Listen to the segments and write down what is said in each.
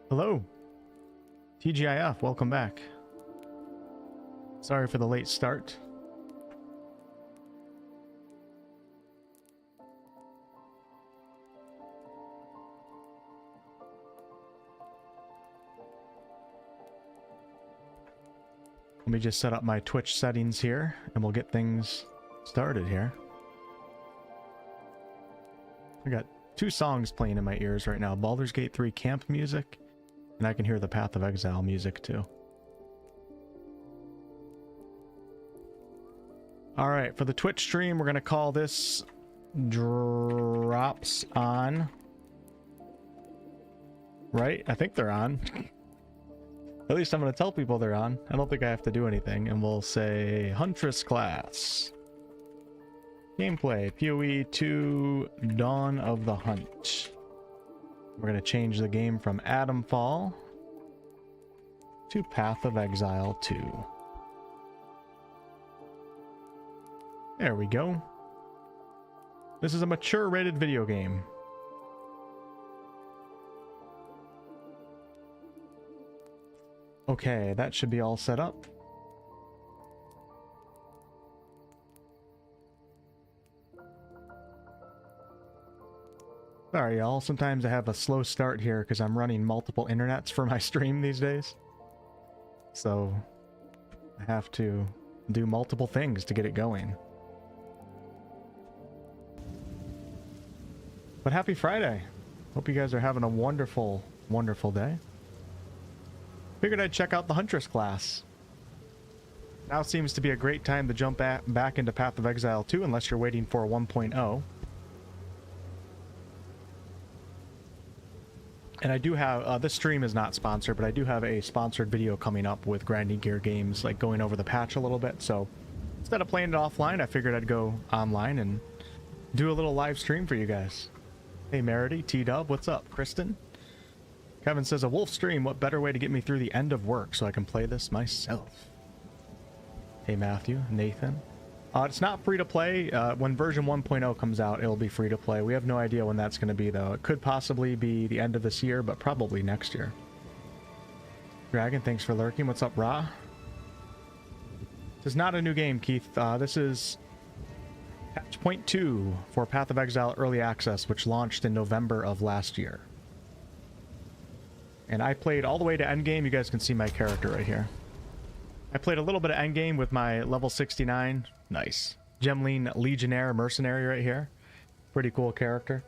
Hello, TGIF, welcome back. Sorry for the late start. Let me just set up my Twitch settings here, and we'll get things started here. I got two songs playing in my ears right now. Baldur's Gate 3 camp music, and I can hear the Path of Exile music too. Alright, for the Twitch stream, we're going to call this Drops On. Right? I think they're on. At least I'm going to tell people they're on. I don't think I have to do anything. And we'll say Huntress class. Gameplay, PoE 2, Dawn of the Hunt. We're going to change the game from Adamfall to Path of Exile 2. There we go. This is a mature rated video game. Okay, that should be all set up. Sorry, y'all. Sometimes I have a slow start here because I'm running multiple internets for my stream these days. So I have to do multiple things to get it going. But happy Friday. Hope you guys are having a wonderful, wonderful day. Figured I'd check out the Huntress class. Now seems to be a great time to jump back into Path of Exile 2 unless you're waiting for 1.0. And I do have, this stream is not sponsored, but I do have a sponsored video coming up with Grinding Gear Games, like going over the patch a little bit. So instead of playing it offline, I figured I'd go online and do a little live stream for you guys. Hey Merity, T-Dub, what's up? Kristen? Kevin says, a wolf stream, what better way to get me through the end of work so I can play this myself? Hey Matthew, Nathan. It's not free to play. When version 1.0 comes out, it'll be free to play. We have no idea when that's going to be, though. It could possibly be the end of this year, but probably next year. Dragon, thanks for lurking. What's up, Ra? This is not a new game, Keith. This is patch 0.2 for Path of Exile Early Access, which launched in November of last year. And I played all the way to endgame. You guys can see my character right here. I played a little bit of endgame with my level 69. Nice. Gemline Legionnaire Mercenary right here. Pretty cool character.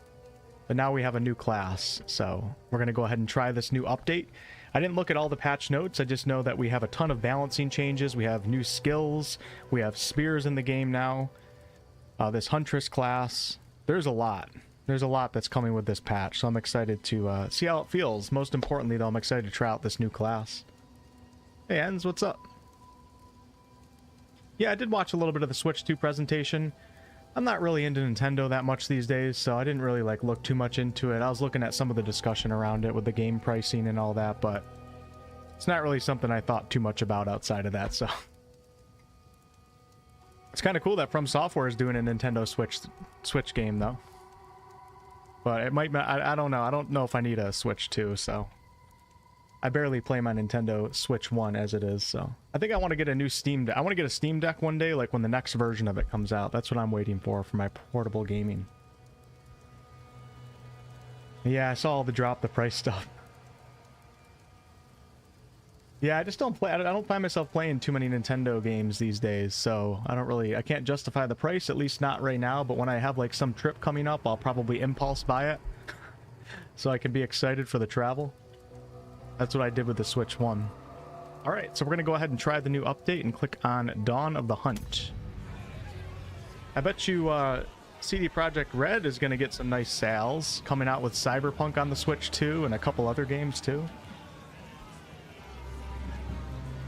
But now we have a new class, so we're going to go ahead and try this new update. I didn't look at all the patch notes. I just know that we have a ton of balancing changes. We have new skills. We have spears in the game now. This Huntress class. There's a lot. There's a lot that's coming with this patch, so I'm excited to see how it feels. Most importantly, though, I'm excited to try out this new class. Hey, Enz, what's up? Yeah, I did watch a little bit of the Switch 2 presentation. I'm not really into Nintendo that much these days, so I didn't really look too much into it. I was looking at some of the discussion around it with the game pricing and all that, but it's not really something I thought too much about outside of that, so. It's kind of cool that From Software is doing a Nintendo Switch game, though. But it might, I don't know. I don't know if I need a Switch 2, so. I barely play my Nintendo Switch 1 as it is, so. I think I want to get a new Steam Deck. I want to get a Steam Deck one day, like when the next version of it comes out. That's what I'm waiting for my portable gaming. Yeah, I saw all the drop the price stuff. Yeah, I just don't play. I don't find myself playing too many Nintendo games these days, so I can't justify the price, at least not right now, but when I have like some trip coming up, I'll probably impulse buy it so I can be excited for the travel. That's what I did with the Switch 1. Alright, so we're going to go ahead and try the new update and click on Dawn of the Hunt. I bet you CD Projekt Red is going to get some nice sales coming out with Cyberpunk on the Switch 2 and a couple other games too.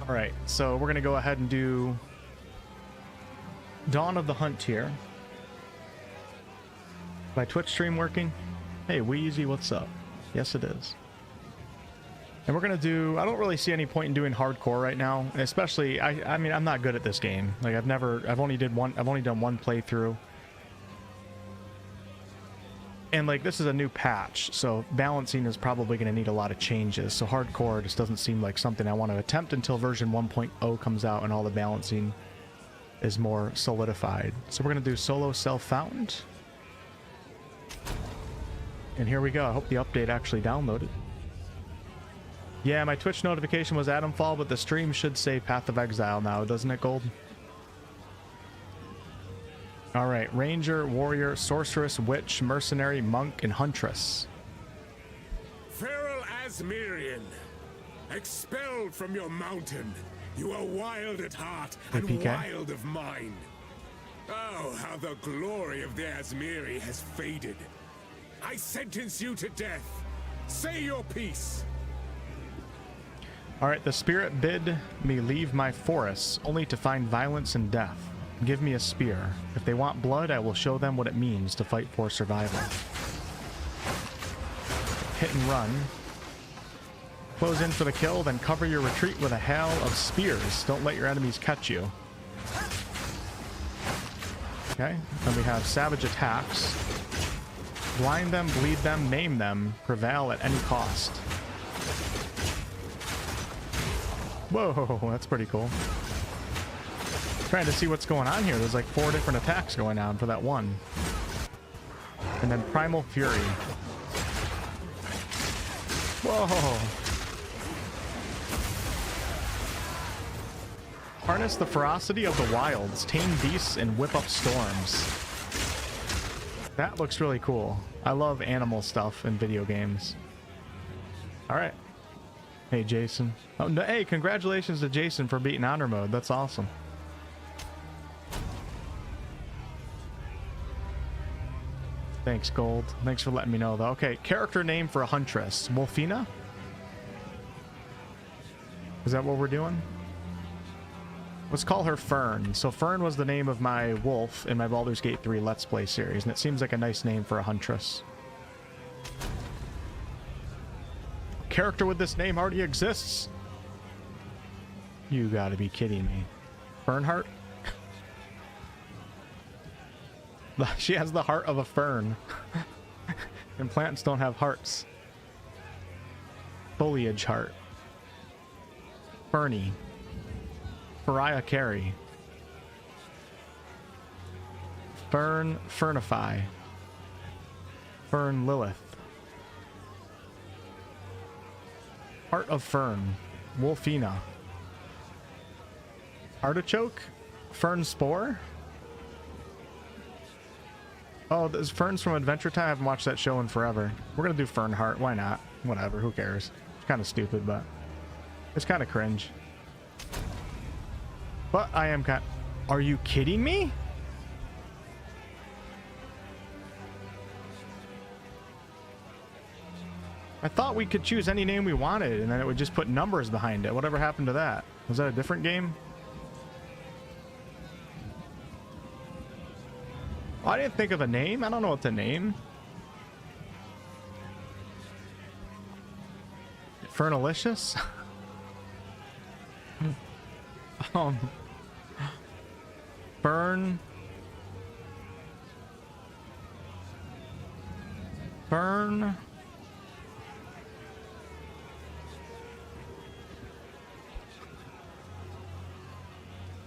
Alright, so we're going to go ahead and do Dawn of the Hunt here. My Twitch stream working? Hey, Wheezy, what's up? Yes, it is. And we're gonna do, I don't really see any point in doing hardcore right now, especially, I mean, I'm not good at this game. Like, I've only done one playthrough. And like, this is a new patch, so balancing is probably going to need a lot of changes. So hardcore just doesn't seem like something I want to attempt until version 1.0 comes out and all the balancing is more solidified. So we're going to do solo self-found. And here we go. I hope the update actually downloaded. Yeah, my Twitch notification was Atomfall, but the stream should say Path of Exile now, doesn't it, Gold? Alright, Ranger, Warrior, Sorceress, Witch, Mercenary, Monk, and Huntress. Feral Asmirian, expelled from your mountain, you are wild at heart and wild of mind. Oh, how the glory of the Asmiri has faded. I sentence you to death. Say your piece. Alright, the spirit bid me leave my forests, only to find violence and death. Give me a spear. If they want blood, I will show them what it means to fight for survival. Hit and run. Close in for the kill, then cover your retreat with a hail of spears. Don't let your enemies catch you. Okay, then we have savage attacks. Blind them, bleed them, maim them. Prevail at any cost. Whoa, that's pretty cool. Trying to see what's going on here. There's like 4 different attacks going on for that one. And then Primal Fury. Whoa. Harness the ferocity of the wilds, tame beasts, and whip up storms. That looks really cool. I love animal stuff in video games. Alright. Hey, Jason. Oh, no, hey, congratulations to Jason for beating Honor Mode. That's awesome. Thanks, Gold. Thanks for letting me know, though. Okay, character name for a Huntress. Wolfina? Is that what we're doing? Let's call her Fern. So Fern was the name of my wolf in my Baldur's Gate 3 Let's Play series, and it seems like a nice name for a Huntress. Character with this name already exists. You gotta be kidding me. Fernheart? She has the heart of a fern. And plants don't have hearts. Foliage heart. Fernie. Pariah Carey. Fern Fernify. Fern Lilith. Heart of Fern. Wolfina. Artichoke? Fern Spore? Oh, there's Ferns from Adventure Time. I haven't watched that show in forever. We're gonna do Fernheart. Why not? Whatever. Who cares? It's kind of stupid, but it's kind of cringe. But I am kind. Are you kidding me? I thought we could choose any name we wanted, and then it would just put numbers behind it. Whatever happened to that? Was that a different game? Oh, I didn't think of a name. I don't know what to name. Fernalicious? Fern. Fern.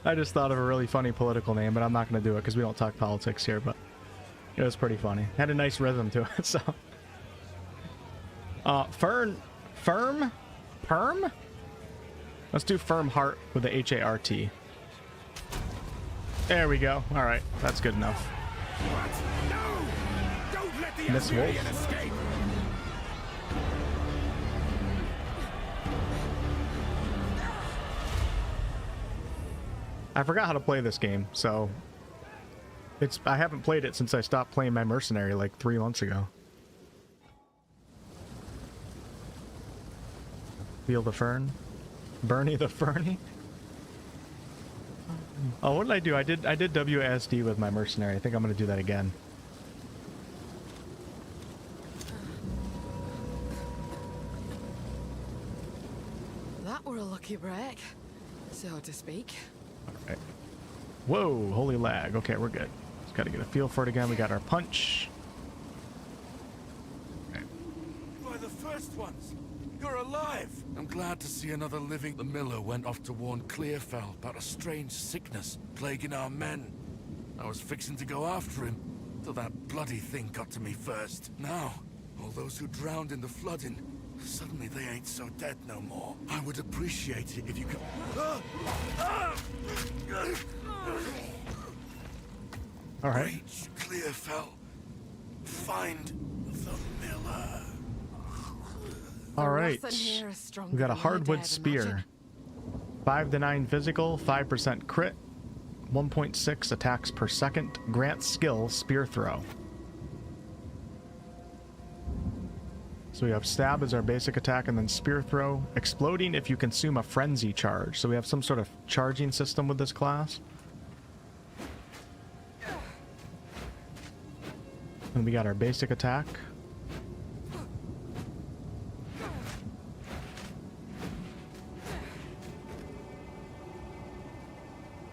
I just thought of a really funny political name, but I'm not going to do it because we don't talk politics here, but it was pretty funny. Had a nice rhythm to it, so. Firm? Perm? Let's do Firm Heart with the H-A-R-T. There we go. All right, that's good enough. What? No! Don't let the Miss Assyrian Wolf. escape! I forgot how to play this game, so I haven't played it since I stopped playing my mercenary like 3 months ago. Feel the Fern? Bernie the Fernie? Oh, what did I do? I did WASD with my mercenary. I think I'm gonna do that again. That were a lucky break, so to speak. Alright. Whoa, holy lag. Okay, we're good. Just gotta get a feel for it again. We got our punch. last ones! You're alive! I'm glad to see another living. The miller went off to warn Clearfell about a strange sickness plaguing our men. I was fixing to go after him, till that bloody thing got to me first. Now, all those who drowned in the flooding, suddenly they ain't so dead no more. I would appreciate it if you could... All right. Reach Clearfell. Find the miller. All right. Nothing here is stronger We got a than my hardwood dead spear. magic. 5 to 9 physical, 5% crit, 1.6 attacks per second, grants skill, spear throw. So we have stab as our basic attack and then spear throw. Exploding if you consume a frenzy charge. So we have some sort of charging system with this class. And we got our basic attack.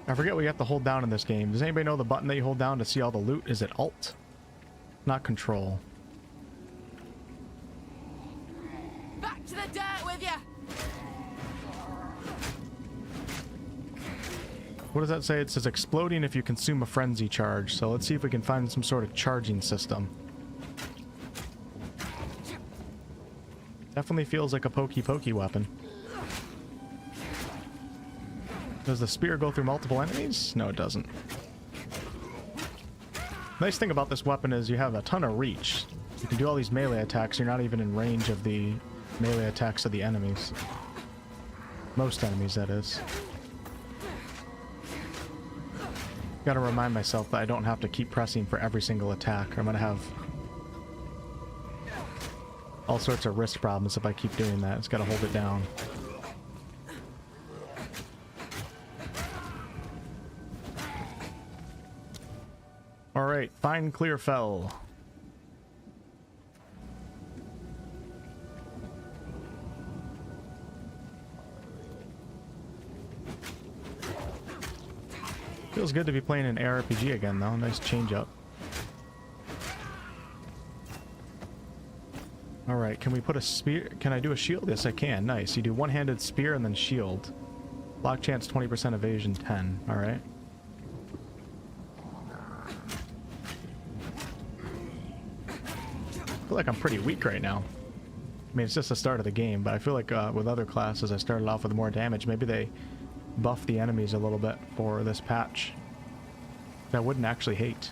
I forget what you have to hold down in this game. Does anybody know the button that you hold down to see all the loot? Is it Alt? Not Control. Back to the dirt with you! What does that say? It says exploding if you consume a frenzy charge. So let's see if we can find some sort of charging system. Definitely feels like a pokey weapon. Does the spear go through multiple enemies? No, it doesn't. Nice thing about this weapon is you have a ton of reach. You can do all these melee attacks. You're not even in range of the melee attacks of the enemies. Most enemies, that is. Gotta remind myself that I don't have to keep pressing for every single attack, or I'm gonna have all sorts of wrist problems if I keep doing that. It's gotta hold it down. Alright, find Clearfell. Feels good to be playing an ARPG again, though. Nice change up. Alright, can we put a spear? Can I do a shield? Yes, I can. Nice. You do one-handed spear and then shield. Block chance 20%, evasion 10. Alright. I feel like I'm pretty weak right now. I mean, it's just the start of the game, but I feel like with other classes I started off with more damage. Maybe they buff the enemies a little bit for this patch. That I wouldn't actually hate.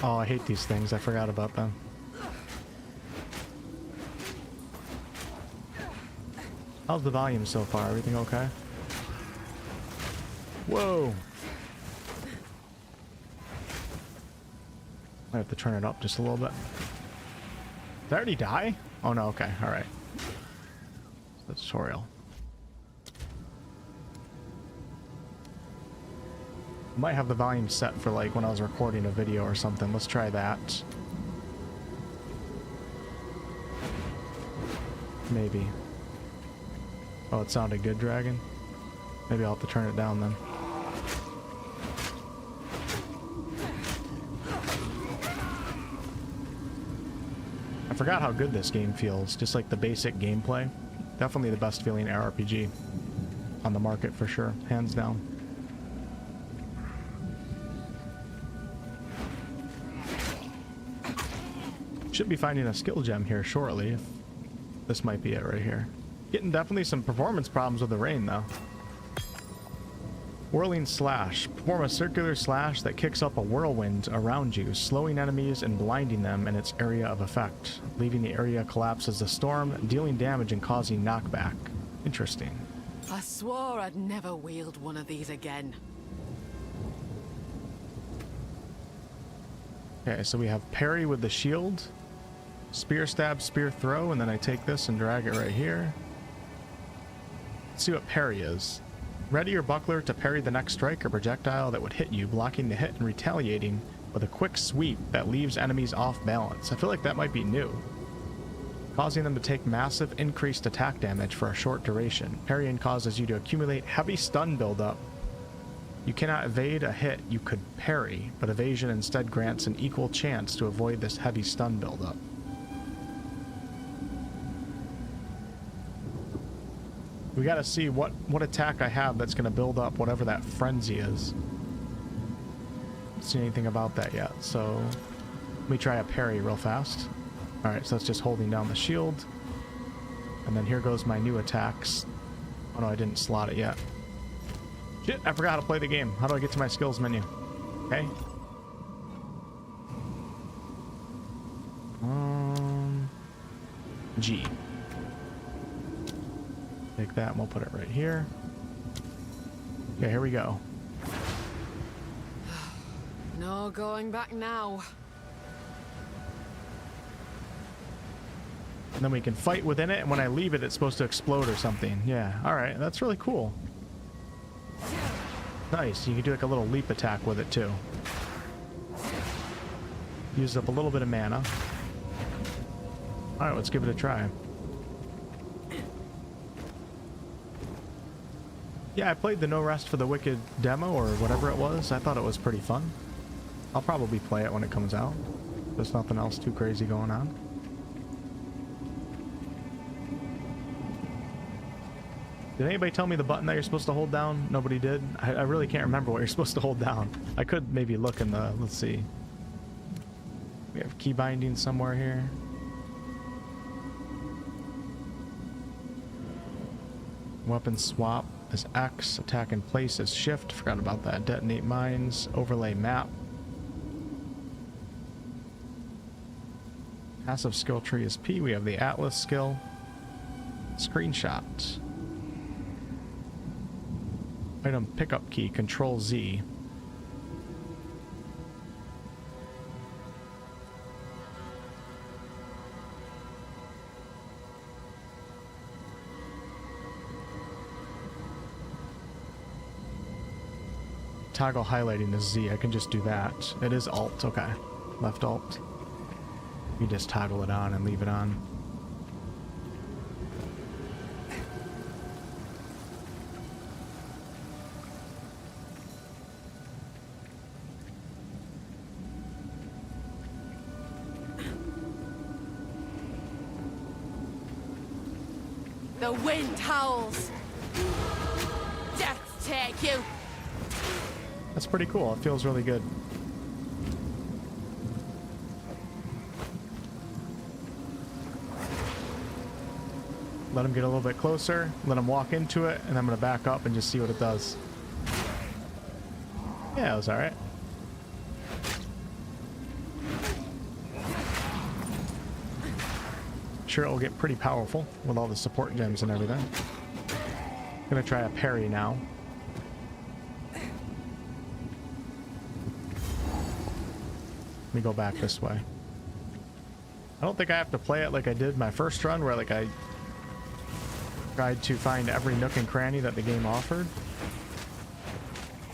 Oh, I hate these things. I forgot about them. How's the volume so far? Everything okay? Whoa! I have to turn it up just a little bit. Did I already die? Oh no, okay, alright. The tutorial. I might have the volume set for like when I was recording a video or something. Let's try that. Maybe. Oh, it sounded good, Dragon. Maybe I'll have to turn it down then. I forgot how good this game feels, just like the basic gameplay. Definitely the best feeling RPG on the market for sure, hands down. Should be finding a skill gem here shortly. If this might be it right here. Getting definitely some performance problems with the rain though. Whirling Slash. Perform a circular slash that kicks up a whirlwind around you, slowing enemies and blinding them in its area of effect, leaving the area collapse as a storm, dealing damage and causing knockback. Interesting. I swore I'd never wield one of these again. Okay, so we have parry with the shield, spear stab, spear throw, and then I take this and drag it right here. Let's see what parry is. Ready your buckler to parry the next strike or projectile that would hit you, blocking the hit and retaliating with a quick sweep that leaves enemies off balance. I feel like that might be new. Causing them to take massive increased attack damage for a short duration. Parrying causes you to accumulate heavy stun buildup You cannot evade a hit you could parry, but evasion instead grants an equal chance to avoid this heavy stun buildup. We gotta see what attack I have that's gonna build up whatever that frenzy is. Don't see anything about that yet, so let me try a parry real fast. Alright, so that's just holding down the shield. And then here goes my new attacks. Oh no, I didn't slot it yet. Shit, I forgot how to play the game. How do I get to my skills menu? Okay. G. Take that and we'll put it right here. Okay, here we go. No going back now. And then we can fight within it, and when I leave it, it's supposed to explode or something. Yeah, alright, that's really cool. Nice, you can do like a little leap attack with it too. Use up a little bit of mana. Alright, let's give it a try. Yeah, I played the No Rest for the Wicked demo, or whatever it was. I thought it was pretty fun. I'll probably play it when it comes out. There's nothing else too crazy going on. Did anybody tell me the button that you're supposed to hold down? Nobody did? I really can't remember what you're supposed to hold down. I could maybe look in the... Let's see. We have key binding somewhere here. Weapon swap is X. Attack in place is shift. Forgot about that. Detonate mines. Overlay map. Passive skill tree is P. We have the Atlas skill. Screenshot. Item pickup key, Control Z. Toggle highlighting is Z. I can just do that. It is Alt. Okay. Left Alt. You just toggle it on and leave it on. The wind howls. Death take you. That's pretty cool. It feels really good. Let him get a little bit closer. Let him walk into it, and I'm going to back up and just see what it does. Yeah, it was alright. Sure, it will get pretty powerful with all the support gems and everything. I'm gonna try a parry now. Let me go back this way. I don't think I have to play it like I did my first run, where like I tried to find every nook and cranny that the game offered.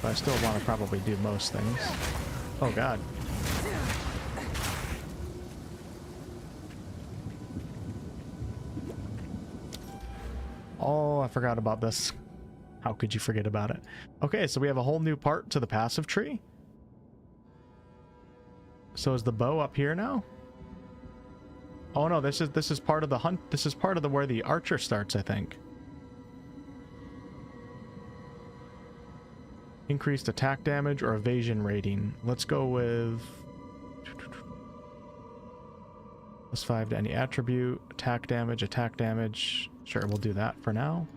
But I still want to probably do most things. Oh god. Oh, I forgot about this. How could you forget about it? Okay, so we have a whole new part to the passive tree. So is the bow up here now? Oh no, this is part of the hunt. This is part of the where the archer starts, I think. Increased attack damage or evasion rating. Let's go with +5 to any attribute. Attack damage, attack damage. Sure, we'll do that for now.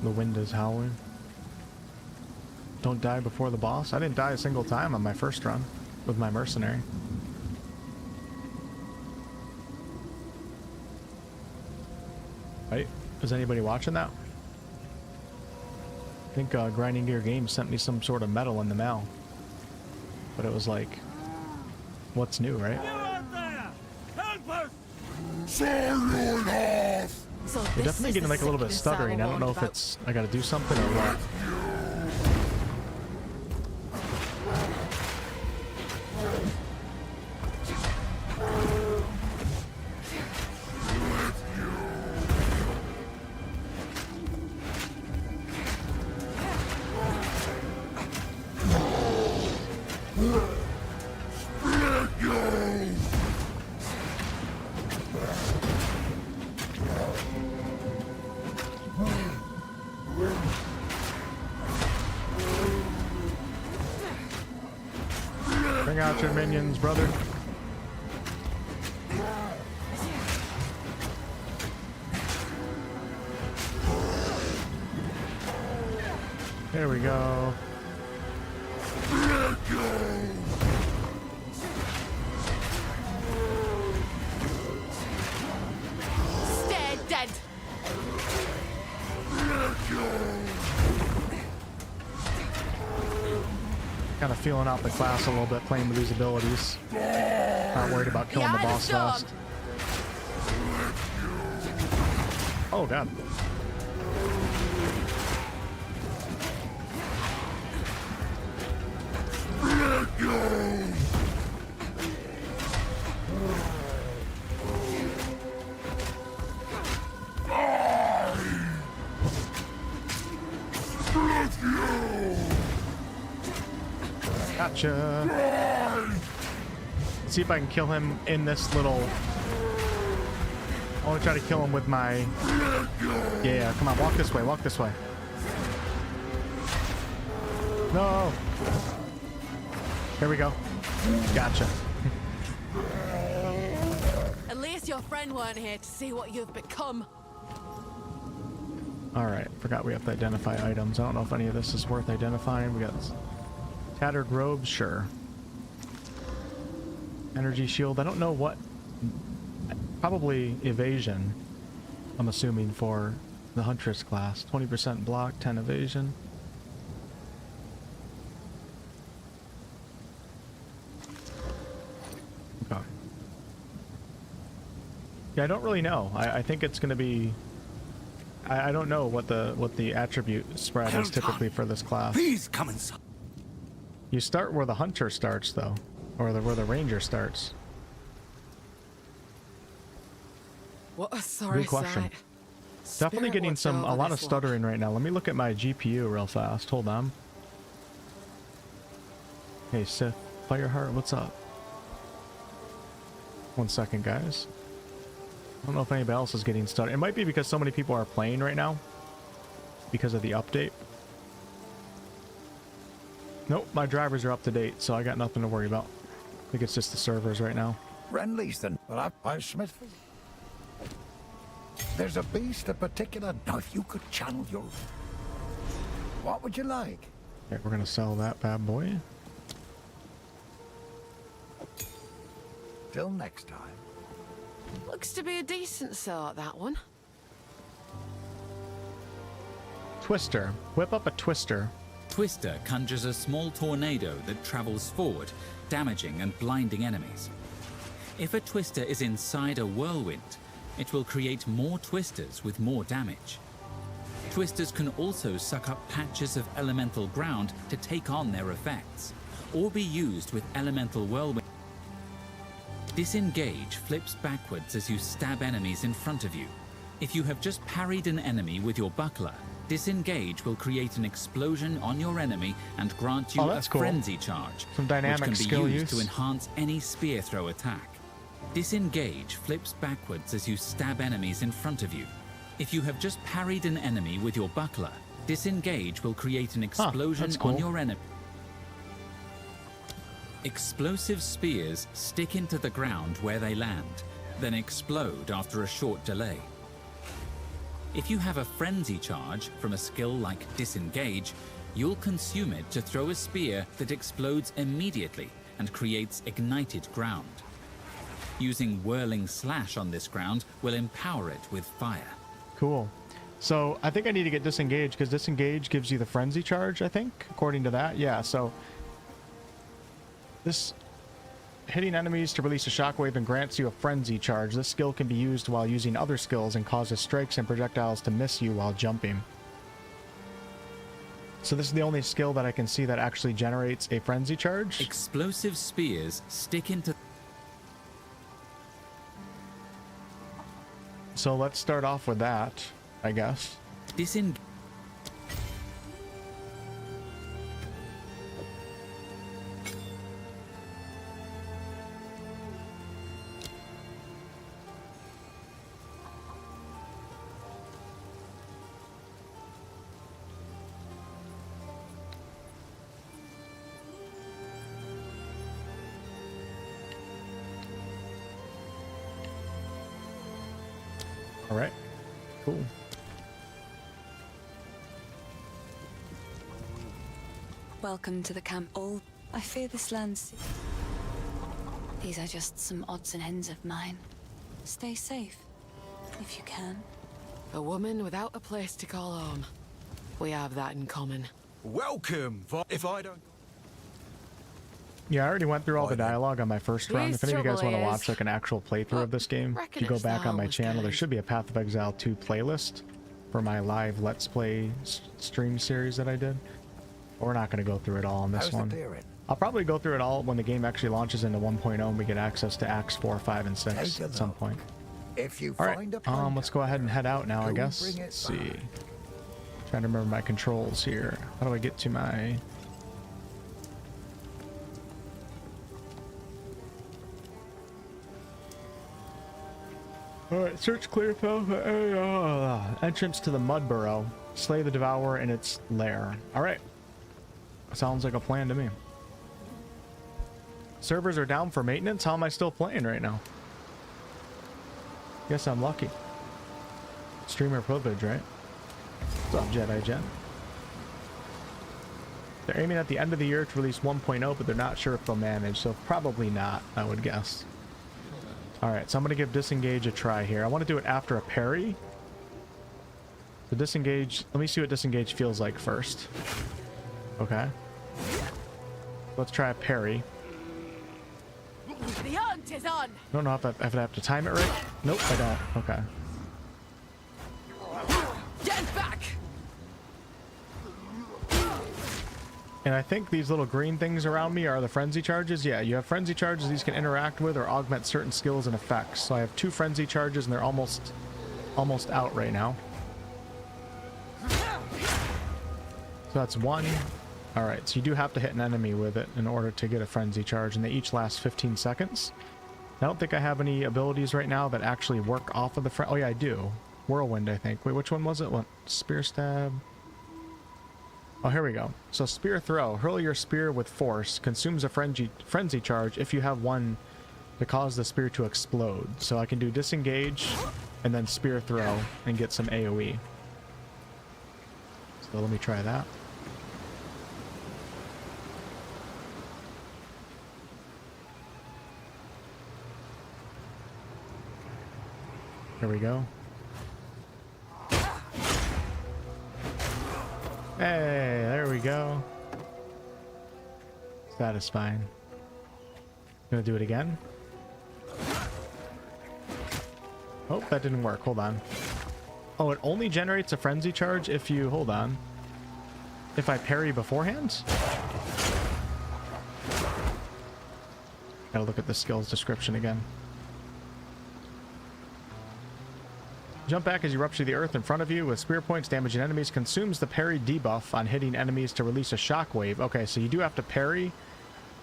The wind is howling. Don't die before the boss. I didn't die a single time on my first run with my mercenary. Right? Is anybody watching that? I think Grinding Gear Games sent me some sort of medal in the mail. But it was like, what's new, right? You out there! Help us! So You're definitely getting like a little bit stuttering. I don't know if it's I gotta do something or what. Bring out your minions, brother. There we go. Stay dead. Kind of feeling out the class a little bit, playing with these abilities. Not worried about killing the boss fast. Oh god. Gotcha. Let's see if I can kill him in this little... I want to try to kill him with my... Yeah, come on, walk this way, walk this way. No! Here we go. Gotcha. At least your friend weren't here to see what you've become. Alright, forgot we have to identify items. I don't know if any of this is worth identifying. We got tattered robes, sure. Energy shield, I don't know what. Probably evasion, I'm assuming, for the Huntress class. 20% block, 10 evasion. Okay. Yeah, I don't really know. I think it's going to be... I don't know what the attribute spread is typically for this class. Please come inside. You start where the hunter starts, though, or where the ranger starts. What a sorry Good question. sight. Definitely Spirit getting watch a over lot of this lot. stuttering right now. Let me look at my GPU real fast. Hold on. Hey, Sith, Fireheart, what's up? 1 second, guys. I don't know if anybody else is getting stuttered. It might be because so many people are playing right now because of the update. Nope, my drivers are up to date, so I got nothing to worry about. I think it's just the servers right now. Friendlies then. Well, I'm Smith. There's a beast in particular. Now, if you could channel your... What would you like? Okay, we're gonna sell that bad boy. Till next time. Looks to be a decent sort, that one. Twister. Whip up a twister. Twister conjures a small tornado that travels forward, damaging and blinding enemies. If a twister is inside a whirlwind, it will create more twisters with more damage. Twisters can also suck up patches of elemental ground to take on their effects, or be used with elemental whirlwind. Disengage flips backwards as you stab enemies in front of you. If you have just parried an enemy with your buckler, disengage will create an explosion on your enemy and grant you a cool. frenzy charge, Some dynamic which can skill be used to use. enhance any spear throw attack. Disengage flips backwards as you stab enemies in front of you. If you have just parried an enemy with your buckler, disengage will create an explosion that's cool. on your enemy. Explosive spears stick into the ground where they land, then explode after a short delay. If you have a frenzy charge from a skill like disengage, you'll consume it to throw a spear that explodes immediately and creates ignited ground. Using whirling slash on this ground will empower it with fire. Cool. So I think I need to get disengaged because disengage gives you the frenzy charge, I think, according to that. Yeah, so this hitting enemies to release a shockwave and grants you a frenzy charge. This skill can be used while using other skills and causes strikes and projectiles to miss you while jumping. So this is the only skill that I can see that actually generates a frenzy charge. Explosive spears stick into... So let's start off with that, I guess. Disengage. Cool. Welcome to the camp. All I fear this land's. These are just some odds and ends of mine. Stay safe, if you can. A woman without a place to call home. We have that in common. Welcome. If I don't. Yeah, I already went through all the dialogue on my first run. If any of you guys want to trouble watch is- like an actual playthrough of this game, if you go reckon back on my Exile channel, was there good. should be a Path of Exile 2 playlist for my live Let's Play stream series that I did. But we're not going to go through it all on this How's one. the clearing? I'll probably go through it all when the game actually launches into 1.0 and we get access to Acts 4, 5, and 6 Take a at some look. point. If you All find a right, plunder, let's go ahead and head out now, I go guess. bring it Let's see. back. Trying to remember my controls here. How do I get to my... Alright, search clear path entrance to the mud burrow. Slay the devourer in its lair. Alright. Sounds like a plan to me. Servers are down for maintenance. How am I still playing right now? Guess I'm lucky. Streamer privilege, right? What's up, Jedi Jen? They're aiming at the end of the year to release 1.0, but they're not sure if they'll manage, so probably not, I would guess. Alright, so I'm going to give disengage a try here. I want to do it after a parry. So disengage, let me see what disengage feels like first. Okay. Let's try a parry. The hunt is on! I don't know if I have to time it right. Nope, I don't. Okay. Get back! And I think these little green things around me are the frenzy charges. Yeah, you have frenzy charges these can interact with or augment certain skills and effects. So I have 2 frenzy charges and they're almost out right now. So that's 1. All right, so you do have to hit an enemy with it in order to get a frenzy charge, and they each last 15 seconds. I don't think I have any abilities right now that actually work off of the oh yeah, I do. Whirlwind, I think. Wait, which one was it? What? Spear stab. Oh, here we go. So spear throw. Hurl your spear with force. Consumes a frenzy charge if you have one to cause the spear to explode. So I can do disengage and then spear throw and get some AoE. So let me try that. There we go. Hey, there we go. Satisfying. Gonna do it again. Oh, that didn't work. Hold on. Oh, it only generates a frenzy charge if you... Hold on. If I parry beforehand? Gotta look at the skills description again. Jump back as you rupture the earth in front of you with spear points, damaging enemies. Consumes the parry debuff on hitting enemies to release a shockwave. Okay, so you do have to parry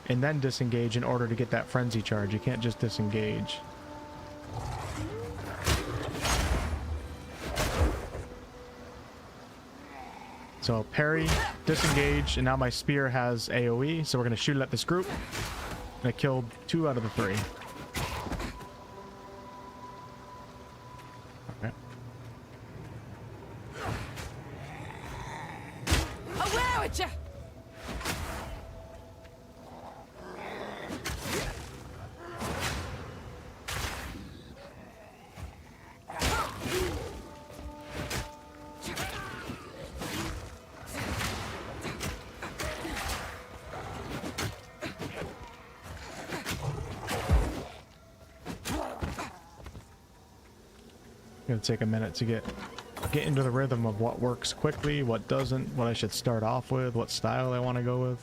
and then disengage in order to get that frenzy charge. You can't just disengage. So parry, disengage, and now my spear has AoE, so we're going to shoot it at this group. And I killed 2 out of the 3. Okay. Away with you! Gonna take a minute to get into the rhythm of what works quickly, what doesn't, what I should start off with, what style I want to go with.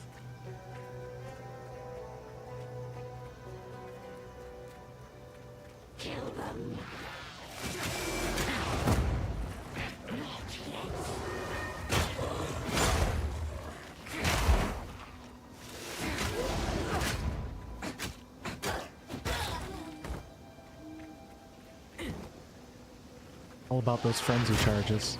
All about those frenzy charges.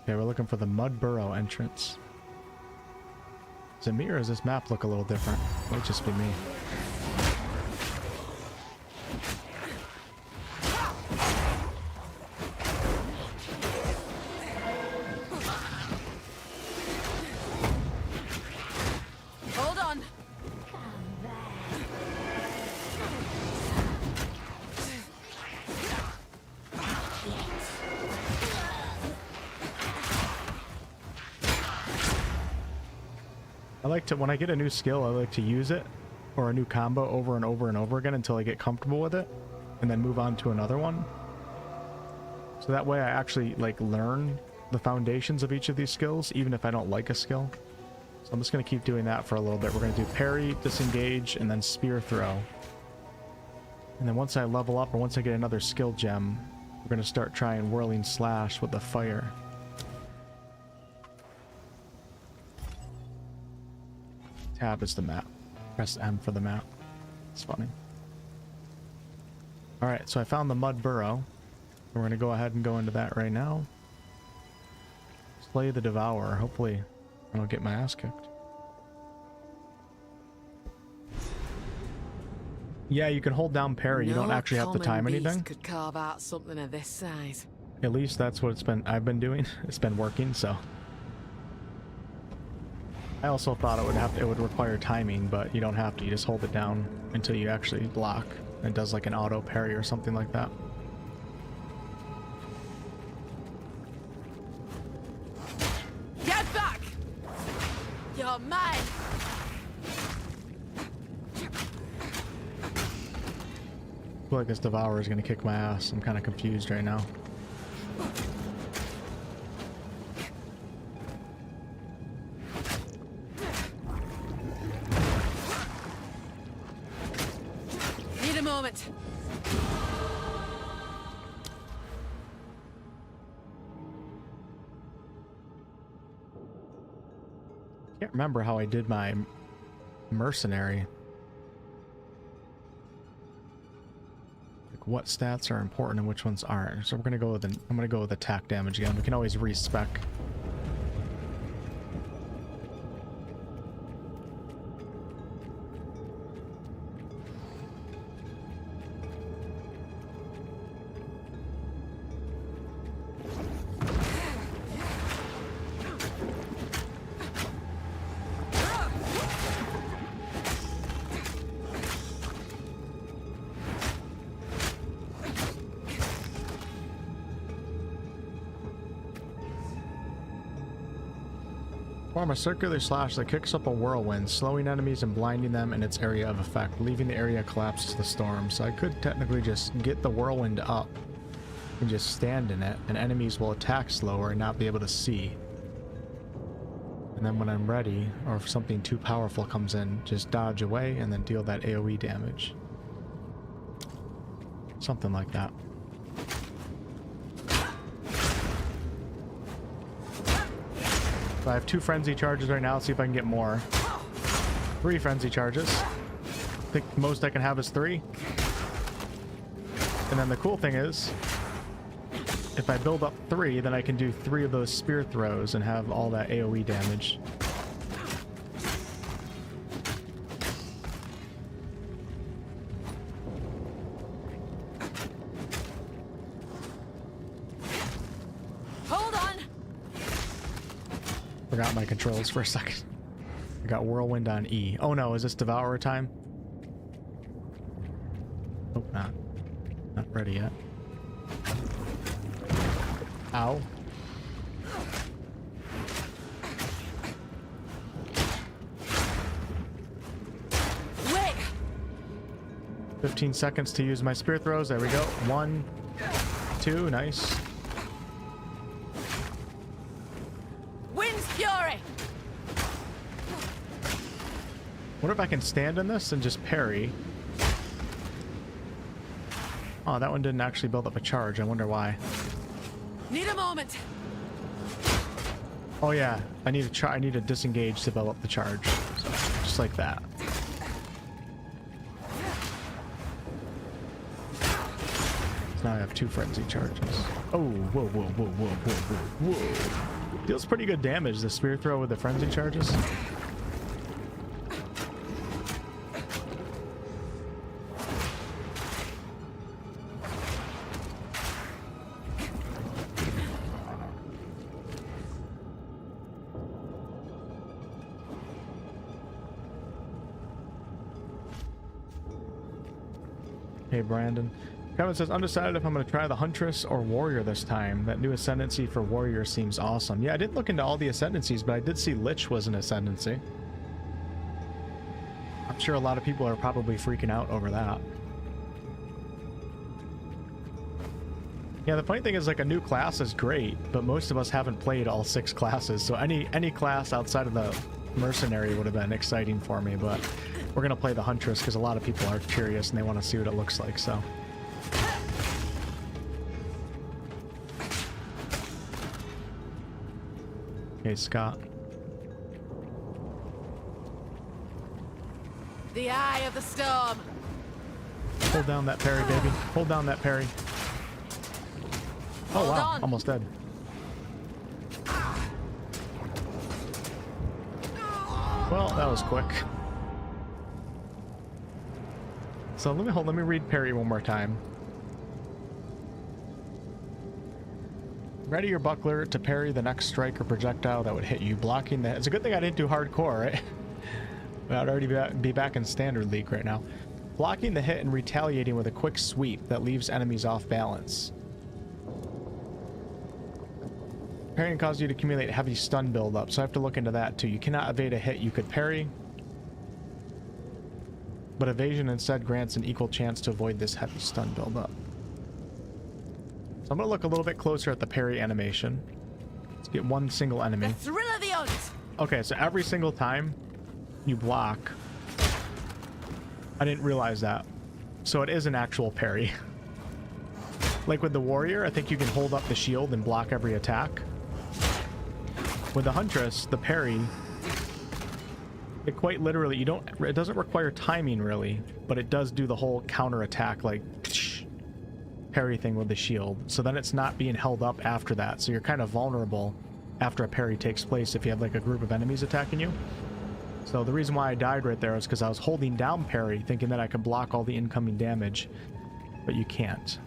Okay, we're looking for the mud burrow entrance. Is it me or does this map look a little different? It might just be me. Hold on. I like to, when I get a new skill, I like to use it or a new combo over and over and over again until I get comfortable with it and then move on to another one. So that way I actually like learn the foundations of each of these skills, even if I don't like a skill. So I'm just going to keep doing that for a little bit. We're going to do parry, disengage, and then spear throw. And then once I level up or once I get another skill gem, we're going to start trying whirling slash with the fire. Tab is the map. Press M for the map. It's funny. Alright, so I found the mud burrow. We're going to go ahead and go into that right now. Slay the devourer. Hopefully I don't get my ass kicked. Yeah, you can hold down parry. You don't actually have to time anything. Could carve out something of this size. At least that's what I've been doing. It's been working, so. I also thought it would require timing, but you don't have to. You just hold it down until you actually block. It does like an auto parry or something like that. Get back! You're mine! I feel like this devourer is going to kick my ass. I'm kind of confused right now. Need a moment. Can't remember how I did my mercenary. Like what stats are important and which ones aren't. So we're gonna go with I'm gonna go with attack damage again. We can always respec. Form a circular slash that kicks up a whirlwind, slowing enemies and blinding them in its area of effect, leaving the area collapsed to the storm. So I could technically just get the whirlwind up and just stand in it, and enemies will attack slower and not be able to see. And then when I'm ready, or if something too powerful comes in, just dodge away and then deal that AoE damage. Something like that. So I have 2 frenzy charges right now. Let's see if I can get more. 3 frenzy charges. I think most I can have is 3. And then the cool thing is, if I build up 3, then I can do 3 of those spear throws and have all that AoE damage. Forgot my controls for a second. I got whirlwind on E. Oh no, is this devourer time? Oh, not ready yet. Ow. Wait. 15 seconds to use my spear throws. There we go. 1, 2, nice. Wonder if I can stand in this and just parry. Oh, that one didn't actually build up a charge. I wonder why. Need a moment. Oh yeah, I need to disengage to build up the charge. So, just like that. So now I have 2 frenzy charges. Oh, whoa, whoa, whoa, whoa, whoa, whoa, whoa. Deals pretty good damage, the spear throw with the frenzy charges. Hey, Brandon. Kevin says, undecided if I'm going to try the Huntress or Warrior this time. That new ascendancy for Warrior seems awesome. Yeah, I didn't look into all the ascendancies, but I did see Lich was an ascendancy. I'm sure a lot of people are probably freaking out over that. Yeah, the funny thing is, like, a new class is great, but most of us haven't played all 6 classes, so any class outside of the Mercenary would have been exciting for me, but we're going to play the Huntress because a lot of people are curious and they want to see what it looks like, so... Hey, Scott. The eye of the storm. Hold down that parry, baby. Hold down that parry. Oh, wow. On. Almost dead. Well, that was quick. So let me read parry one more time. Ready your buckler to parry the next strike or projectile that would hit you, blocking the... It's a good thing I didn't do hardcore, right? I'd already be back in Standard League right now. Blocking the hit and retaliating with a quick sweep that leaves enemies off balance. Parrying causes you to accumulate heavy stun buildup, so I have to look into that too. You cannot evade a hit you could parry, but evasion instead grants an equal chance to avoid this heavy stun buildup. So I'm going to look a little bit closer at the parry animation. Let's get one single enemy. The thrill of the hunt. Okay, so every single time you block... I didn't realize that. So it is an actual parry. Like with the Warrior, I think you can hold up the shield and block every attack. With the Huntress, the parry... It quite literally, it doesn't require timing really, but it does do the whole counter attack, like... parry thing with the shield, so then it's not being held up after that, so you're kind of vulnerable after a parry takes place if you have like a group of enemies attacking you. So the reason why I died right there is because I was holding down parry thinking that I could block all the incoming damage, but you can't.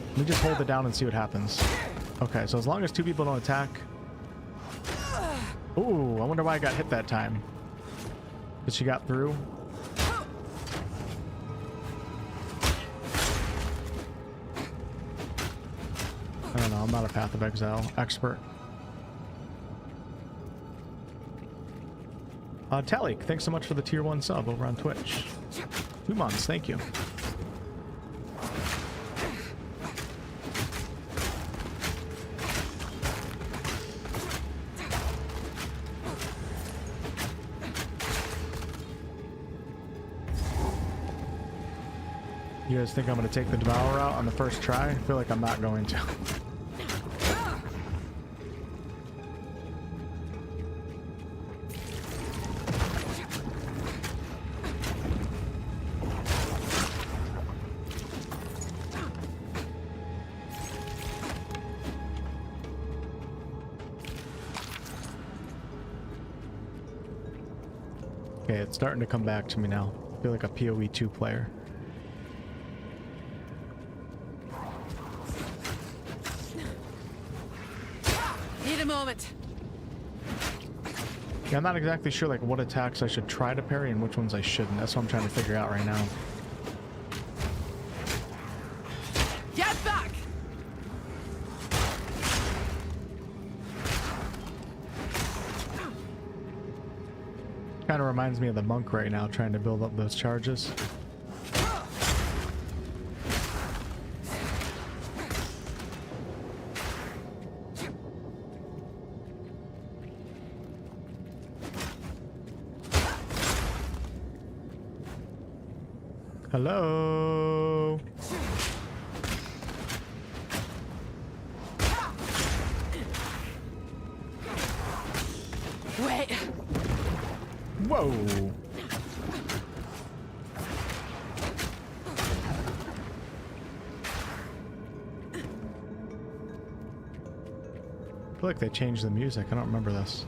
Let me just hold it down and see what happens. Okay, so as long as 2 people don't attack... Ooh, I wonder why I got hit that time. Because she got through. I don't know, I'm not a Path of Exile expert. Talik, thanks so much for the tier 1 sub over on Twitch. 2 months, thank you. You guys think I'm going to take the Devour out on the first try? I feel like I'm not going to. Okay, it's starting to come back to me now. I feel like a PoE 2 player. Need a moment. Yeah, I'm not exactly sure like what attacks I should try to parry and which ones I shouldn't. That's what I'm trying to figure out right now. Get back! Kind of reminds me of the monk right now, trying to build up those charges. Hello. Wait. Whoa. I feel like they changed the music. I don't remember this.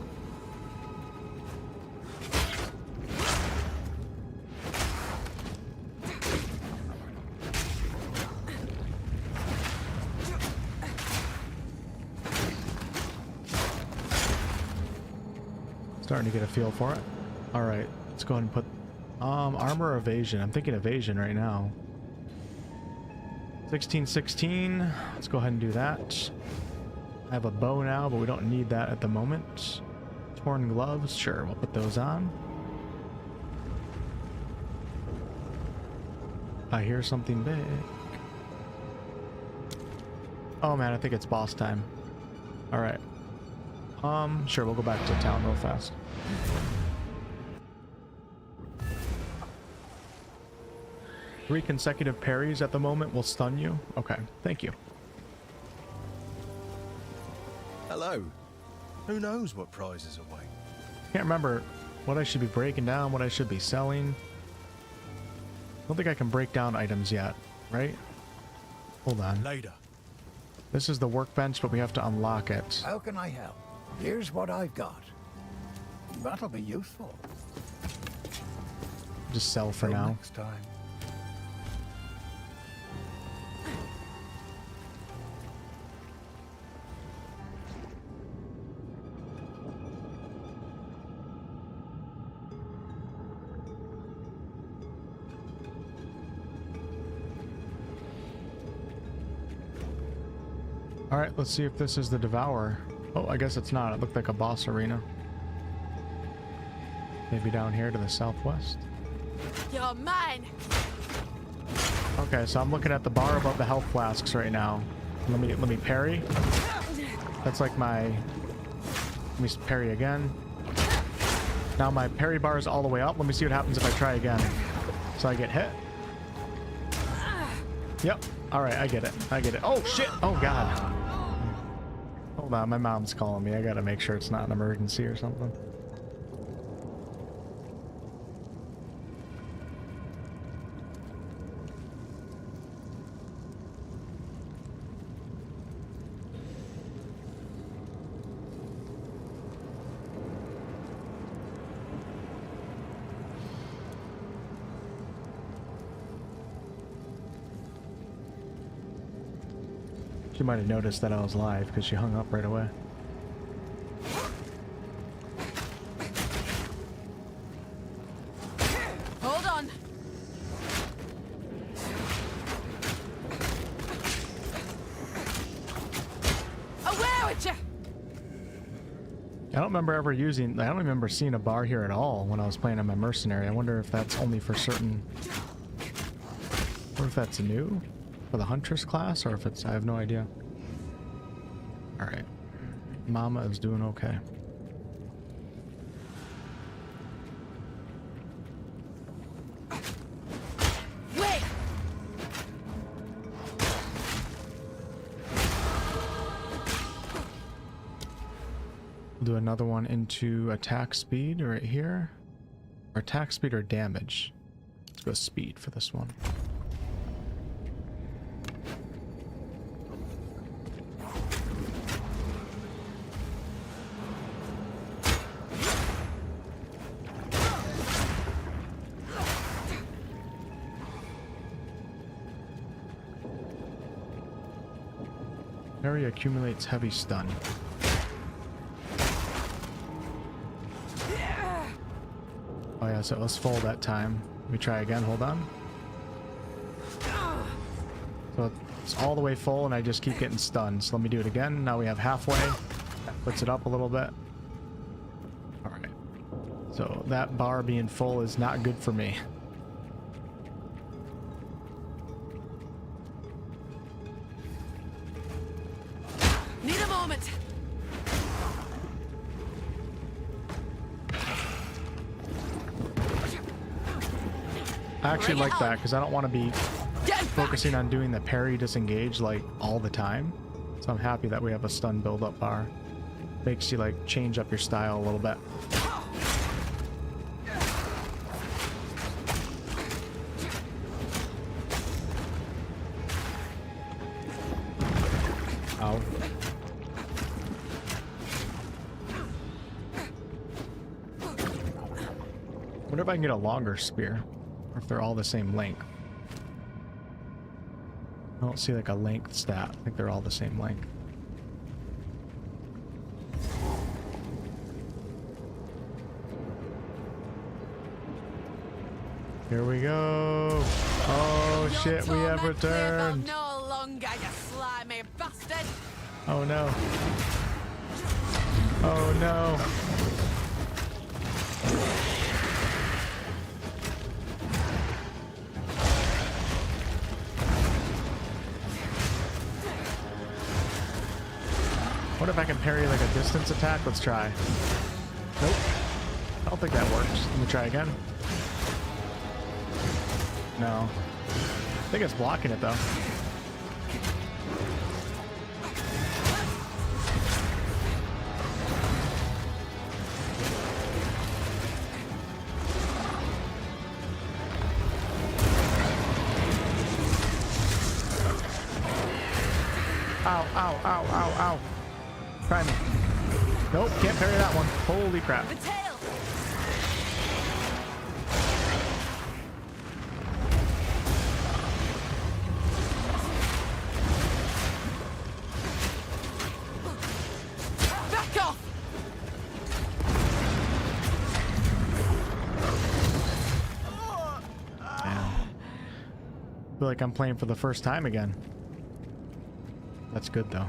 Starting to get a feel for it. All right, let's go ahead and put Armor or evasion? I'm thinking evasion right now. 1616. Let's go ahead and do that. I have a bow now, but we don't need that at the moment. Torn gloves. Sure, we'll put those on. I hear something big. Oh man, I think it's boss time. Alright. Sure, we'll go back to town real fast. Three consecutive parries at the moment will stun you. Okay, thank you. Hello. Who knows what prizes await? Can't remember what I should be breaking down, what I should be selling. I don't think I can break down items yet, right? Hold on. Later. This is the workbench, but we have to unlock it. How can I help? Here's what I've got. That'll be useful. Just sell for Till now. next time. Alright, let's see if this is the Devourer. Oh, I guess it's not. It looked like a boss arena. Maybe down here to the southwest. You're mine. Okay, so I'm looking at the bar above the health flasks right now. Let me parry. That's like my... Let me parry again. Now my parry bar is all the way up. Let me see what happens if I try again. So I get hit. Yep. Alright, I get it. I get it. Oh, shit! Oh, God. Hold on, my mom's calling me. I gotta make sure it's not an emergency or something. She might have noticed that I was live because she hung up right away. Hold on. Away with you. I don't remember ever using... I don't remember seeing a bar here at all when I was playing on my mercenary. I wonder if that's only for certain... Or if that's new for the Huntress class, or if it's... I have no idea. Alright. Mama is doing okay. Wait. We'll do another one into attack speed right here. Or attack speed or damage. Let's go speed for this one. Area accumulates heavy stun. Oh yeah, so it was full that time. Let me try again, hold on. So it's all the way full and I just keep getting stunned. So let me do it again. Now we have halfway. That puts it up a little bit. Alright. So that bar being full is not good for me. Need a moment. I actually like that because I don't want to be focusing on doing the parry disengage like all the time. So I'm happy that we have a stun build up bar. Makes you like change up your style a little bit. Ow. Wonder if I can get a longer spear, or if they're all the same length. I don't see like a length stat. I think they're all the same length. Here we go. Oh shit, we have returned. No longer, you slimy bastard. Oh no. Oh no. What if I can parry like a distance attack? Let's try. Nope. I don't think that works. Let me try again. No. I think it's blocking it though. Ow, ow, ow, ow, ow. Try me. Nope, can't parry that one. Holy crap. The tail. Back off. Damn. I feel like I'm playing for the first time again. That's good though.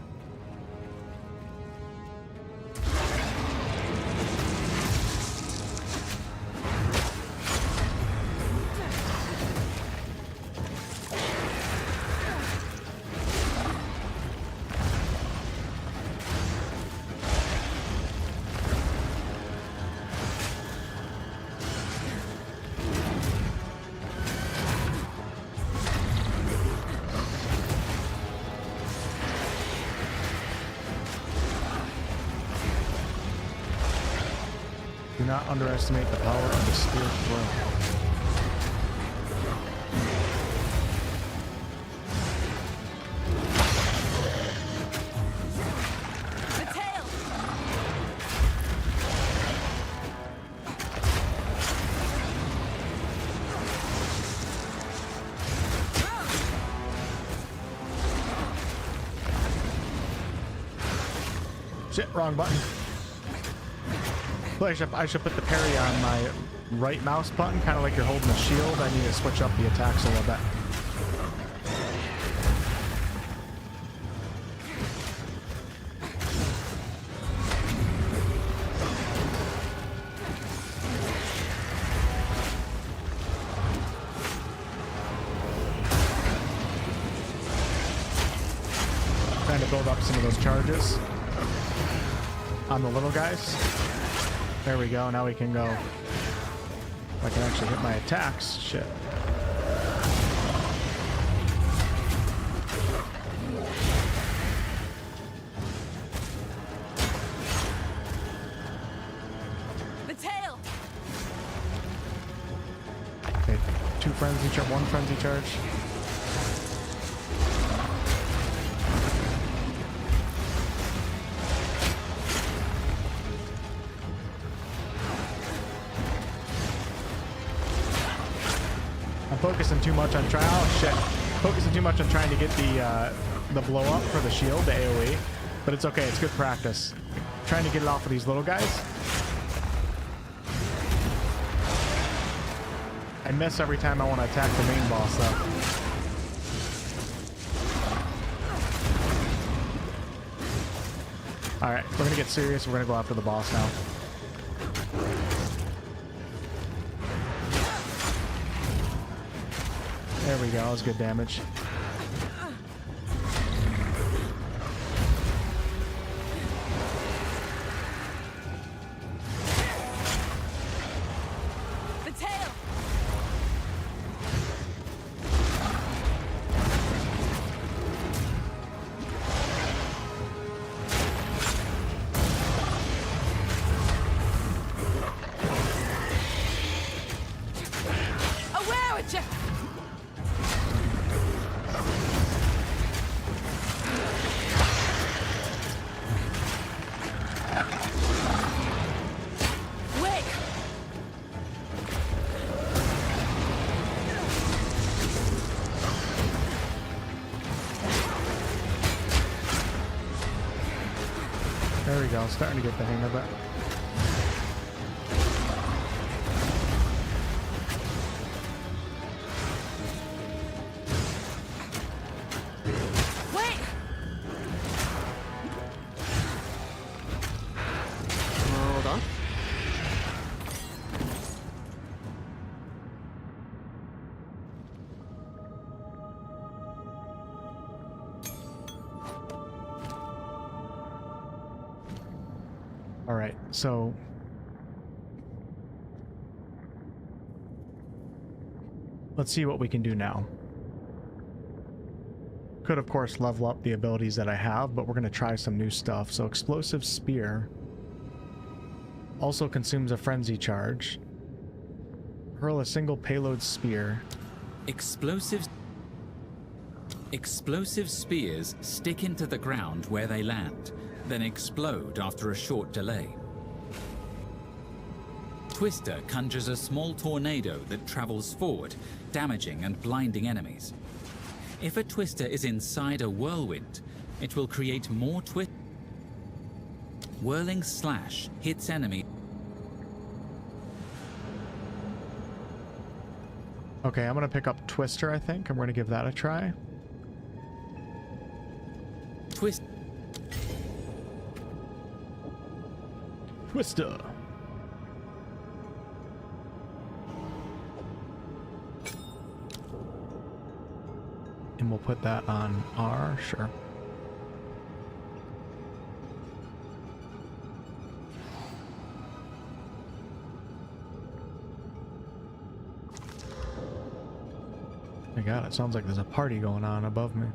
Do not underestimate the power of the spear throw. Shit, wrong button. Well, I should put the parry on my right mouse button, kind of like you're holding a shield. I need to switch up the attacks a little bit. Trying to build up some of those charges on the little guys. There we go, now we can go. I can actually hit my attacks. Shit. The tail. Okay, one frenzy charge. Focusing too much on focusing too much on trying to get the blow up for the shield, the AoE, but it's okay, it's good practice. Trying to get it off of these little guys. I miss every time I want to attack the main boss though. Alright, we're gonna get serious, we're gonna go after the boss now. There we go, that was good damage. The tail. Aware with you. There we go, starting to get the hang of it. All right, so let's see what we can do now. Could, of course, level up the abilities that I have, but we're going to try some new stuff. So Explosive Spear also consumes a Frenzy Charge. Hurl a single payload spear. Explosive spears stick into the ground where they land, then explode after a short delay. Twister conjures a small tornado that travels forward, damaging and blinding enemies. If a twister is inside a whirlwind, it will create more twist. Whirling Slash hits enemy. Okay, I'm going to pick up Twister, I think. I'm going to give that a try. Twister. And we'll put that on R, sure. My God, it sounds like there's a party going on above me.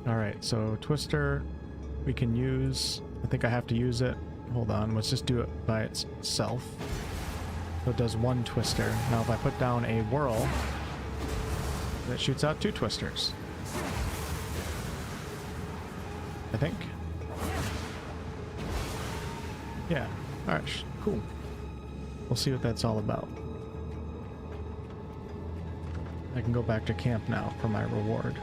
Alright, so Twister we can use. I think I have to use it. Hold on, let's just do it by itself. So it does one Twister. Now if I put down a Whirl, that shoots out 2 Twisters. I think. Yeah, alright, cool. We'll see what that's all about. I can go back to camp now for my reward.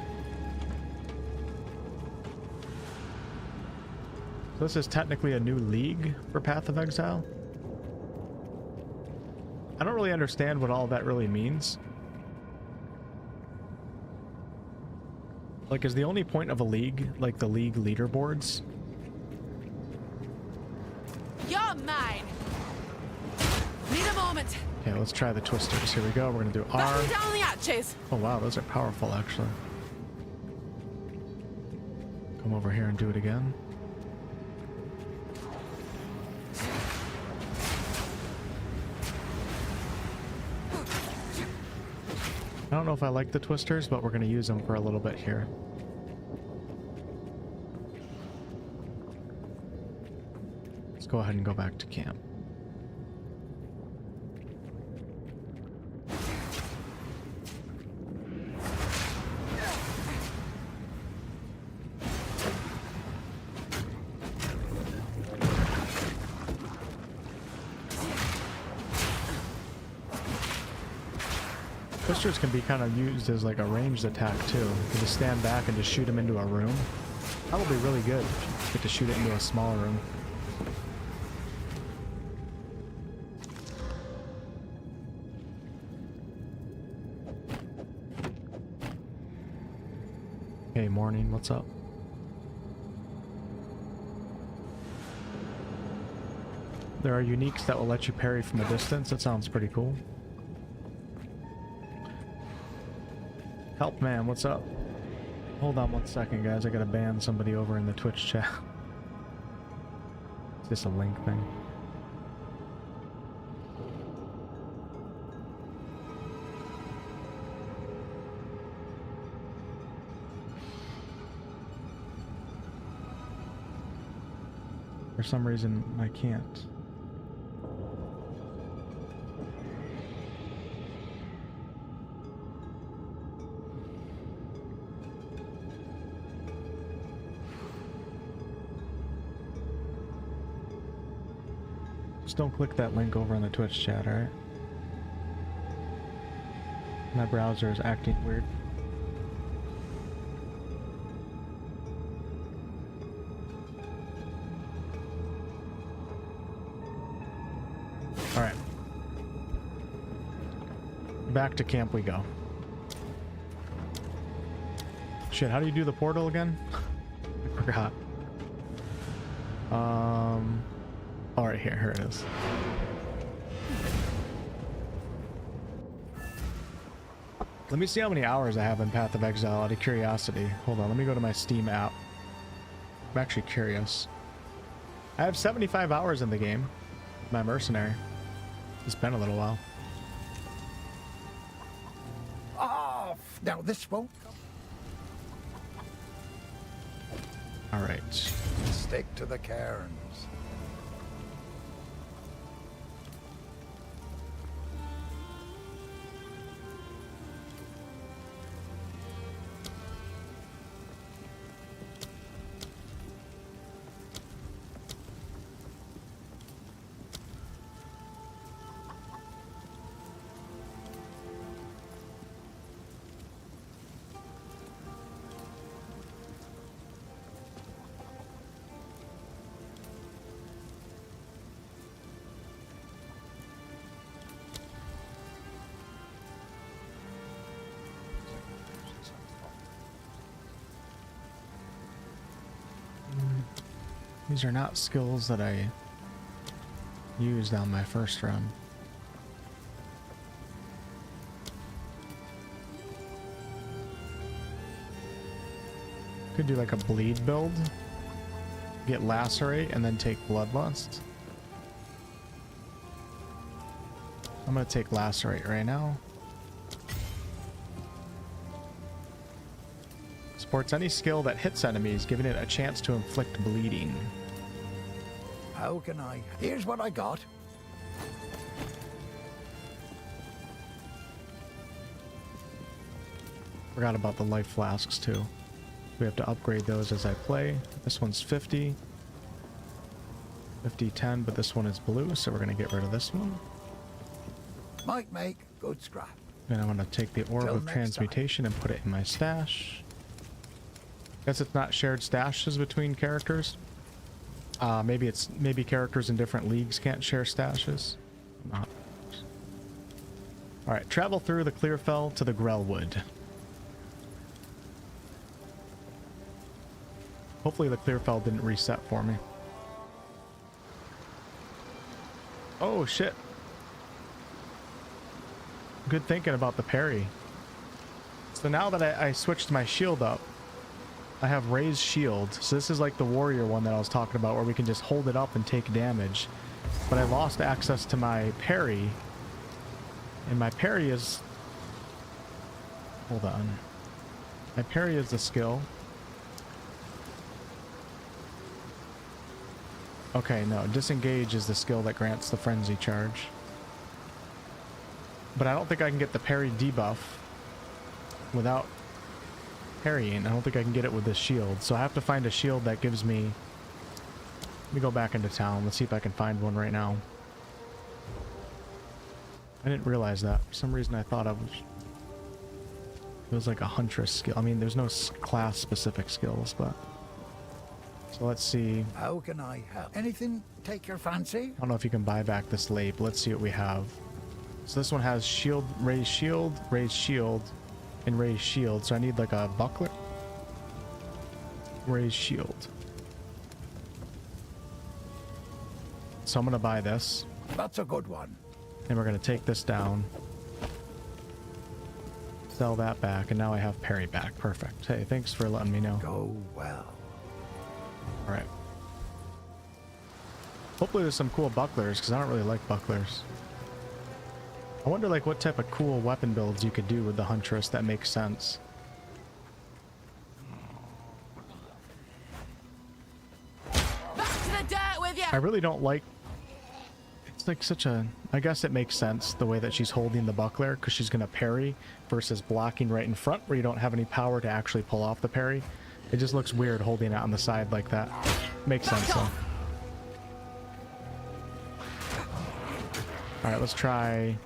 So this is technically a new league for Path of Exile. I don't really understand what all that really means. Like, is the only point of a league like the league leaderboards? You're mine. Need a moment. Okay, let's try the Twisters. Here we go. We're gonna do R. Batten down the hatches. Oh wow, those are powerful actually. Come over here and do it again. I don't know if I like the Twisters, but we're going to use them for a little bit here. Let's go ahead and go back to camp. Twisters can be kind of used as like a ranged attack too. You can just stand back and just shoot them into a room. That will be really good if you get to shoot it into a small room. Hey, morning, what's up? There are uniques that will let you parry from a distance. That sounds pretty cool. Help man, what's up? Hold on 1 second, guys. I gotta ban somebody over in the Twitch chat. Is this a link thing? For some reason, I can't. Just don't click that link over in the Twitch chat, alright? My browser is acting weird. Alright. Back to camp we go. Shit, how do you do the portal again? I forgot. Alright, here it is. Let me see how many hours I have in Path of Exile out of curiosity. Hold on, let me go to my Steam app. I'm actually curious. I have 75 hours in the game. My mercenary. It's been a little while. Oh, now this won't come. Alright. Stick to the cairns. These are not skills that I used on my first run. Could do like a bleed build. Get lacerate and then take bloodlust. I'm gonna take lacerate right now. Supports any skill that hits enemies, giving it a chance to inflict bleeding. How can I? Here's what I got. Forgot about the life flasks too. We have to upgrade those as I play. This one's 50. 50, 10, but this one is blue, so we're gonna get rid of this one. Might make good scrap. Then I'm gonna take the orb Till of next transmutation and put it in my stash. Guess it's not shared stashes between characters. Maybe characters in different leagues can't share stashes. Not. All right, travel through the Clearfell to the Grellwood. Hopefully the Clearfell didn't reset for me. Oh shit. Good thinking about the parry. So now that I switched my shield up, I have raised shield. So this is like the warrior one that I was talking about, where we can just hold it up and take damage. But I lost access to my parry. And my parry is... Hold on. My parry is the skill. Okay, no. Disengage is the skill that grants the frenzy charge. But I don't think I can get the parry debuff without parrying. I don't think I can get it with this shield. So I have to find a shield that gives me... Let me go back into town. Let's see if I can find one right now. I didn't realize that. For some reason I thought it was like a Huntress skill. I mean, there's no class specific skills, but... So let's see. How can I help? Anything take your fancy? I don't know if you can buy back this late, but let's see what we have. So this one has shield, and raise shield. So I need like a buckler. Raise shield. So I'm gonna buy this. That's a good one. And we're gonna take this down. Sell that back, and now I have parry back. Perfect. Hey, thanks for letting me know. Go well. Alright. Hopefully there's some cool bucklers, because I don't really like bucklers. I wonder like what type of cool weapon builds you could do with the Huntress that makes sense. Back to the dirt with you! I really don't like... It's like such a... I guess it makes sense the way that she's holding the buckler, because she's going to parry versus blocking right in front where you don't have any power to actually pull off the parry. It just looks weird holding it on the side like that. Makes sense though. Alright, let's try...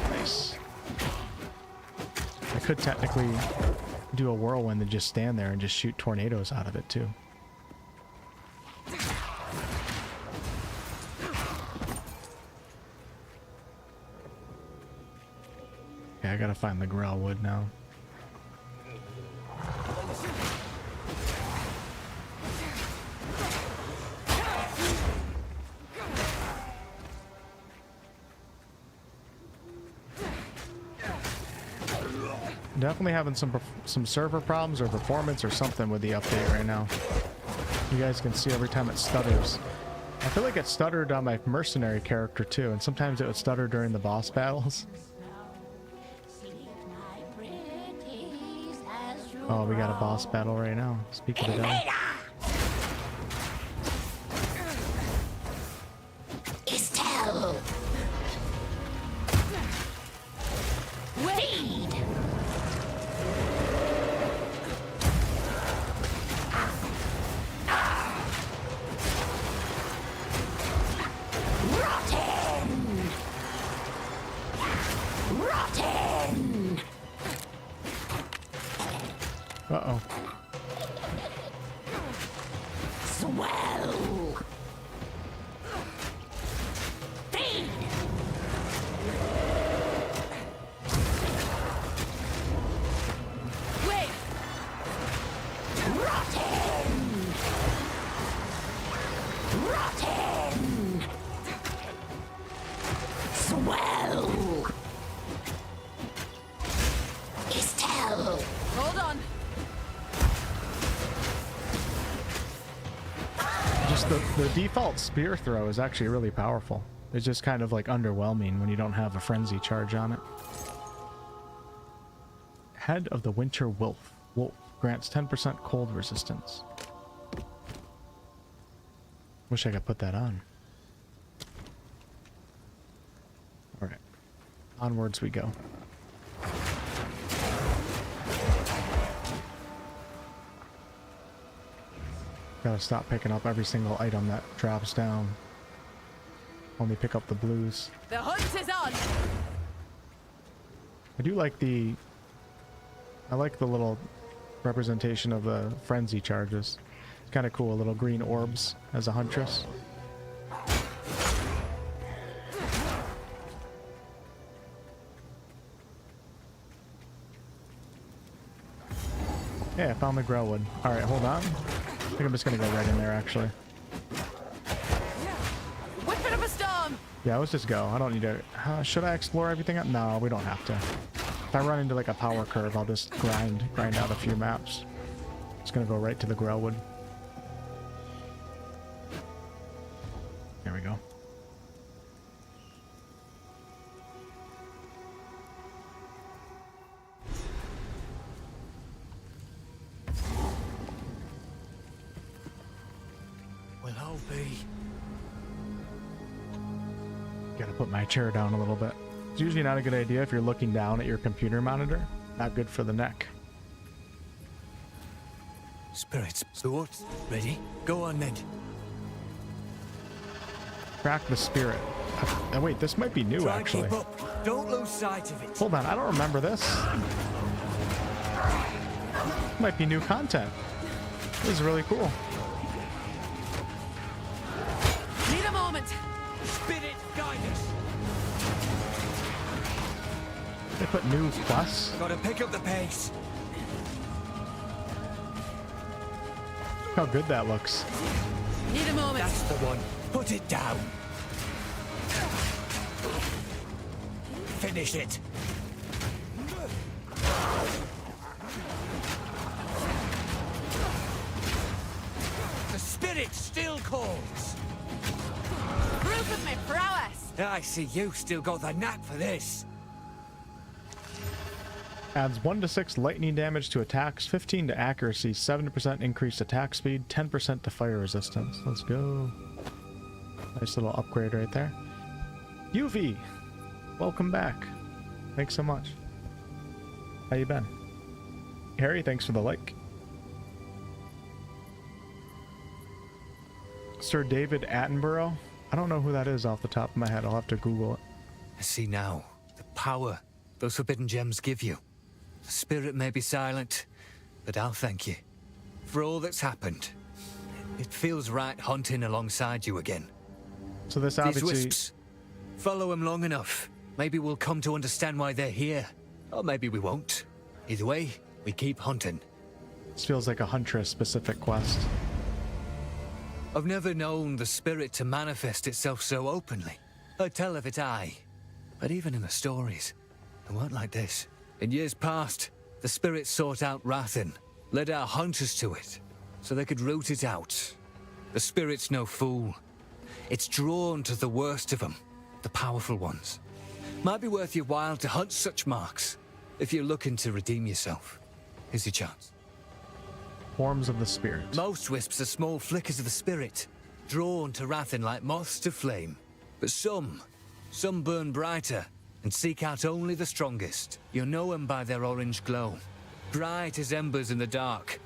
Nice. I could technically do a whirlwind and just stand there and just shoot tornadoes out of it too. Okay, I gotta find the Grellwood now. Definitely having some server problems or performance or something with the update right now. You guys can see every time it stutters. I feel like it stuttered on my mercenary character too, and sometimes it would stutter during the boss battles. Oh, we got a boss battle right now. Speak of the devil. Estelle! Wade! Rotten! Rotten! Uh-oh. Swell! Feed! Wait! Rotten! Rotten! Swell! Estelle! Hold on. Just the default spear throw is actually really powerful. It's just kind of like underwhelming when you don't have a frenzy charge on it. Head of the Winter Wolf. Wolf grants 10% cold resistance. Wish I could put that on. Alright. Onwards we go. Gotta stop picking up every single item that drops down. Only pick up the blues. The hunt is on. I do like the... I like the little representation of the frenzy charges. It's kind of cool, little green orbs as a huntress. Yeah, I found the growwood. Alright, hold on. I think I'm just gonna go right in there, actually. Whipping up a storm. Yeah, let's just go. I don't need to... should I explore everything? No, we don't have to. If I run into like a power curve, I'll just grind out a few maps. Just gonna go right to the growwood. There we go. Will all be. Gotta put my chair down a little bit. It's usually not a good idea if you're looking down at your computer monitor. Not good for the neck. Spirits, sword, ready? Go on then. Crack the spirit. Oh, wait, this might be new, Try and actually. keep up. Don't lose sight of it. Hold on, I don't remember this. Might be new content. This is really cool. Need a moment. Spirit, guide us. They put new quests. Gotta pick up the pace. Look how good that looks. Need a moment. That's the one. Put it down. Finish it. The spirit still calls. Proof of my prowess. I see you still got the knack for this. Adds 1 to 6 lightning damage to attacks, 15 to accuracy, 7% increased attack speed, 10% to fire resistance. Let's go. Nice little upgrade right there. UV, welcome back. Thanks so much. How you been? Harry, thanks for the like. Sir David Attenborough? I don't know who that is off the top of my head. I'll have to Google it. I see now the power those forbidden gems give you. The spirit may be silent, but I'll thank you for all that's happened. It feels right hunting alongside you again. So this These obviously... wisps, follow them long enough. Maybe we'll come to understand why they're here. Or maybe we won't. Either way, we keep hunting. This feels like a Huntress specific quest. I've never known the spirit to manifest itself so openly. I tell of it, aye. But even in the stories, they weren't like this. In years past, the spirits sought out Rathen, led our hunters to it, so they could root it out. The spirit's no fool. It's drawn to the worst of them, the powerful ones. Might be worth your while to hunt such marks, if you're looking to redeem yourself. Here's your chance. Forms of the spirit. Most wisps are small flickers of the spirit, drawn to Rathen like moths to flame. But some burn brighter and seek out only the strongest. You'll know them by their orange glow, bright as embers in the dark.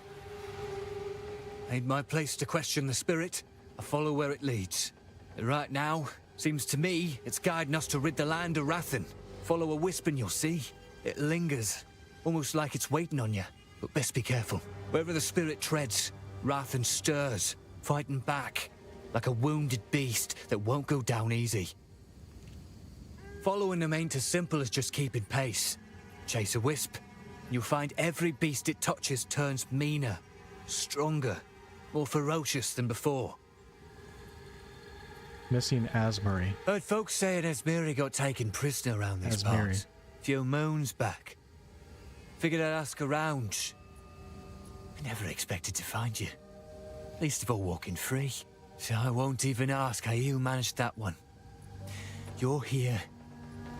Ain't my place to question the spirit. I follow where it leads. But right now, seems to me, it's guiding us to rid the land of Rathen. Follow a wisp and you'll see. It lingers, almost like it's waiting on you. But best be careful. Wherever the spirit treads, Rathen stirs, fighting back, like a wounded beast that won't go down easy. Following them ain't as simple as just keeping pace. Chase a wisp, and you'll find every beast it touches turns meaner, stronger, more ferocious than before. Missing Asmari. Heard folks saying Asmari got taken prisoner around these parts. Few moons back. Figured I'd ask around. I never expected to find you. Least of all walking free. So I won't even ask how you managed that one. You're here.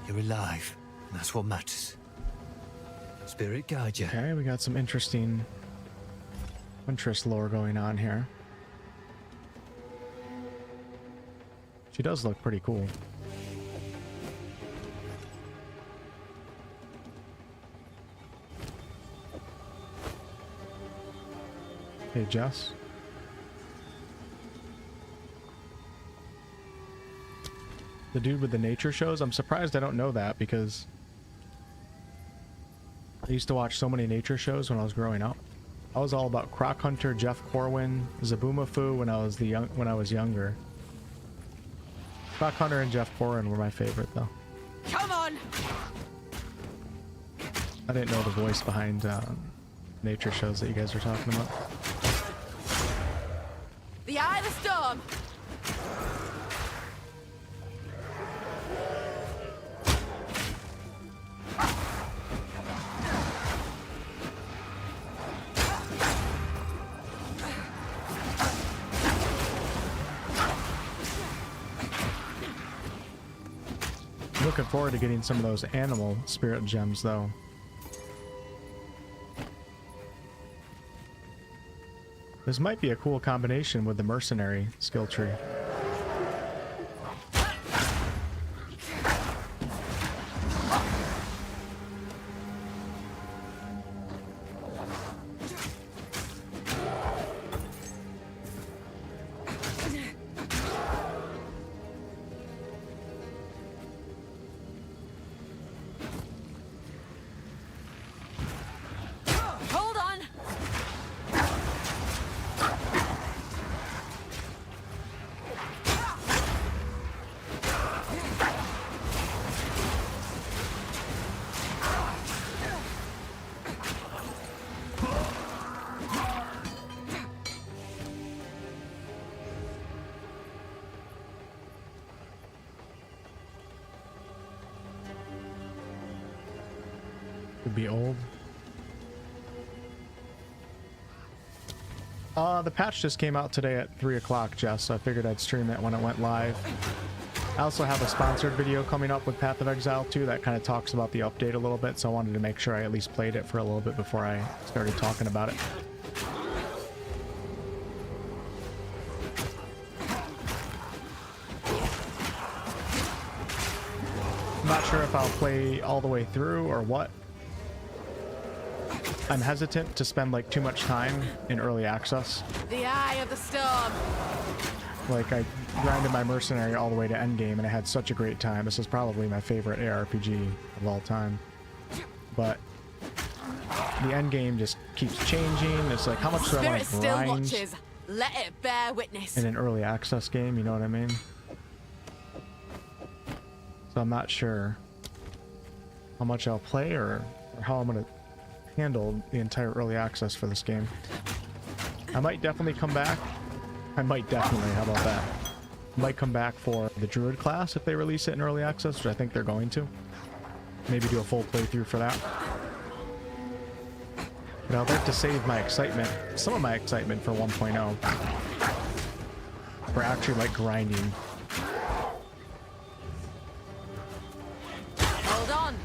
You're alive. And that's what matters. Spirit guide you. Okay, we got some interesting Huntress lore going on here. She does look pretty cool. Hey, Jess. The dude with the nature shows? I'm surprised I don't know that because I used to watch so many nature shows when I was growing up. I was all about Croc Hunter, Jeff Corwin, Zaboomafoo when I was younger. Croc Hunter and Jeff Corwin were my favorite though. Come on! I didn't know the voice behind nature shows that you guys were talking about. The Eye of the Storm! Looking forward to getting some of those animal spirit gems though. This might be a cool combination with the mercenary skill tree. Could be old. The patch just came out today at 3 o'clock, Jess, so I figured I'd stream it when it went live. I also have a sponsored video coming up with Path of Exile too that kind of talks about the update a little bit, so I wanted to make sure I at least played it for a little bit before I started talking about it. I'm not sure if I'll play all the way through or what. I'm hesitant to spend like too much time in early access. The Eye of the Storm. Like I grinded my mercenary all the way to endgame and I had such a great time. This is probably my favorite ARPG of all time. But the endgame just keeps changing. It's like how much do I want to grind watches. Let it bear witness. in an early access game, you know what I mean? So I'm not sure how much I'll play or how I'm gonna handle the entire early access for this game. I might definitely come back. How about that? Might come back for the Druid class if they release it in early access, which I think they're going to. Maybe do a full playthrough for that. But I'd like to save my excitement, some of my excitement for 1.0. For actually like grinding. Hold on.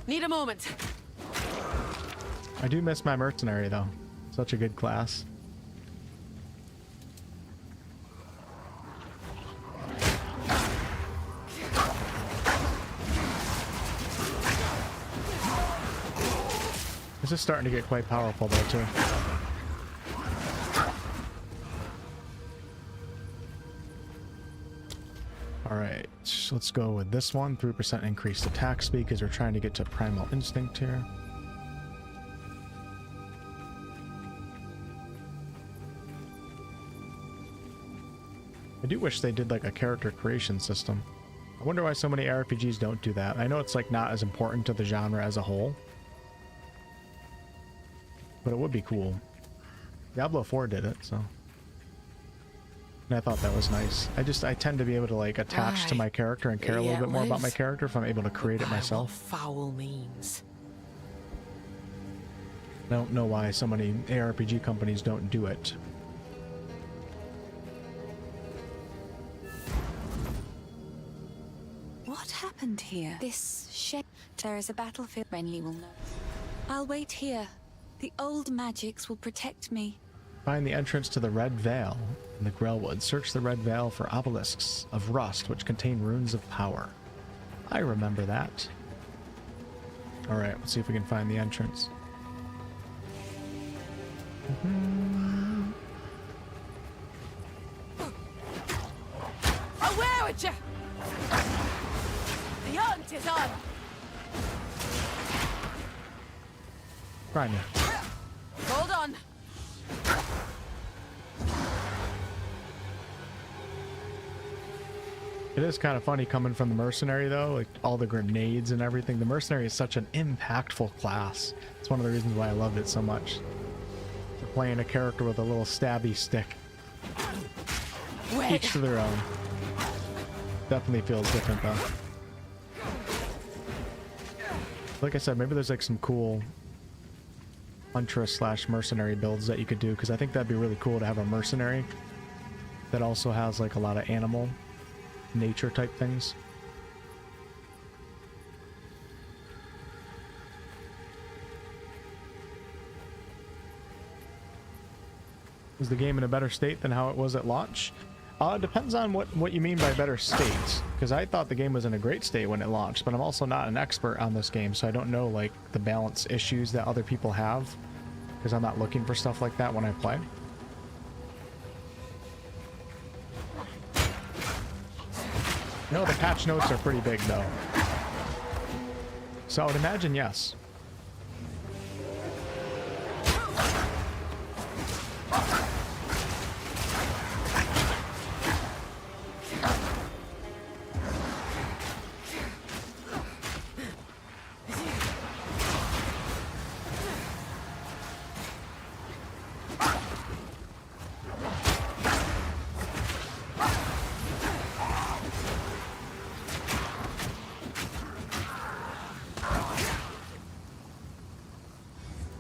Need a moment. I do miss my mercenary though. Such a good class. This is starting to get quite powerful though too. Alright, let's go with this one. 3% increased attack speed because we're trying to get to primal instinct here. I do wish they did like a character creation system. I wonder why so many RPGs don't do that. I know it's like not as important to the genre as a whole, but it would be cool. Diablo 4 did it, so. And I thought that was nice. I tend to be able to like attach to my character and care a little bit more about my character if I'm able to create it myself. Foul means. I don't know why so many ARPG companies don't do it. What happened here? This shape. There is a battlefield. Renly will know. I'll wait here. The old magics will protect me. Find the entrance to the Red Veil in the Grellwood. Search the Red Veil for obelisks of rust which contain runes of power. I remember that. Alright, let's see if we can find the entrance. Aware with you! The hunt is on! Try me. Hold on! It is kind of funny coming from the mercenary though, like all the grenades and everything. The mercenary is such an impactful class. It's one of the reasons why I loved it so much. For playing a character with a little stabby stick. Each to their own. Definitely feels different though. Like I said, maybe there's like some cool Huntress / mercenary builds that you could do, because I think that'd be really cool to have a mercenary that also has like a lot of animal nature type things. Is the game in a better state than how it was at launch? It depends on what you mean by better state, because I thought the game was in a great state when it launched, but I'm also not an expert on this game, so I don't know like the balance issues that other people have, because I'm not looking for stuff like that when I play. No, the patch notes are pretty big though, so I would imagine yes.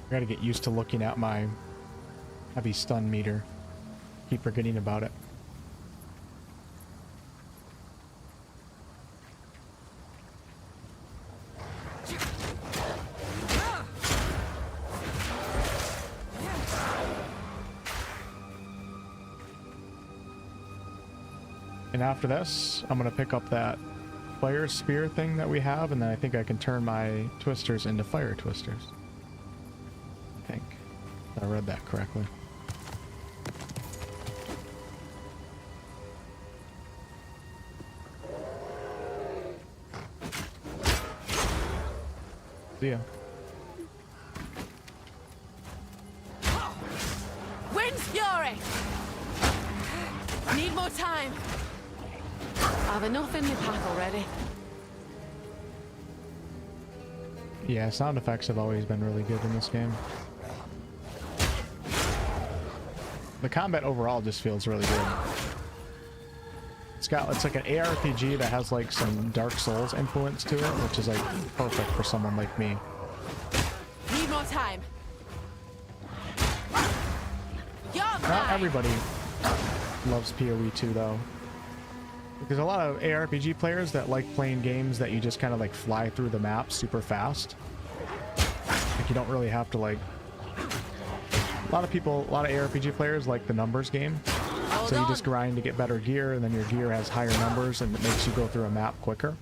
I gotta get used to looking at my heavy stun meter. Keep forgetting about it. And after this, I'm gonna pick up that fire spear thing that we have, and then I think I can turn my twisters into fire twisters. I think I read that correctly. See ya. Wind's fury! Need more time. I've enough in my pack already. Yeah, sound effects have always been really good in this game. the combat overall just feels really good. It's like an ARPG that has like some Dark Souls influence to it, which is like perfect for someone like me. Need more time. Not everybody loves PoE 2 though. There's a lot of ARPG players that like playing games that you just kind of like fly through the map super fast. Like you don't really have to like... A lot of ARPG players like the numbers game. So you just grind to get better gear, and then your gear has higher numbers, and it makes you go through a map quicker.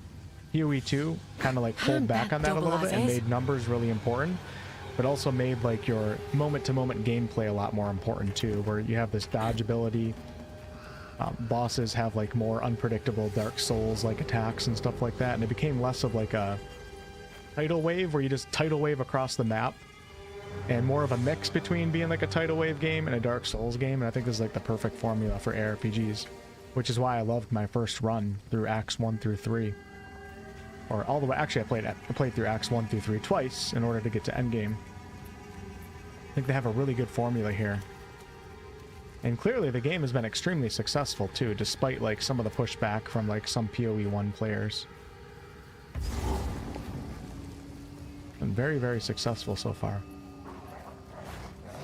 PoE 2 kind of like pulled back on that a little bit and made numbers really important, but also made like your moment-to-moment gameplay a lot more important too, where you have this dodge ability. Bosses have like more unpredictable Dark Souls like attacks and stuff like that, and it became less of like a tidal wave where you just tidal wave across the map, and more of a mix between being like a tidal wave game and a Dark Souls game. And I think this is like the perfect formula for ARPGs, which is why I loved my first run through Acts 1 through 3, or all the way. Actually, I played through Acts 1 through 3 twice in order to get to endgame. I think they have a really good formula here, and clearly the game has been extremely successful too, despite like some of the pushback from like some PoE 1 players. Been very, very successful so far.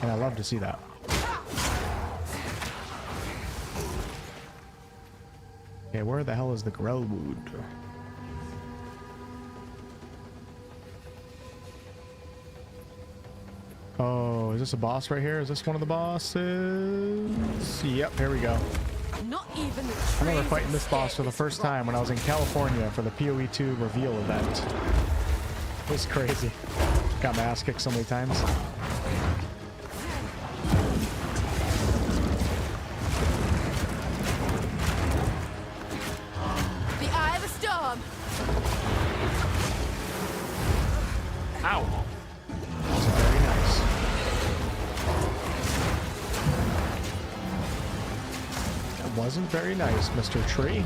And I love to see that. Okay, where the hell is the Grellwood? Oh, is this a boss right here? Is this one of the bosses? Yep, here we go. Not even the I remember fighting this boss for the first time when I was in California for the PoE 2 reveal event. It was crazy. Got my ass kicked so many times. Ow! Wasn't very nice. That wasn't very nice, Mr. Tree.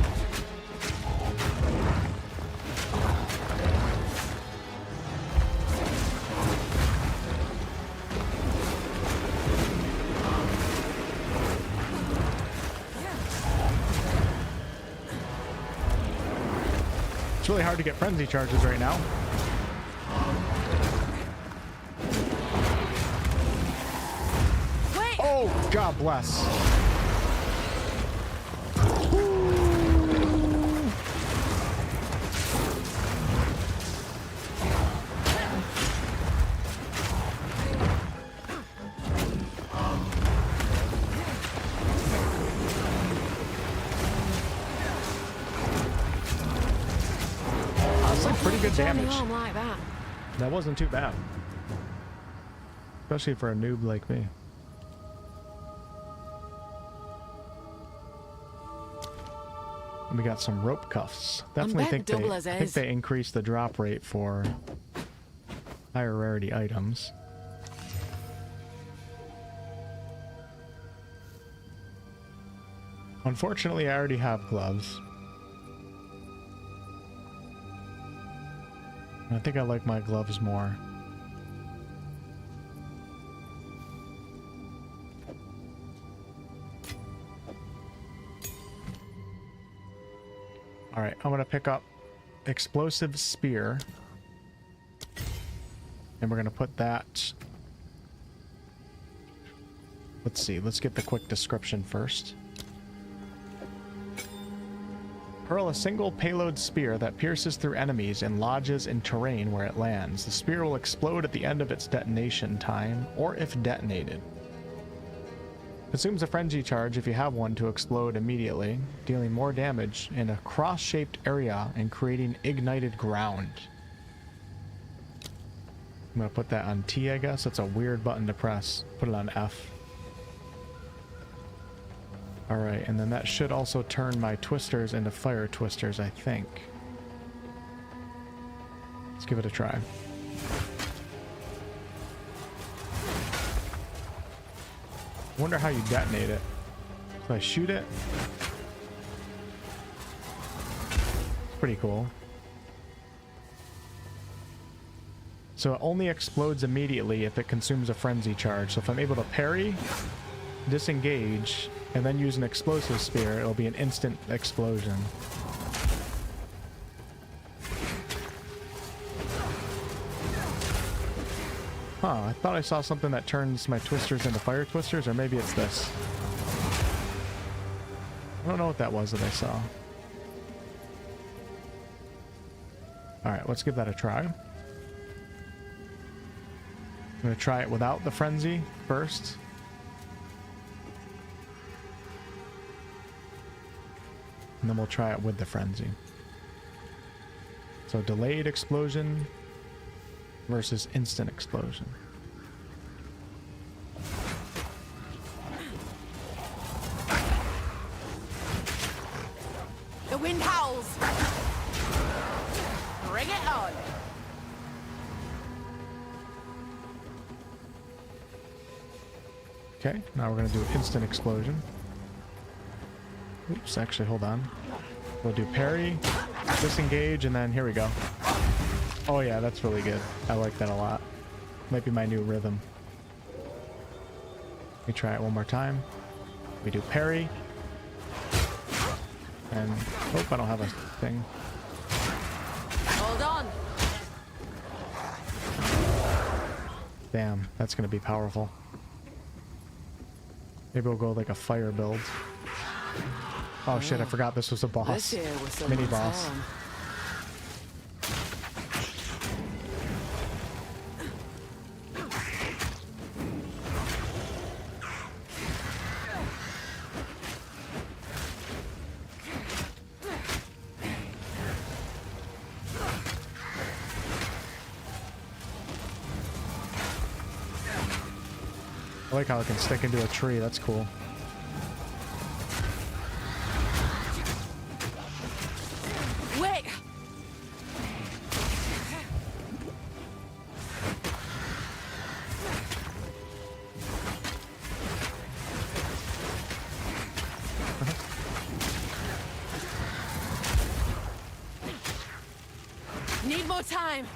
It's really hard to get frenzy charges right now. Oh, God bless. That's like pretty good damage. Like that. That wasn't too bad. Especially for a noob like me. We got some rope cuffs. Definitely think they increased the drop rate for higher rarity items. Unfortunately, I already have gloves. I think I like my gloves more. Alright, I'm gonna pick up Explosive Spear. And we're gonna put that... Let's see, let's get the quick description first. Hurl a single payload spear that pierces through enemies and lodges in terrain where it lands. The spear will explode at the end of its detonation time, or if detonated. Consumes a frenzy charge if you have one to explode immediately, dealing more damage in a cross-shaped area and creating ignited ground. I'm gonna put that on T, I guess. That's a weird button to press. Put it on F. Alright, and then that should also turn my twisters into fire twisters, I think. Let's give it a try. Wonder how you detonate it. So I shoot it. It's pretty cool. So it only explodes immediately if it consumes a frenzy charge. So if I'm able to parry disengage, and then use an explosive spear, it'll be an instant explosion. Huh, I thought I saw something that turns my twisters into fire twisters, or maybe it's this. I don't know what that was that I saw. Alright, let's give that a try. I'm going to try it without the frenzy first. And then we'll try it with the frenzy. So delayed explosion versus instant explosion. The wind howls. Bring it on. Okay, now we're going to do instant explosion. Oops, actually, hold on. We'll do parry, disengage, and then here we go. Oh yeah, that's really good. I like that a lot. Might be my new rhythm. Let me try it one more time. We do parry. And, oh, I don't have a thing. Hold on. Damn, that's going to be powerful. Maybe we'll go like a fire build. Oh shit, I forgot this was a boss. This here was Mini boss. I like how it can stick into a tree, that's cool. Wait! Need more time!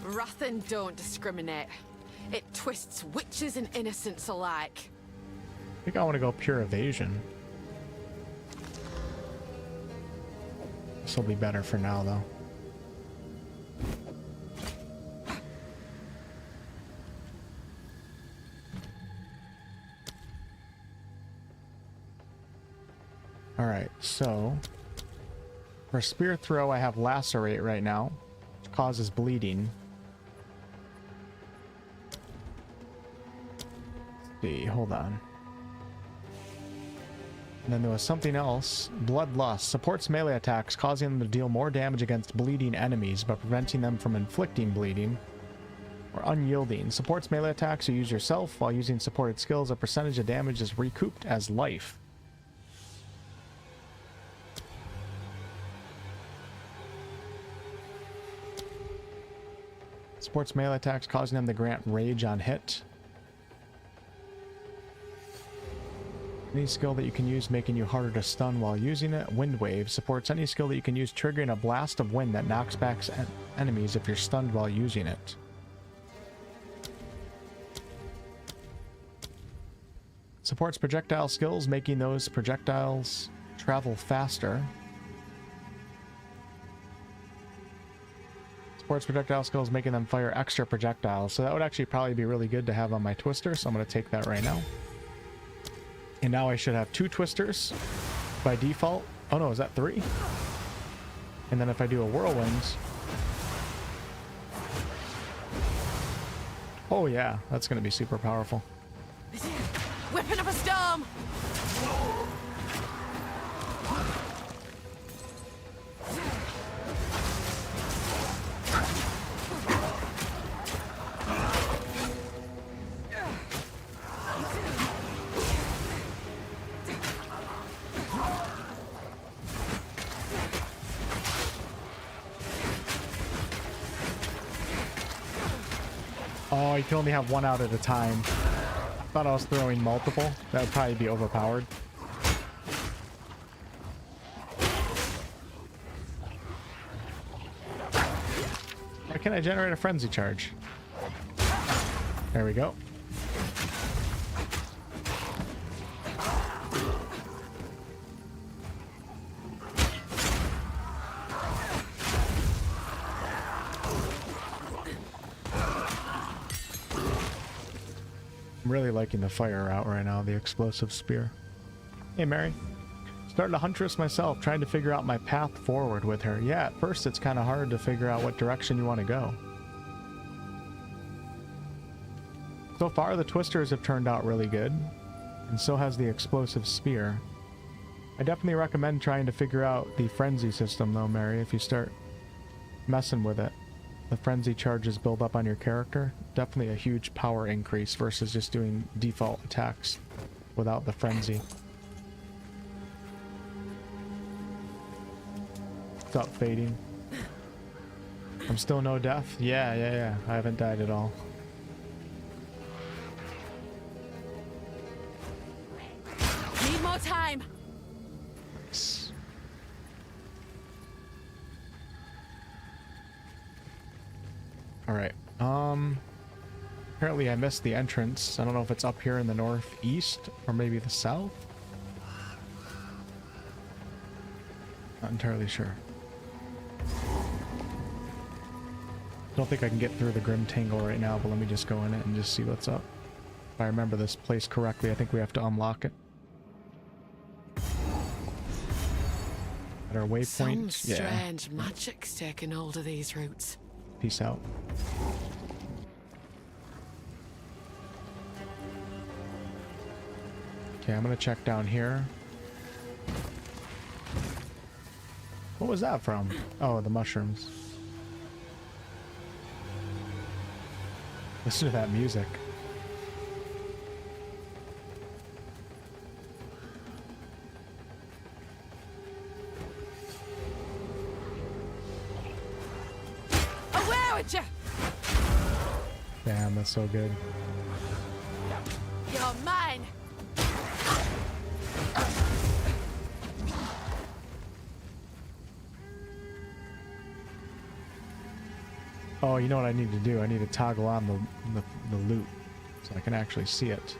Rathan don't discriminate. It twists witches and innocents alike. I think I want to go pure evasion. This will be better for now, though. Alright, so for spear throw, I have lacerate right now, which causes bleeding. Hold on. And then there was something else. Bloodlust supports melee attacks, causing them to deal more damage against bleeding enemies, but preventing them from inflicting bleeding. Or unyielding supports melee attacks you use yourself. While using supported skills, a percentage of damage is recouped as life. Supports melee attacks, causing them to grant rage on hit. Any skill that you can use making you harder to stun while using it. Wind Wave supports any skill that you can use triggering a blast of wind that knocks back enemies if you're stunned while using it. Supports projectile skills, making those projectiles travel faster. Supports projectile skills, making them fire extra projectiles. So that would actually probably be really good to have on my twister, so I'm going to take that right now. And now I should have 2 twisters by default. Oh no, is that 3? And then if I do a whirlwind. Oh yeah, that's going to be super powerful. Whipping up a storm! Oh, you can only have one out at a time. I thought I was throwing multiple. That would probably be overpowered. Why can't I generate a frenzy charge? There we go. I'm really liking the fire route right now, the explosive spear. Hey, Mary. Starting a Huntress myself, trying to figure out my path forward with her. Yeah, at first it's kind of hard to figure out what direction you want to go. So far, the twisters have turned out really good, and so has the explosive spear. I definitely recommend trying to figure out the frenzy system, though, Mary, if you start messing with it. The frenzy charges build up on your character. Definitely a huge power increase versus just doing default attacks without the frenzy. What's up, Fading? I'm still no death? Yeah. I haven't died at all. Need more time. Alright, apparently I missed the entrance. I don't know if it's up here in the northeast or maybe the south. Not entirely sure. Don't think I can get through the Grim Tangle right now, but let me just go in it and just see what's up. If I remember this place correctly, I think we have to unlock it. At our waypoint, Some strange magic's taking hold of these routes. Peace out. Okay, I'm gonna check down here. What was that from? Oh, the mushrooms. Listen to that music. Damn, that's so good. You're mine. Oh, you know what I need to do? I need to toggle on the loot so I can actually see it.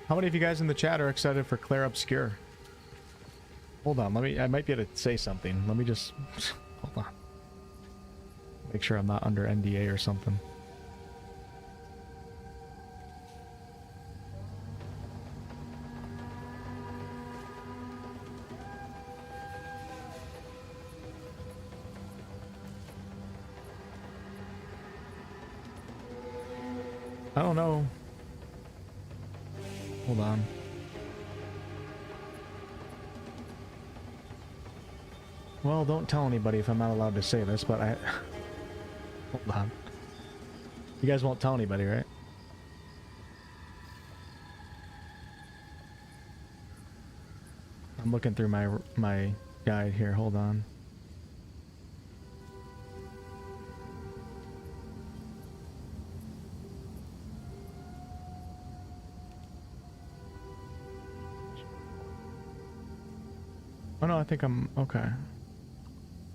How many of you guys in the chat are excited for Claire Obscure? Hold on, I might be able to say something. Let me just hold on. Make sure I'm not under NDA or something. I don't know. Hold on. Well, don't tell anybody if I'm not allowed to say this, but I... Hold on. You guys won't tell anybody, right? I'm looking through my guide here. Hold on. Oh no, I think I'm okay.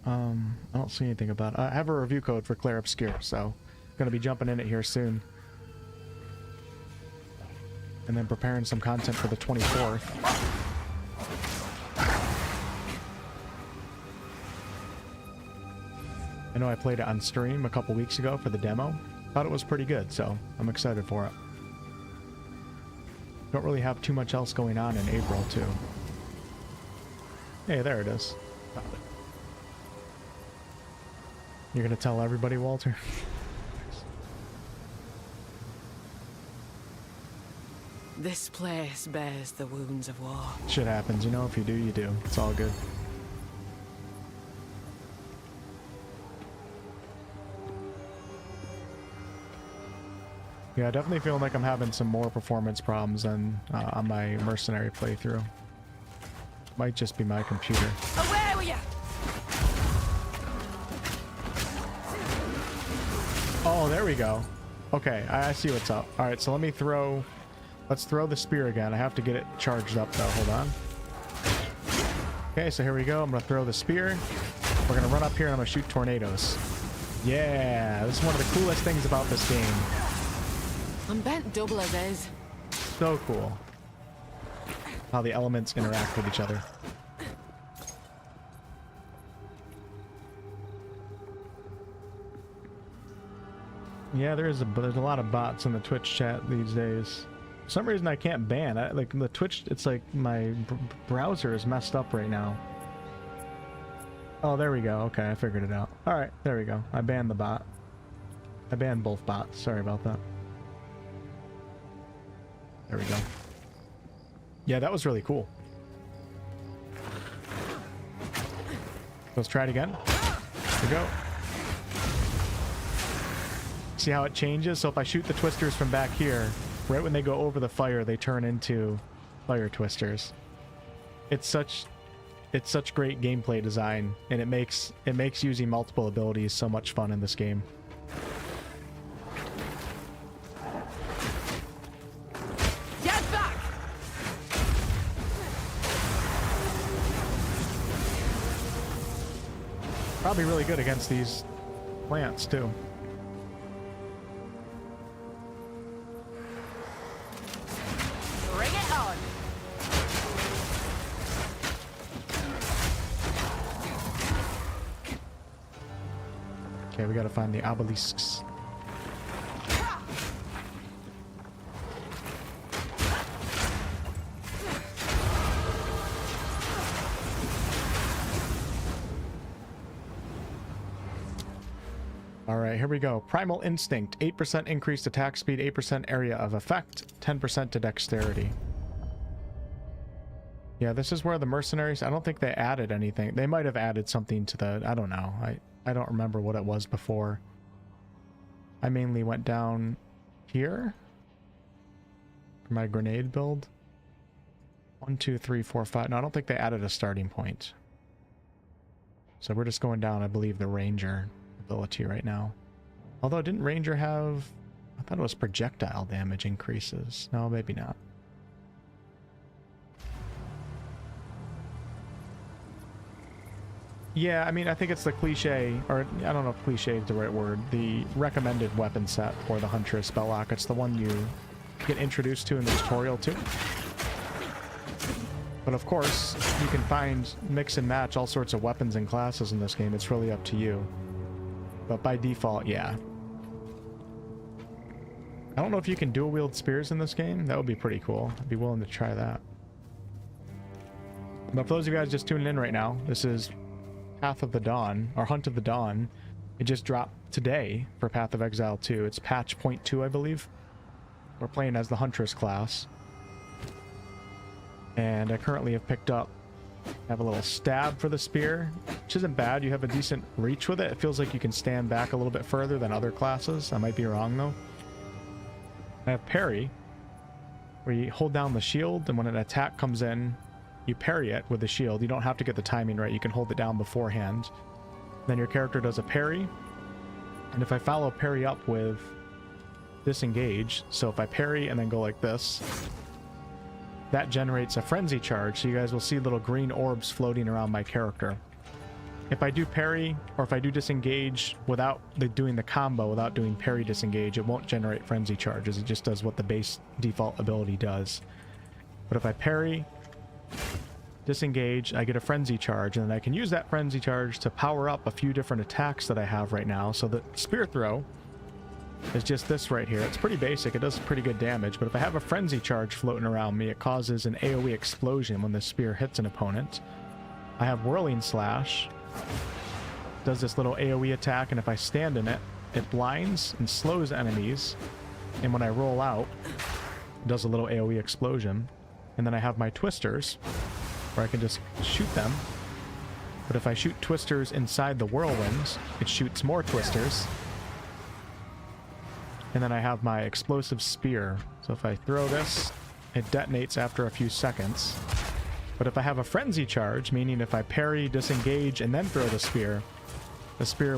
I don't see anything about it. I have a review code for Claire Obscure, so I'm gonna be jumping in it here soon. And then preparing some content for the 24th. I know I played it on stream a couple weeks ago for the demo. Thought it was pretty good, so I'm excited for it. Don't really have too much else going on in April, too. Hey, there it is. Found it. You're gonna tell everybody, Walter? This place bears the wounds of war. Shit happens, you know, if you do, you do. It's all good. Yeah, definitely feeling like I'm having some more performance problems than on my mercenary playthrough. Might just be my computer. Away with you! Oh, there we go. Okay, I see what's up. Alright, so let's throw the spear again. I have to get it charged up though. Hold on. Okay, so here we go. I'm gonna throw the spear. We're gonna run up here and I'm gonna shoot tornadoes. Yeah, this is one of the coolest things about this game. I'm bent double as is. So cool. How the elements interact with each other. Yeah, there's a lot of bots in the Twitch chat these days. For some reason I can't ban. Like the Twitch, it's like my browser is messed up right now. Oh, there we go. Okay, I figured it out. All right, there we go. I banned the bot. I banned both bots. Sorry about that. There we go. Yeah, that was really cool. Let's try it again. Here we go. See how it changes? So if I shoot the twisters from back here, right when they go over the fire, they turn into fire twisters. It's such great gameplay design, and it makes using multiple abilities so much fun in this game. Get back! Probably really good against these plants too. Bring it on! Okay, we gotta find the obelisks. Alright, here we go. Primal Instinct. 8% increased attack speed, 8% area of effect, 10% to dexterity. Yeah, this is where the mercenaries... I don't think they added anything. They might have added something to the... I don't know. I don't remember what it was before. I mainly went down here for my grenade build. 1, 2, 3, 4, 5. No, I don't think they added a starting point. So we're just going down, I believe, the ranger ability right now. Although, didn't ranger have... I thought it was projectile damage increases. No, maybe not. Yeah, I mean, I think it's the cliche, or I don't know if cliche is the right word, the recommended weapon set for the Huntress spelllock. It's the one you get introduced to in the tutorial too. But of course, you can find, mix and match all sorts of weapons and classes in this game. It's really up to you. But by default, yeah. I don't know if you can dual wield spears in this game. That would be pretty cool. I'd be willing to try that. But for those of you guys just tuning in right now, this is Path of the Dawn, or Hunt of the Dawn. It just dropped today for Path of Exile 2. It's patch 0.2, I believe. We're playing as the Huntress class. And I currently have picked up... I have a little stab for the spear, which isn't bad. You have a decent reach with it. It feels like you can stand back a little bit further than other classes. I might be wrong, though. I have parry, where you hold down the shield, and when an attack comes in, you parry it with the shield. You don't have to get the timing right. You can hold it down beforehand. Then your character does a parry. And if I follow parry up with disengage, so if I parry and then go like this, that generates a frenzy charge. So you guys will see little green orbs floating around my character. If I do parry, or if I do disengage without doing the combo, without doing parry disengage, it won't generate frenzy charges. It just does what the base default ability does. But if I parry, disengage, I get a frenzy charge, and then I can use that frenzy charge to power up a few different attacks that I have right now. So the spear throw is just this right here. It's pretty basic. It does pretty good damage, but if I have a frenzy charge floating around me, it causes an AoE explosion when the spear hits an opponent. I have whirling slash. Does this little AoE attack, and if I stand in it, it blinds and slows enemies, and when I roll out, it does a little AoE explosion. And then I have my twisters, where I can just shoot them. But if I shoot twisters inside the whirlwinds, it shoots more twisters. And then I have my explosive spear. So if I throw this, it detonates after a few seconds. But if I have a frenzy charge, meaning if I parry, disengage, and then throw the spear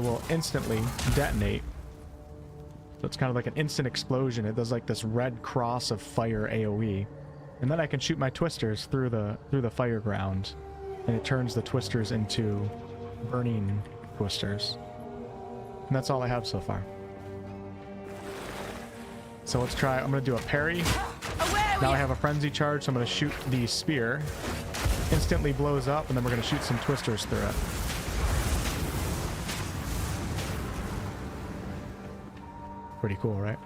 will instantly detonate. So it's kind of like an instant explosion. It does like this red cross of fire AoE. And then I can shoot my twisters through the fire ground, and it turns the twisters into burning twisters. And that's all I have so far. So let's try. I'm going to do a parry. Now I have a frenzy charge, so I'm going to shoot the spear. Instantly blows up, and then we're going to shoot some twisters through it. Pretty cool, right?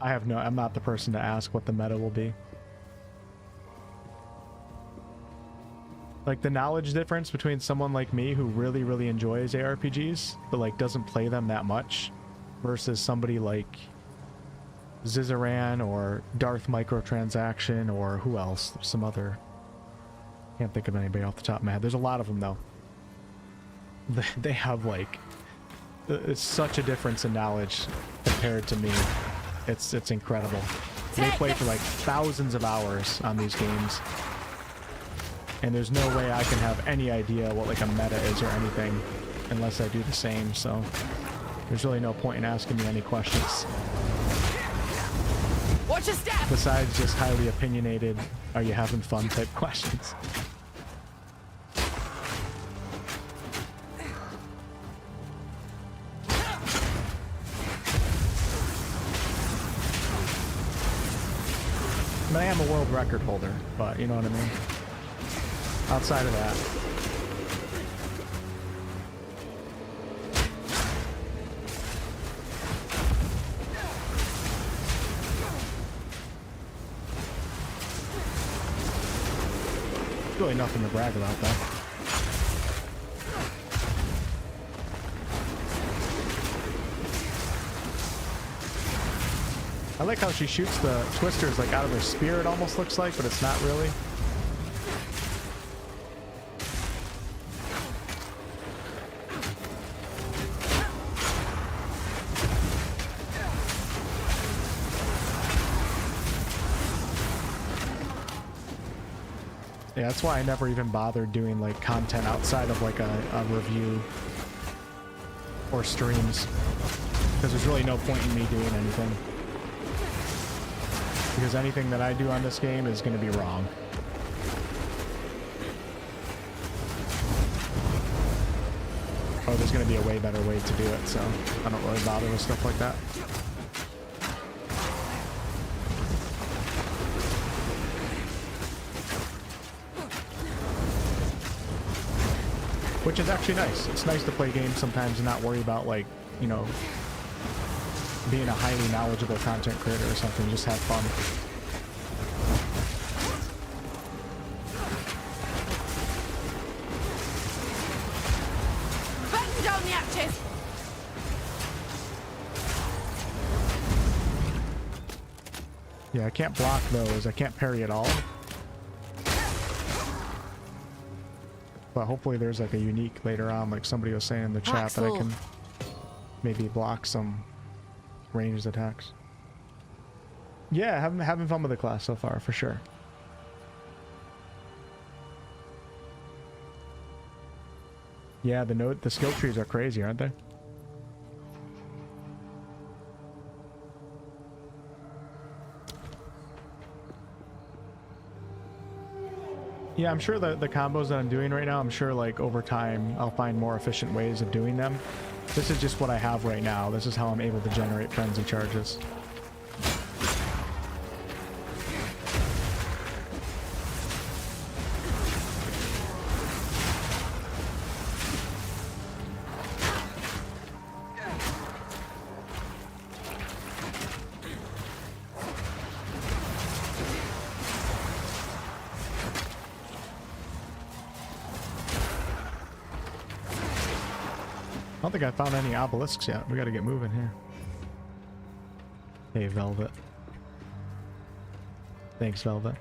I'm not the person to ask what the meta will be. Like the knowledge difference between someone like me who really, really enjoys ARPGs, but like doesn't play them that much, versus somebody like Zizaran or Darth Microtransaction or who else? There's some other... Can't think of anybody off the top of my head. There's a lot of them though. They have like... It's such a difference in knowledge compared to me. It's incredible. They play for like thousands of hours on these games. And there's no way I can have any idea what like a meta is or anything unless I do the same, so there's really no point in asking me any questions. Watch your step! Besides just highly opinionated, are you having fun type questions. I mean, I am a world record holder, but you know what I mean? Outside of that. Really nothing to brag about though. I like how she shoots the twisters like out of her spear, it almost looks like, but it's not really. Yeah, that's why I never even bothered doing like content outside of like a review or streams, because there's really no point in me doing anything, because anything that I do on this game is going to be wrong. Oh, there's going to be a way better way to do it, so I don't really bother with stuff like that. Which is actually nice. It's nice to play games sometimes and not worry about, like, you know, being a highly knowledgeable content creator or something. Just have fun. Batten down the hatches! Yeah, I can't block those. I can't parry at all. But hopefully there's like a unique later on, like somebody was saying in the chat, that I can maybe block some ranged attacks. Yeah, having fun with the class so far, for sure. Yeah, the skill trees are crazy, aren't they? Yeah, I'm sure the combos that I'm doing right now, I'm sure like over time I'll find more efficient ways of doing them. This is just what I have right now. This is how I'm able to generate frenzy charges. I don't think I found any obelisks yet. We gotta get moving here. Hey, Velvet. Thanks, Velvet.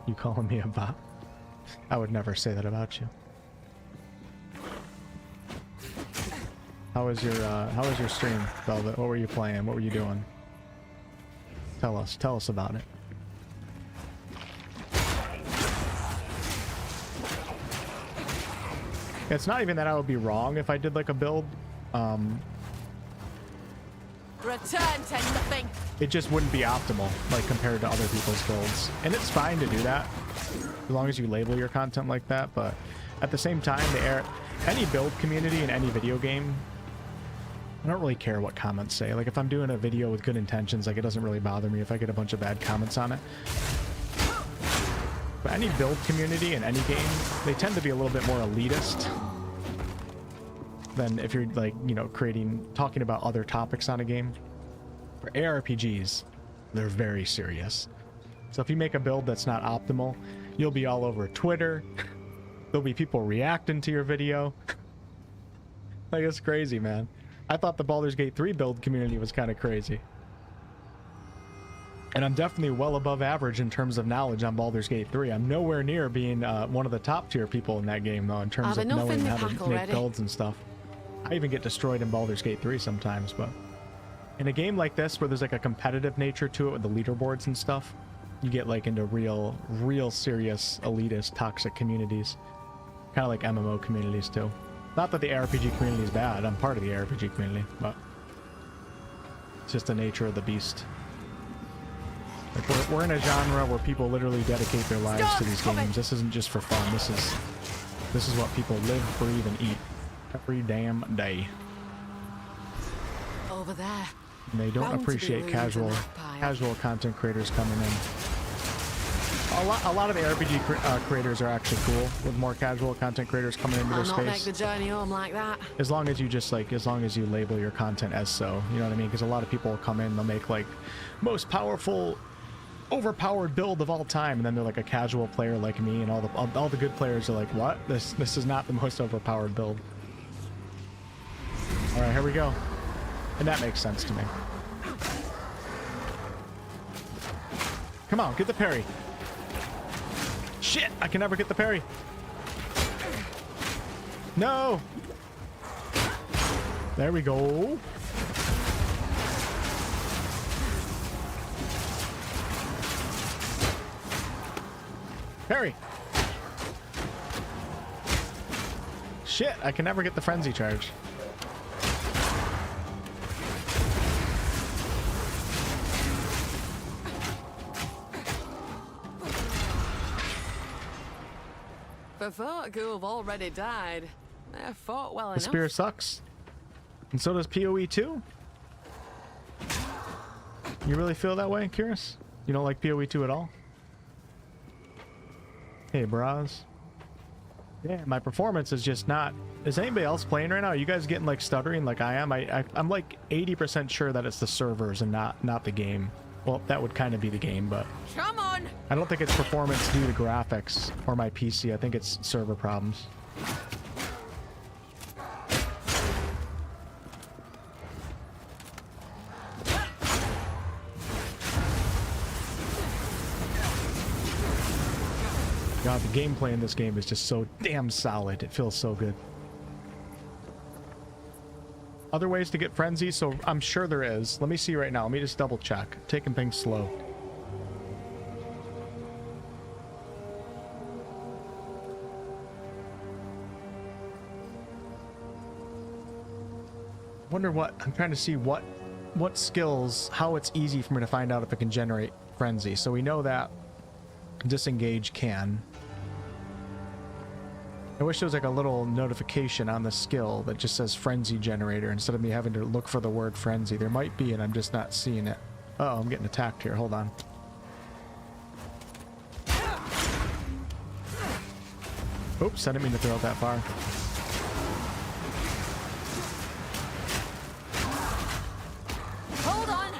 You calling me a bot? I would never say that about you. How was your stream, Velvet? What were you playing? What were you doing? Tell us about it. It's not even that I would be wrong if I did like a build. Return to nothing. It just wouldn't be optimal, like compared to other people's builds. And it's fine to do that, as long as you label your content like that. But at the same time, any build community in any video game, I don't really care what comments say. Like if I'm doing a video with good intentions, like it doesn't really bother me if I get a bunch of bad comments on it. But any build community in any game, they tend to be a little bit more elitist than if you're like, you know, talking about other topics on a game. For ARPGs, they're very serious. So if you make a build that's not optimal, you'll be all over Twitter. There'll be people reacting to your video. Like, it's crazy, man. I thought the Baldur's Gate 3 build community was kind of crazy. And I'm definitely well above average in terms of knowledge on Baldur's Gate 3. I'm nowhere near being one of the top tier people in that game, though, in terms of knowing how to make builds and stuff. I even get destroyed in Baldur's Gate 3 sometimes, but in a game like this where there's like a competitive nature to it with the leaderboards and stuff, you get like into real serious elitist toxic communities. Kind of like MMO communities too. Not that the RPG community is bad, I'm part of the RPG community, but it's just the nature of the beast. Like we're in a genre where people literally dedicate their lives to these games. This isn't just for fun. This is what people live, breathe, and eat every damn day. Over there. And they don't appreciate casual content creators coming in. A lot of the RPG creators are actually cool with more casual content creators coming into their space. I'll not make the journey home like that. As long as you just like, as long as you label your content as so, you know what I mean? Because a lot of people will come in, they'll make like most powerful, overpowered build of all time, and then they're like a casual player like me, and all the good players are like, what? This is not the most overpowered build. All right, here we go, and that makes sense to me. Come on, get the parry. Shit, I can never get the parry. No. There we go. Parry. Shit, I can never get the frenzy charge. For folk who have already died, they fought well enough. The spear sucks. And so does PoE too? You really feel that way, Curious? You don't like PoE 2 at all? Hey, bras. Yeah, my performance is just not... Is anybody else playing right now? Are you guys getting like stuttering like I am? I'm like 80% sure that it's the servers and not the game. Well, that would kind of be the game, but... Come on! I don't think it's performance due to graphics or my PC. I think it's server problems. God, the gameplay in this game is just so damn solid. It feels so good. Other ways to get frenzy? So I'm sure there is. Let me see right now. Let me just double check. Taking things slow. Wonder what... I'm trying to see what skills, how it's easy for me to find out if it can generate frenzy. So we know that disengage can. I wish there was like a little notification on the skill that just says frenzy generator instead of me having to look for the word frenzy. There might be, and I'm just not seeing it. Uh oh, I'm getting attacked here. Hold on. Oops, I didn't mean to throw it that far. Hold on.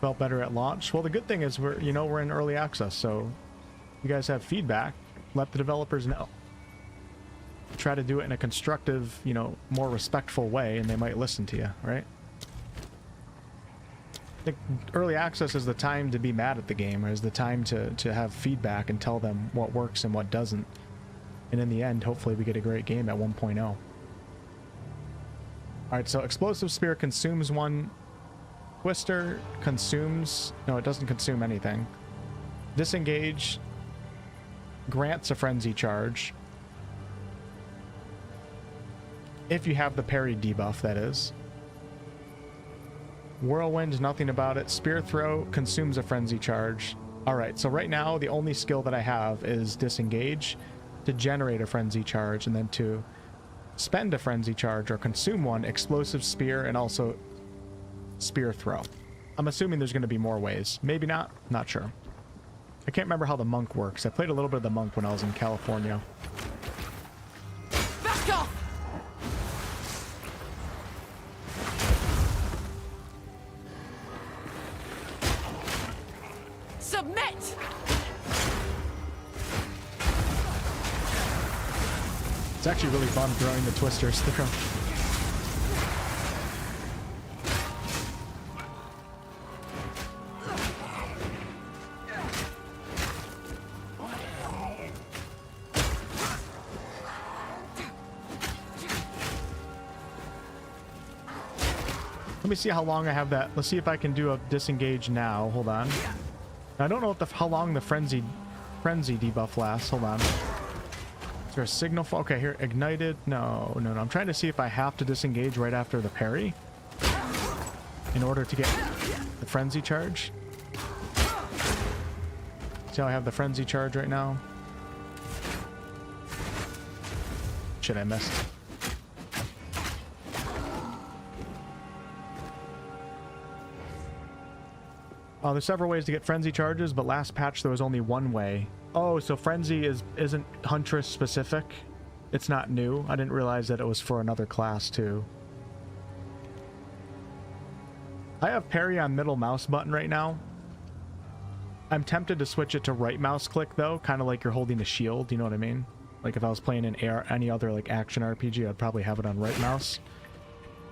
Felt better at launch. Well, the good thing is we're in early access, so you guys have feedback. Let the developers know. Try to do it in a constructive, more respectful way, and they might listen to you, right? I think early access is the time to be mad at the game, or is the time to have feedback and tell them what works and what doesn't. And in the end, hopefully we get a great game at 1.0. Alright, so Explosive Spear consumes one. Twister consumes... No, it doesn't consume anything. Disengage grants a frenzy charge. If you have the parry debuff, that is. Whirlwind, nothing about it. Spear Throw consumes a frenzy charge. Alright, so right now the only skill that I have is Disengage to generate a frenzy charge, and then to spend a frenzy charge or consume one, Explosive Spear, and also Spear Throw. I'm assuming there's going to be more ways. Maybe not. Not sure. I can't remember how the monk works. I played a little bit of the monk when I was in California. Back off! Submit! It's actually really fun throwing the twisters through. Let me see how long I have that. Let's see if I can do a disengage now. Hold on. I don't know what how long the frenzy debuff lasts. Hold on. Is there a signal for? Okay, here, ignited. No. I'm trying to see if I have to disengage right after the parry in order to get the frenzy charge. See how I have the frenzy charge right now? Shit, I missed. There's several ways to get frenzy charges, but last patch there was only one way. Oh, so frenzy isn't Huntress specific? It's not new? I didn't realize that it was for another class too. I have parry on middle mouse button right now. I'm tempted to switch it to right mouse click though, kind of like you're holding a shield, you know what I mean? Like if I was playing in any other like action RPG, I'd probably have it on right mouse.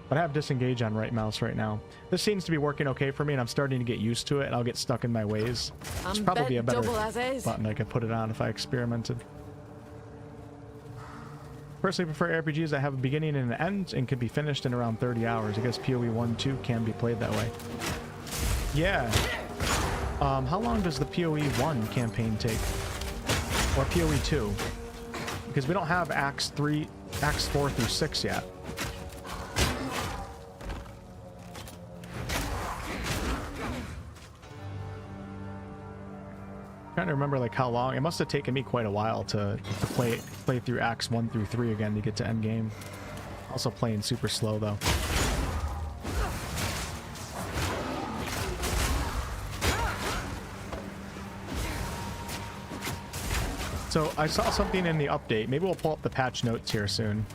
But I have disengage on right mouse right now. This seems to be working okay for me, and I'm starting to get used to it, and I'll get stuck in my ways. It's probably a better button I could put it on if I experimented. Personally prefer RPGs that have a beginning and an end and can be finished in around 30 hours. I guess PoE 1-2 can be played that way. Yeah. How long does the PoE 1 campaign take? Or PoE 2? Because we don't have Acts 4 through 6 yet. Trying to remember like how long. It must have taken me quite a while to play through Acts 1 through 3 again to get to end game. Also playing super slow though. So I saw something in the update. Maybe we'll pull up the patch notes here soon.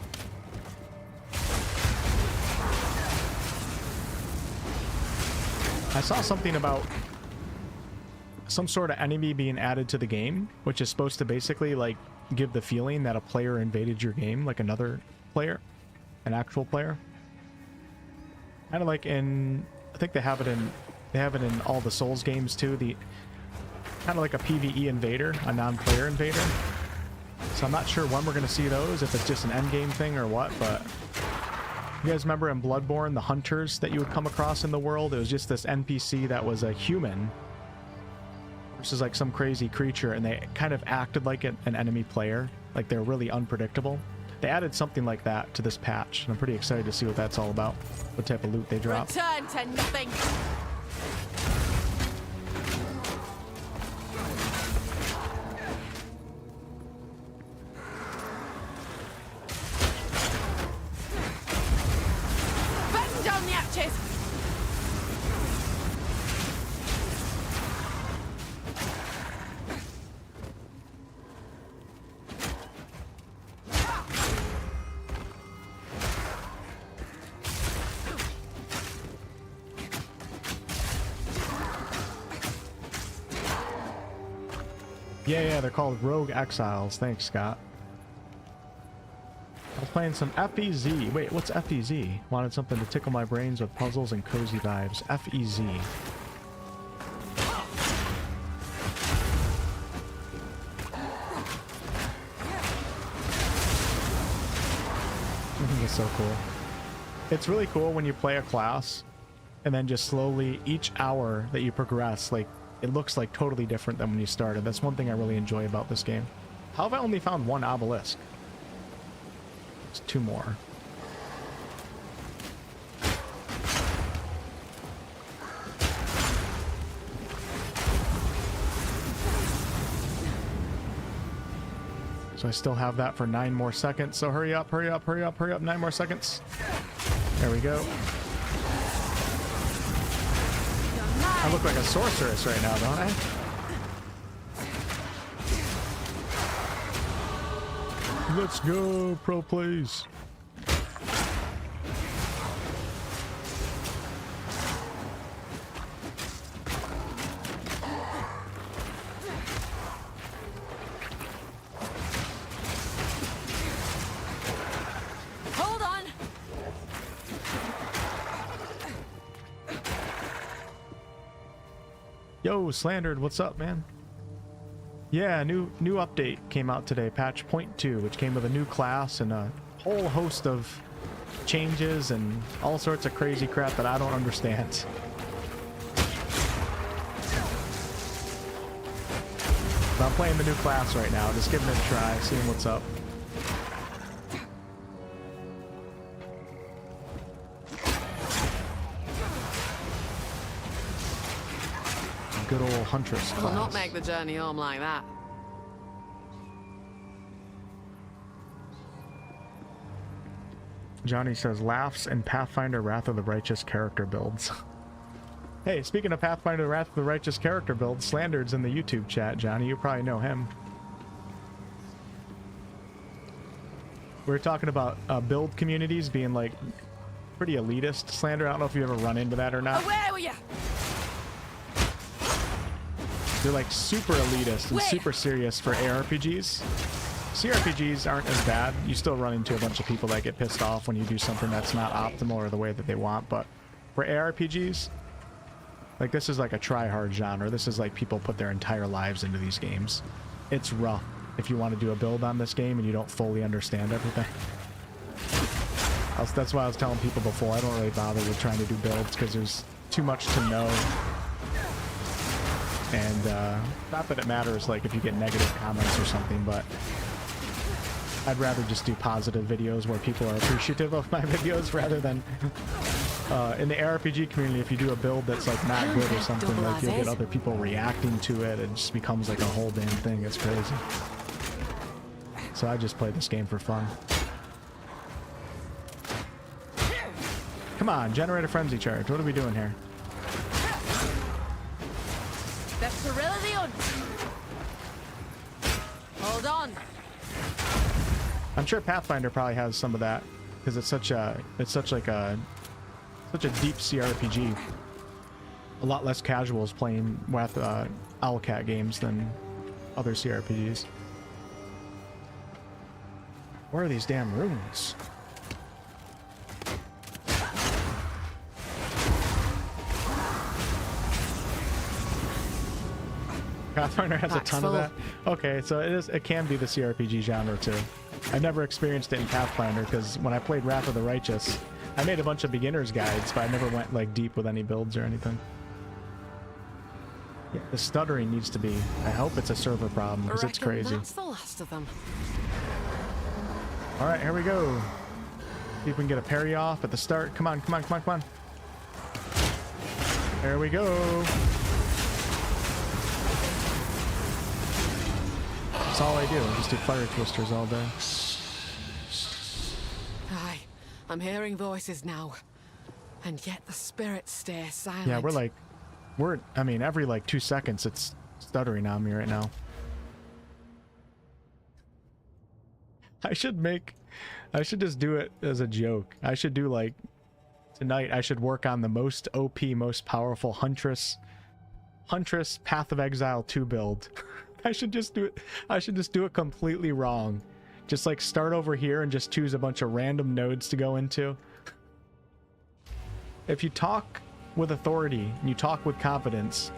I saw something about some sort of enemy being added to the game, which is supposed to basically like give the feeling that a player invaded your game, like another player, an actual player. Kind of like in, I think they have it in all the Souls games too. The kind of like a PvE invader, a non-player invader. So I'm not sure when we're going to see those, if it's just an end game thing or what, but you guys remember in Bloodborne, the hunters that you would come across in the world? It was just this NPC that was a human versus like some crazy creature, and they kind of acted like an enemy player. Like they're really unpredictable. They added something like that to this patch, and I'm pretty excited to see what that's all about. What type of loot they drop. Return to nothing. Batten down the hatches. Yeah, they're called Rogue Exiles. Thanks, Scott. I was playing some FEZ. Wait, what's FEZ? Wanted something to tickle my brains with puzzles and cozy vibes. FEZ. I think it's so cool. It's really cool when you play a class and then just slowly, each hour that you progress, like, it looks like totally different than when you started. That's one thing I really enjoy about this game. How have I only found one obelisk? There's 2 more. So I still have that for 9 more seconds. So hurry up, hurry up, hurry up, hurry up. 9 more seconds. There we go. I look like a sorceress right now, don't I? Let's go, pro plays. Hold on. Yo, Slandered, what's up, man? Yeah, new update came out today, patch 0.2, which came with a new class and a whole host of changes and all sorts of crazy crap that I don't understand. So I'm playing the new class right now, just giving it a try, seeing what's up. Good old Huntress class. Will not make the journey home like that. Johnny says laughs and Pathfinder Wrath of the Righteous character builds. Hey, speaking of Pathfinder Wrath of the Righteous character builds, Slandered's in the YouTube chat, Johnny. You probably know him. We were talking about build communities being like pretty elitist. Slander, I don't know if you ever run into that or not. Oh, where were you? They're like super elitist and super serious for ARPGs. CRPGs aren't as bad. You still run into a bunch of people that get pissed off when you do something that's not optimal or the way that they want. But for ARPGs, like this is like a try-hard genre. This is like people put their entire lives into these games. It's rough if you want to do a build on this game and you don't fully understand everything. That's why I was telling people before, I don't really bother with trying to do builds because there's too much to know. And not that it matters like if you get negative comments or something, but I'd rather just do positive videos where people are appreciative of my videos rather than in the ARPG community. If you do a build that's like not good or something, like you'll get other people reacting to it. It just becomes like a whole damn thing. It's crazy. So I just play this game for fun. Come on, generate a frenzy charge. What are we doing here? That's the real of the hunt. Hold on. I'm sure Pathfinder probably has some of that because it's such a deep CRPG. A lot less casuals playing with Owlcat games than other CRPGs. Where are these damn runes? Pathfinder has a ton of that. Okay, so it can be the CRPG genre too. I never experienced it in Pathfinder because when I played Wrath of the Righteous, I made a bunch of beginner's guides, but I never went like deep with any builds or anything. Yeah, the stuttering needs to be. I hope it's a server problem because it's crazy. That's the last of them. All right, here we go. See if we can get a parry off at the start. Come on, come on, come on, come on. There we go. That's all I do. I just do fire twisters all day. Aye, I'm hearing voices now. And yet the spirits stay silent. Yeah, I mean, every like 2 seconds it's stuttering on me right now. I should just do it as a joke. I should do like, tonight I should work on the most OP, most powerful Huntress Path of Exile 2 build. I should just do it completely wrong. Just like start over here and just choose a bunch of random nodes to go into. If you talk with authority and you talk with confidence,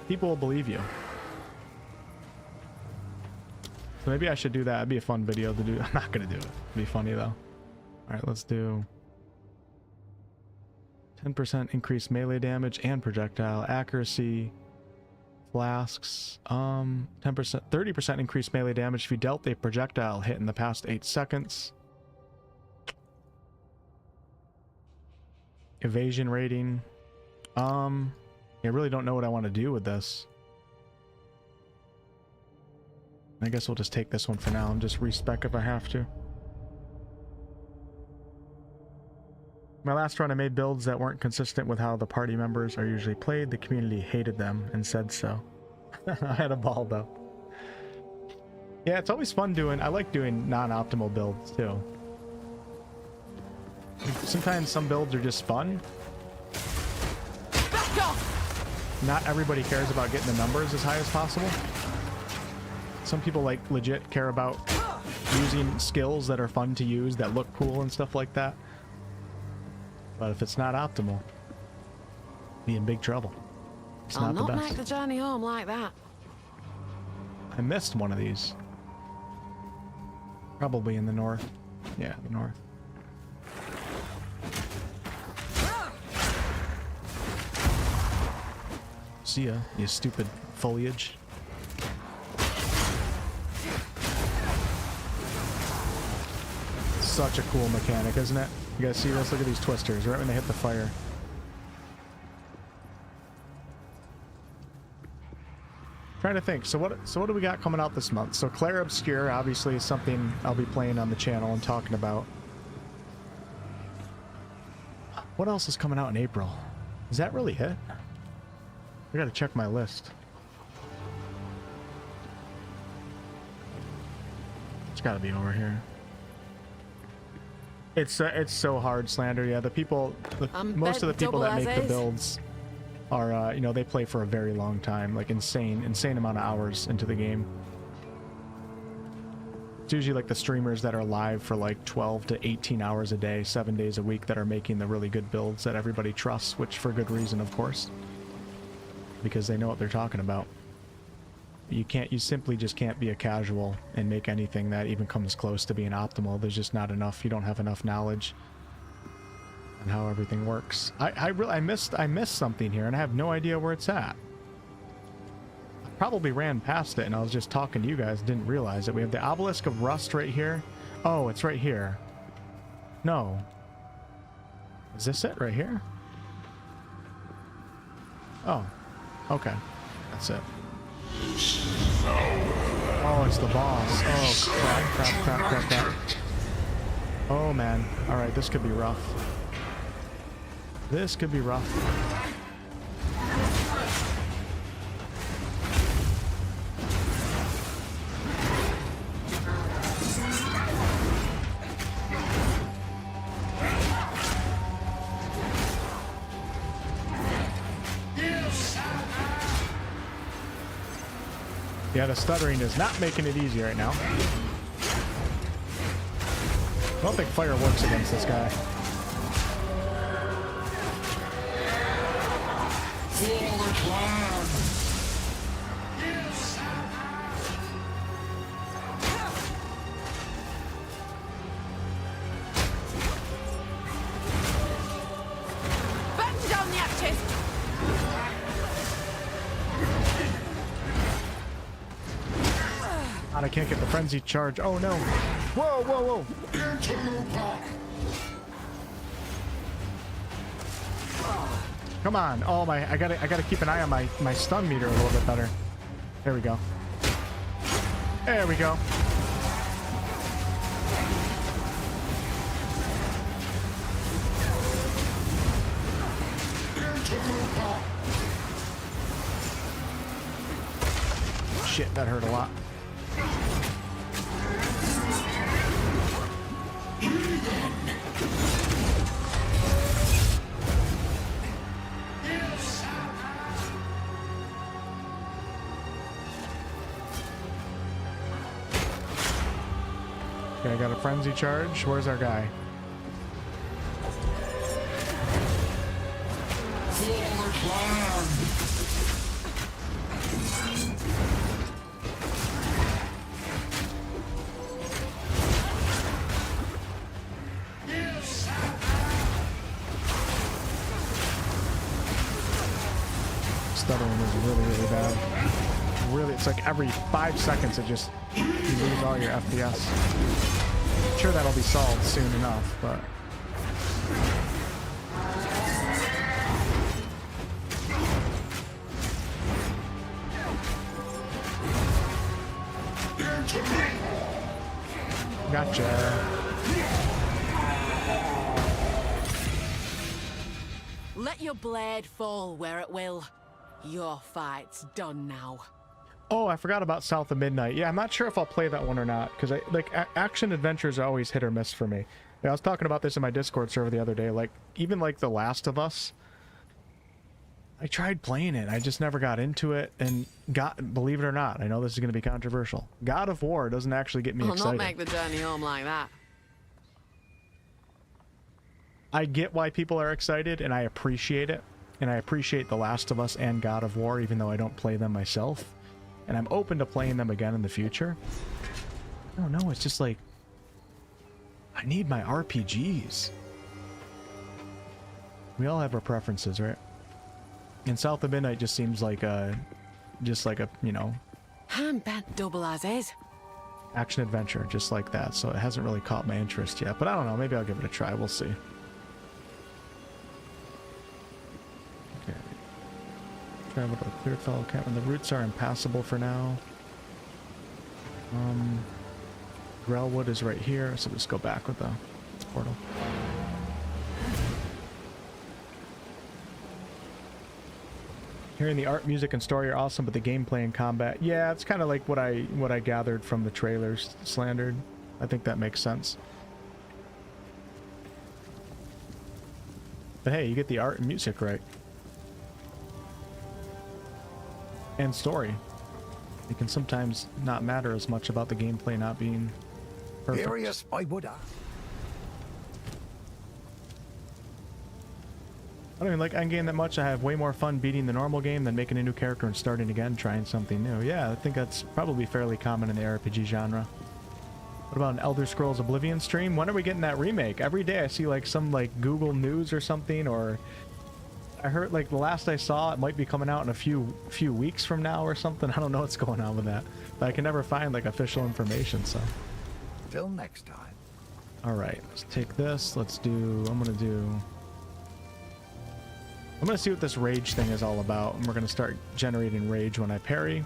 people will believe you. So maybe I should do that. It'd be a fun video to do. I'm not gonna do it. It'd be funny though. Alright, let's do 10% increased melee damage and projectile accuracy. Flasks, 10%, 30% increased melee damage if you dealt a projectile hit in the past 8 seconds. Evasion rating. I really don't know what I want to do with this. I guess we'll just take this one for now and just respec if I have to. My last run I made builds that weren't consistent with how the party members are usually played. The community hated them and said so. I had a ball though. Yeah, it's always fun doing. I like doing non-optimal builds too. Sometimes some builds are just fun. Not everybody cares about getting the numbers as high as possible. Some people like legit care about using skills that are fun to use, that look cool and stuff like that. But if it's not optimal, be in big trouble. It's I'll not the not best. make the journey home like that. I missed one of these. Probably in the north. Yeah, the north. See ya, you stupid foliage. Such a cool mechanic, isn't it? You guys see this? Look at these twisters right when they hit the fire. Trying to think. So what do we got coming out this month? So Claire Obscure obviously is something I'll be playing on the channel and talking about. What else is coming out in April? Is that really it? I gotta check my list. It's gotta be over here. It's so hard, Slander. Yeah, the people, most of the people that make the builds are, you know, they play for a very long time, like insane amount of hours into the game. It's usually like the streamers that are live for like 12 to 18 hours a day, 7 days a week, that are making the really good builds that everybody trusts, which for good reason, of course, because they know what they're talking about. You simply just can't be a casual and make anything that even comes close to being optimal. There's just not enough. You don't have enough knowledge on how everything works. I missed something here, and I have no idea where it's at. I probably ran past it, and I was just talking to you guys, didn't realize it. We have the Obelisk of Rust right here. Oh, it's right here. No. Is this it right here? Oh, okay. That's it. Oh, it's the boss. Oh, crap. Oh, man. Alright, this could be rough. This could be rough. Yeah, the stuttering is not making it easy right now. I don't think fire works against this guy. Batten down the hatches! God, I can't get the frenzy charge. Oh no. Whoa. Come on. Oh my, I gotta keep an eye on my stun meter a little bit better. There we go. There we go. Shit, that hurt a lot. Okay, I got a frenzy charge. Where's our guy? Stuttering is really bad. Really, it's like every 5 seconds it just, you lose all your FPS. I'm sure that'll be solved soon enough, but... Gotcha. Let your blade fall where it will. Your fight's done now. Oh, I forgot about South of Midnight. Yeah, I'm not sure if I'll play that one or not, because action adventures are always hit or miss for me. Yeah, I was talking about this in my Discord server the other day. Like, even like The Last of Us, I tried playing it. I just never got into it, and believe it or not, I know this is going to be controversial, God of War doesn't actually get me excited. I'll not make the journey home like that. I get why people are excited, and I appreciate it. And I appreciate The Last of Us and God of War, even though I don't play them myself. And I'm open to playing them again in the future. I don't know, it's just like, I need my RPGs. We all have our preferences, right? And South of Midnight just seems like just like a, you know, Hand-bent double as is. action adventure, just like that. So it hasn't really caught my interest yet. But I don't know, maybe I'll give it a try. We'll see. Okay. Travel to Clearfell Camp, and the routes are impassable for now. Grellwood is right here, so just go back with the portal. Hearing the art, music, and story are awesome, but the gameplay and combat, yeah, it's kind of like what I gathered from the trailers, Slandered. I think that makes sense. But hey, you get the art and music right. And story. It can sometimes not matter as much about the gameplay not being perfect. Furious, I would ask. I don't even like Endgame that much. I have way more fun beating the normal game than making a new character and starting again, trying something new. Yeah, I think that's probably fairly common in the RPG genre. What about an Elder Scrolls Oblivion stream? When are we getting that remake? Every day I see like some like Google News or something, or I heard like the last I saw it might be coming out in a few weeks from now or something. I don't know what's going on with that, but I can never find like official information. So till next time. All right, let's take this. I'm gonna see what this rage thing is all about, and we're gonna start generating rage when I parry.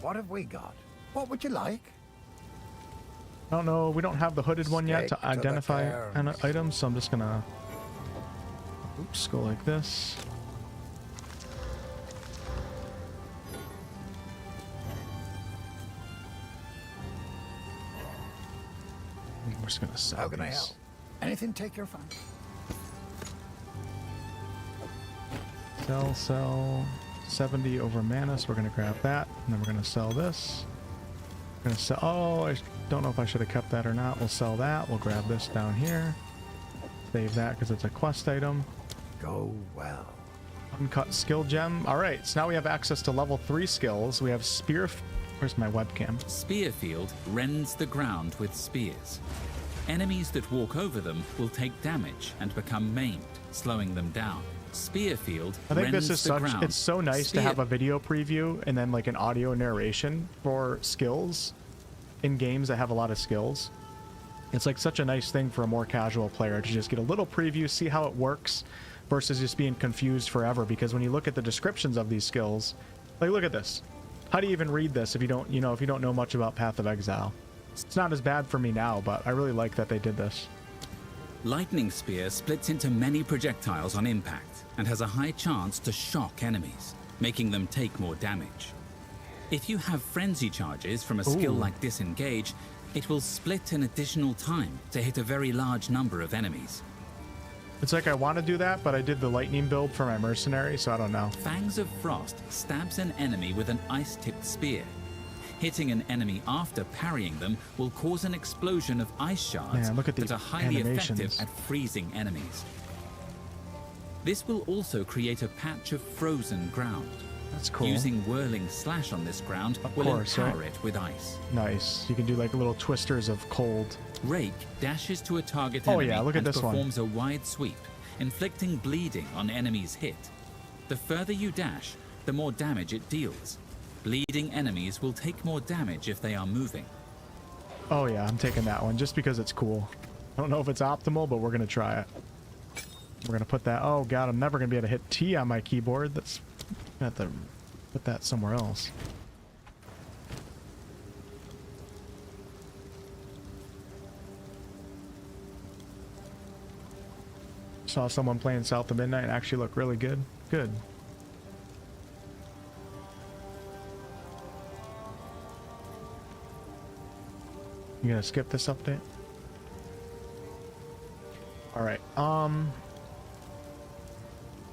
What have we got? What would you like? I don't know, we don't have the hooded one yet to identify an item, so I'm just gonna go like this. We're just gonna sell How can I these. help? Anything take your fancy? Sell 70 over mana, so we're gonna grab that, and then we're gonna sell this. We're gonna sell, oh, I don't know if I should have kept that or not. We'll sell that. We'll grab this down here. Save that because it's a quest item. Go well. Uncut skill gem. All right, so now we have access to level 3 skills. We have spear. Where's my webcam? Spearfield rends the ground with spears. Enemies that walk over them will take damage and become maimed, slowing them down. Spearfield I think this rends is the such, ground. it's so nice to have a video preview and then like an audio narration for skills in games that have a lot of skills. It's like such a nice thing for a more casual player to just get a little preview, see how it works, versus just being confused forever. Because when you look at the descriptions of these skills, like look at this. How do you even read this if you don't, if you don't know much about Path of Exile? It's not as bad for me now, but I really like that they did this. Lightning Spear splits into many projectiles on impact and has a high chance to shock enemies, making them take more damage. If you have frenzy charges from a skill like Disengage, it will split an additional time to hit a very large number of enemies. It's like I want to do that, but I did the lightning build for my mercenary, so I don't know. Fangs of Frost stabs an enemy with an ice-tipped spear. Hitting an enemy after parrying them will cause an explosion of ice shards Man, look at that these are highly animations. effective at freezing enemies. This will also create a patch of frozen ground. That's cool. Using Whirling Slash on this ground will empower it with ice. Nice. You can do like little twisters of cold. Rake dashes to a target enemy look at and this one. performs a wide sweep, inflicting bleeding on enemies hit. The further you dash, the more damage it deals. Bleeding enemies will take more damage if they are moving. Oh yeah, I'm taking that one just because it's cool. I don't know if it's optimal, but we're gonna try it. We're gonna put that. Oh god, I'm never gonna be able to hit T on my keyboard. That's I have to put that somewhere else. Saw someone playing South of Midnight and actually look really good. Good. You gonna skip this update? Alright,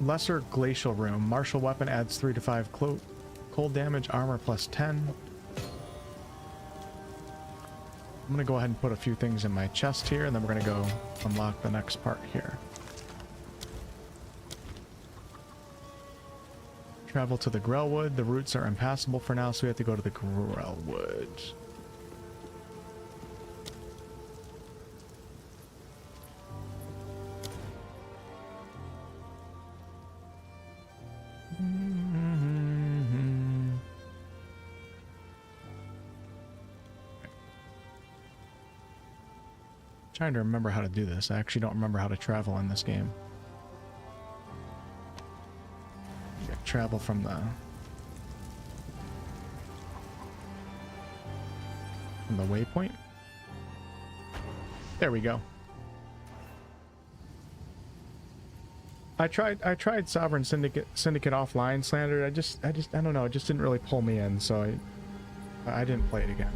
Lesser Glacial Room. Martial weapon adds 3 to 5 cold damage, armor plus 10. I'm gonna go ahead and put a few things in my chest here, and then we're gonna go unlock the next part here. Travel to the Grellwood. The routes are impassable for now, so we have to go to the Grellwood. Trying to remember how to do this. I actually don't remember how to travel in this game. Yeah, travel from the waypoint. There we go. I tried Sovereign Syndicate offline, Slander. I don't know, it just didn't really pull me in, so I didn't play it again.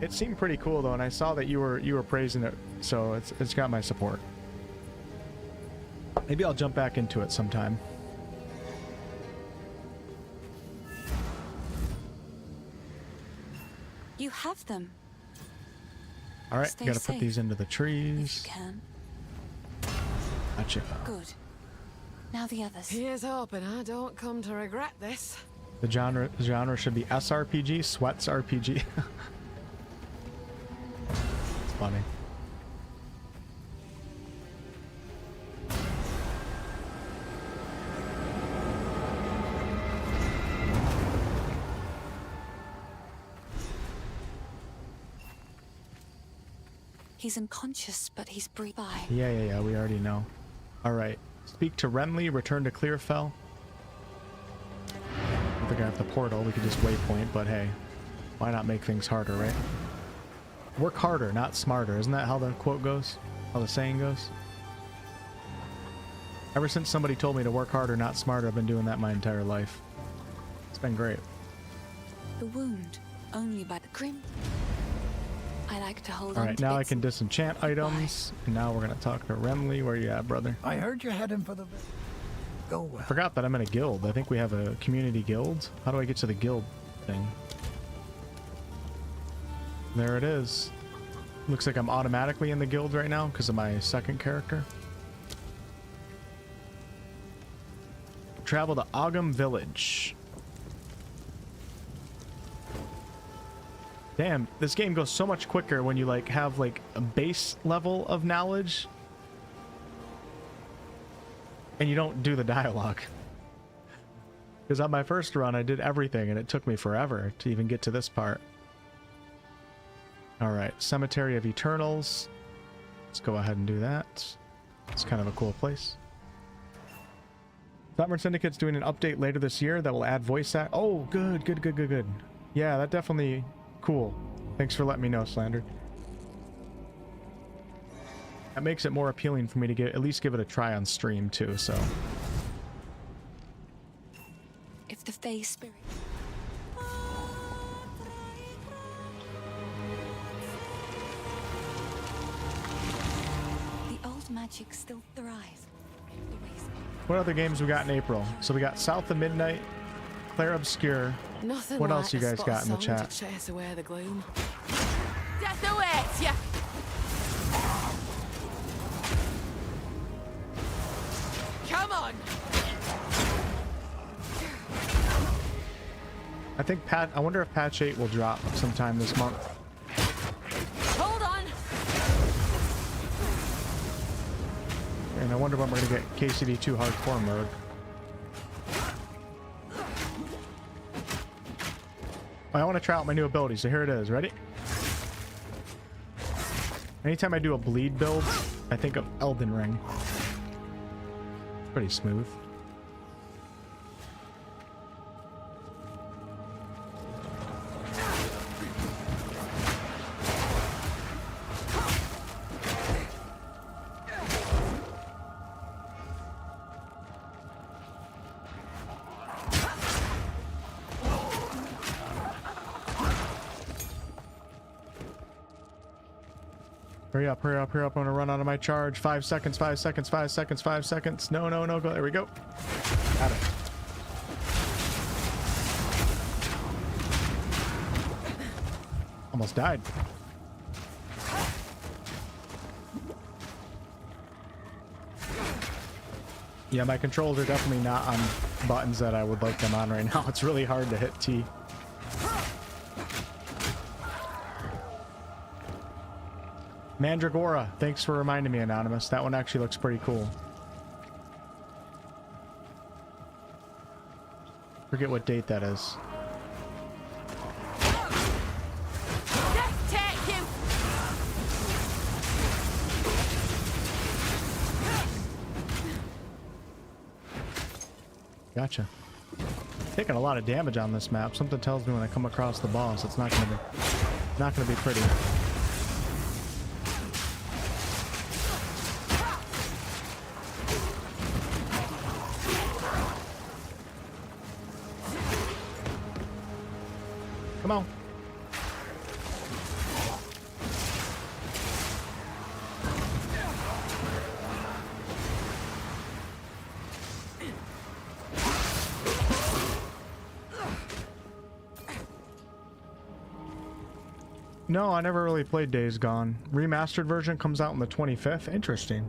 It seemed pretty cool though, and I saw that you were praising it, so it's got my support. Maybe I'll jump back into it sometime. You have them. All right, Stay gotta safe, put these into the trees. if you can. Gotcha. Good. Now the others. Here's hoping I don't come to regret this. The genre should be SRPG, Sweats RPG. It's funny. He's unconscious, but he's breathed by. Yeah, we already know. Alright. Speak to Renly, return to Clearfell. I don't think I have the portal, we could just waypoint, but hey. Why not make things harder, right? Work harder, not smarter. Isn't that how the quote goes? How the saying goes? Ever since somebody told me to work harder, not smarter, I've been doing that my entire life. It's been great. The wound, only by the grim. I like to hold on. Alright, now I can disenchant items. And now we're gonna talk to Renly. Where you at, brother? I heard you're heading for the... Go well. I forgot that I'm in a guild. I think we have a community guild. How do I get to the guild thing? There it is. Looks like I'm automatically in the guild right now because of my second character. Travel to Ogham Village. Damn, this game goes so much quicker when you like have like a base level of knowledge and you don't do the dialogue. Because on my first run I did everything and it took me forever to even get to this part. Alright, Cemetery of Eternals. Let's go ahead and do that. It's kind of a cool place. Sovereign Syndicate's doing an update later this year that will add voice act. Oh, good. Yeah, that definitely... Cool. Thanks for letting me know, Slander. That makes it more appealing for me to at least give it a try on stream too, so. If the Fae spirit. The old magic still thrives. What other games we got in April? So we got South of Midnight, Clair Obscure. Nothing what like else you a guys spot got in the of chat? to chase away the gloom. Death awaits ya! Come on! I think I wonder if patch 8 will drop sometime this month. Hold on! And I wonder when we're gonna get KCD2 hardcore mode. I want to try out my new ability, so here it is. Ready? Anytime I do a bleed build, I think of Elden Ring. It's pretty smooth. Hurry up, hurry up, hurry up. I'm gonna run out of my charge. 5 seconds, 5 seconds, 5 seconds, 5 seconds. No, no, no, go. There we go. Got it. Almost died. Yeah, my controls are definitely not on buttons that I would like them on right now. It's really hard to hit T. Mandragora, thanks for reminding me, Anonymous. That one actually looks pretty cool. Forget what date that is. Gotcha. Taking a lot of damage on this map. Something tells me when I come across the boss, it's not gonna be pretty. Come on. No, I never really played Days Gone. Remastered version comes out on the 25th. Interesting.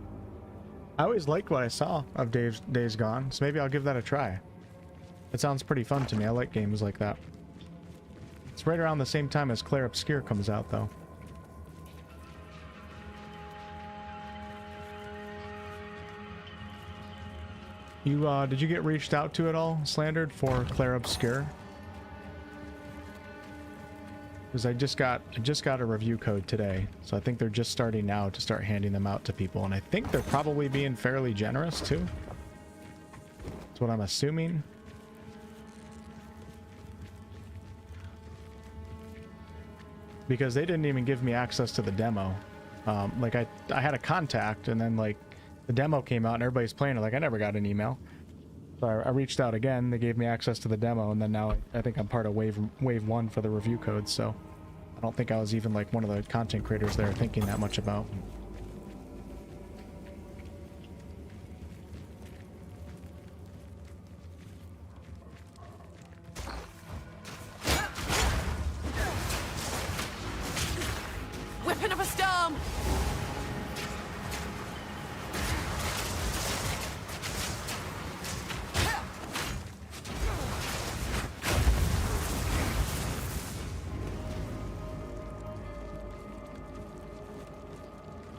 I always liked what I saw of Days Gone, so maybe I'll give that a try. It sounds pretty fun to me. I like games like that. It's right around the same time as Clair Obscur comes out, though. You, did you get reached out to at all, Slandered, for Clair Obscur? Because I just got a review code today, so I think they're just starting now to start handing them out to people, and I think they're probably being fairly generous too. That's what I'm assuming. Because they didn't even give me access to the demo. Like I had a contact, and then like the demo came out and everybody's playing it. Like I never got an email. So I reached out again, they gave me access to the demo, and then now I think I'm part of wave 1 for the review code, so I don't think I was even like one of the content creators there thinking that much about. Whipping up a storm!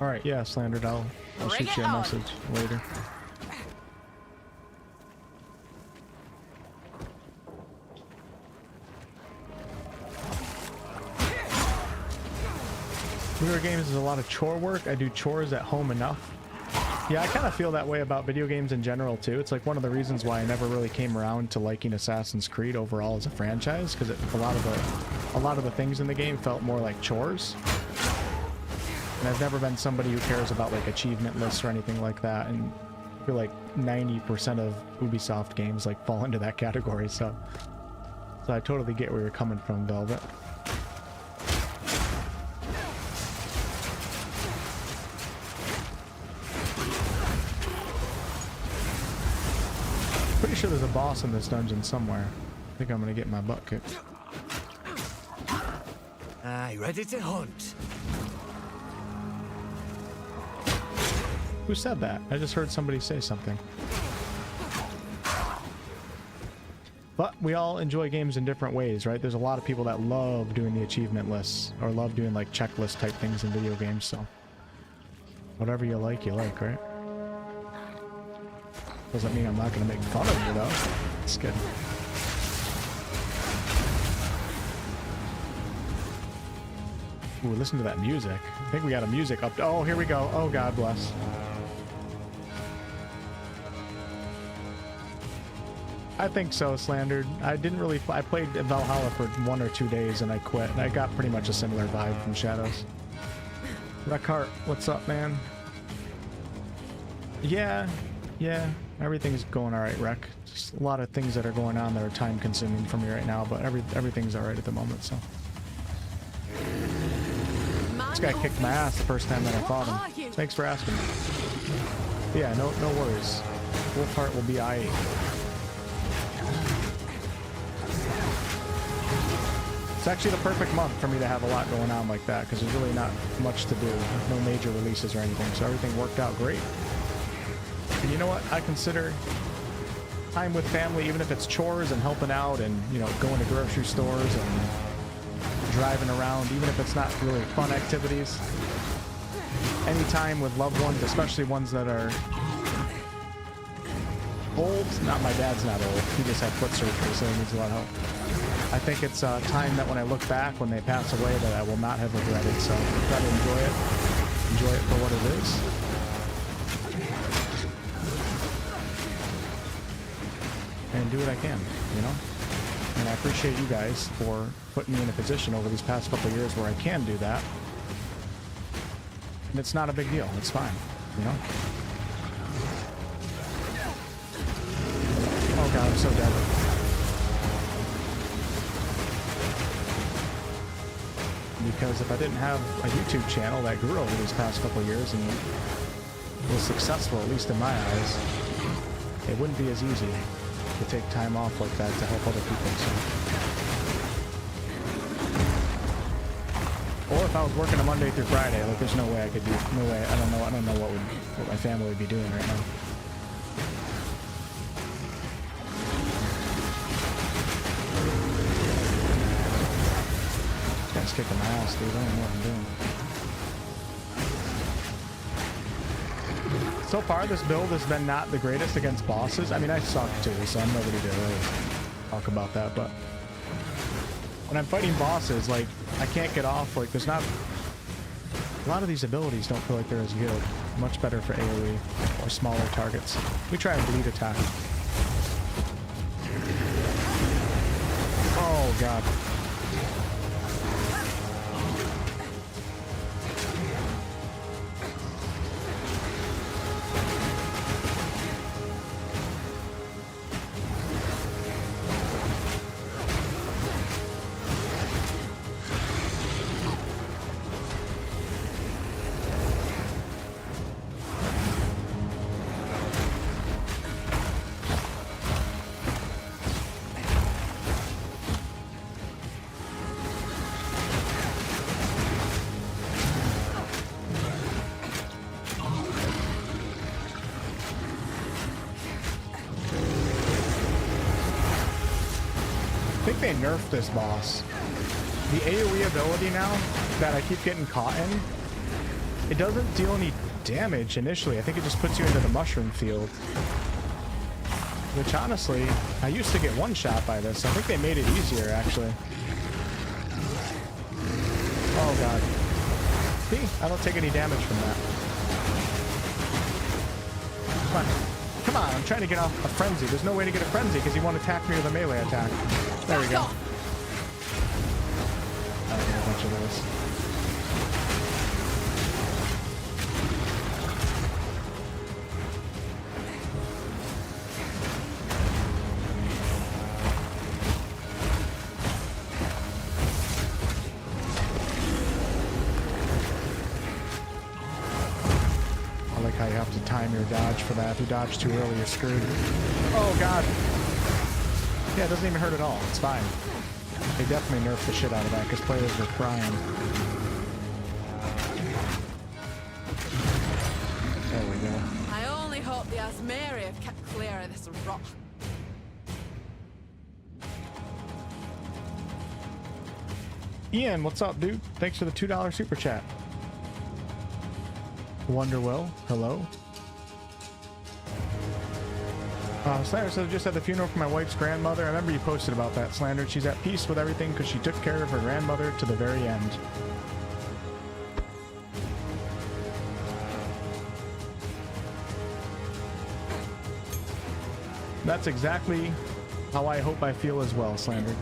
Alright, yeah, Slandered, I'll shoot you a message later. Video games is a lot of chore work. I do chores at home enough. Yeah, I kind of feel that way about video games in general too. It's like one of the reasons why I never really came around to liking Assassin's Creed overall as a franchise, because a lot of the things in the game felt more like chores. And I've never been somebody who cares about like achievement lists or anything like that, and I feel like 90% of Ubisoft games like fall into that category, so I totally get where you're coming from, Velvet. Pretty sure there's a boss in this dungeon somewhere. I think I'm gonna get my butt kicked. Aye, ready to hunt. Who said that? I just heard somebody say something. But we all enjoy games in different ways, right? There's a lot of people that love doing the achievement lists, or love doing like checklist type things in video games, so whatever you like, right? Doesn't mean I'm not gonna make fun of you though. It's good. Ooh, listen to that music. I think we got a music up. Oh, here we go. Oh, God bless. I think so, Slandered. I played Valhalla for 1 or 2 days and I quit. And I got pretty much a similar vibe from Shadows. Reckheart, what's up, man? Yeah, everything's going alright, Rec. Just a lot of things that are going on that are time consuming for me right now, but everything's alright at the moment, so. My This guy kicked my ass the first time that I fought him. Thanks for asking. Yeah, no worries. Wolfheart will be IE. It's actually the perfect month for me to have a lot going on like that, because there's really not much to do. No major releases or anything, so everything worked out great. And you know what? I consider time with family, even if it's chores and helping out and, you know, going to grocery stores and driving around, even if it's not really fun activities. Any time with loved ones, especially ones that are old. Not my dad's not old. He just had foot surgery, so he needs a lot of help. I think it's a time that when I look back, when they pass away, that I will not have regretted. So try to enjoy it. Enjoy it for what it is. And do what I can, you know? And I appreciate you guys for putting me in a position over these past couple of years where I can do that. And it's not a big deal. It's fine, you know? Oh god, I'm so dead. Because if I didn't have a YouTube channel that grew over these past couple of years and was successful, at least in my eyes, it wouldn't be as easy to take time off like that to help other people. So. Or if I was working a Monday through Friday, like there's no way I could do. No way. I don't know what my family would be doing right now. This guy's kicking my ass, dude. I don't know what I'm doing. So far, this build has been not the greatest against bosses. I mean, I suck too, so I'm nobody to really talk about that, but when I'm fighting bosses, like, I can't get off, like, there's not... A lot of these abilities don't feel like they're as good. Much better for AoE or smaller targets. We try and bleed attack. Oh, God. They nerfed this boss. The AoE ability now that I keep getting caught in, it doesn't deal any damage initially. I think it just puts you into the mushroom field. Which honestly, I used to get one shot by this. I think they made it easier actually. Oh god. See? I don't take any damage from that. Come on. Come on, I'm trying to get off a frenzy. There's no way to get a frenzy because he won't attack me with a melee attack. There we go. I don't need a bunch of those. I like how you have to time your dodge for that. If you dodge too early, you're screwed. Oh god. Yeah, it doesn't even hurt at all. It's fine. They definitely nerfed the shit out of that because players were crying. There we go. I only hope the Asmeri have kept clear of this rot. Ian, what's up, dude? Thanks for the $2 super chat. Wonderwell, hello. Slander says, I just had the funeral for my wife's grandmother. I remember you posted about that, Slander. She's at peace with everything because she took care of her grandmother to the very end. That's exactly how I hope I feel as well, Slander.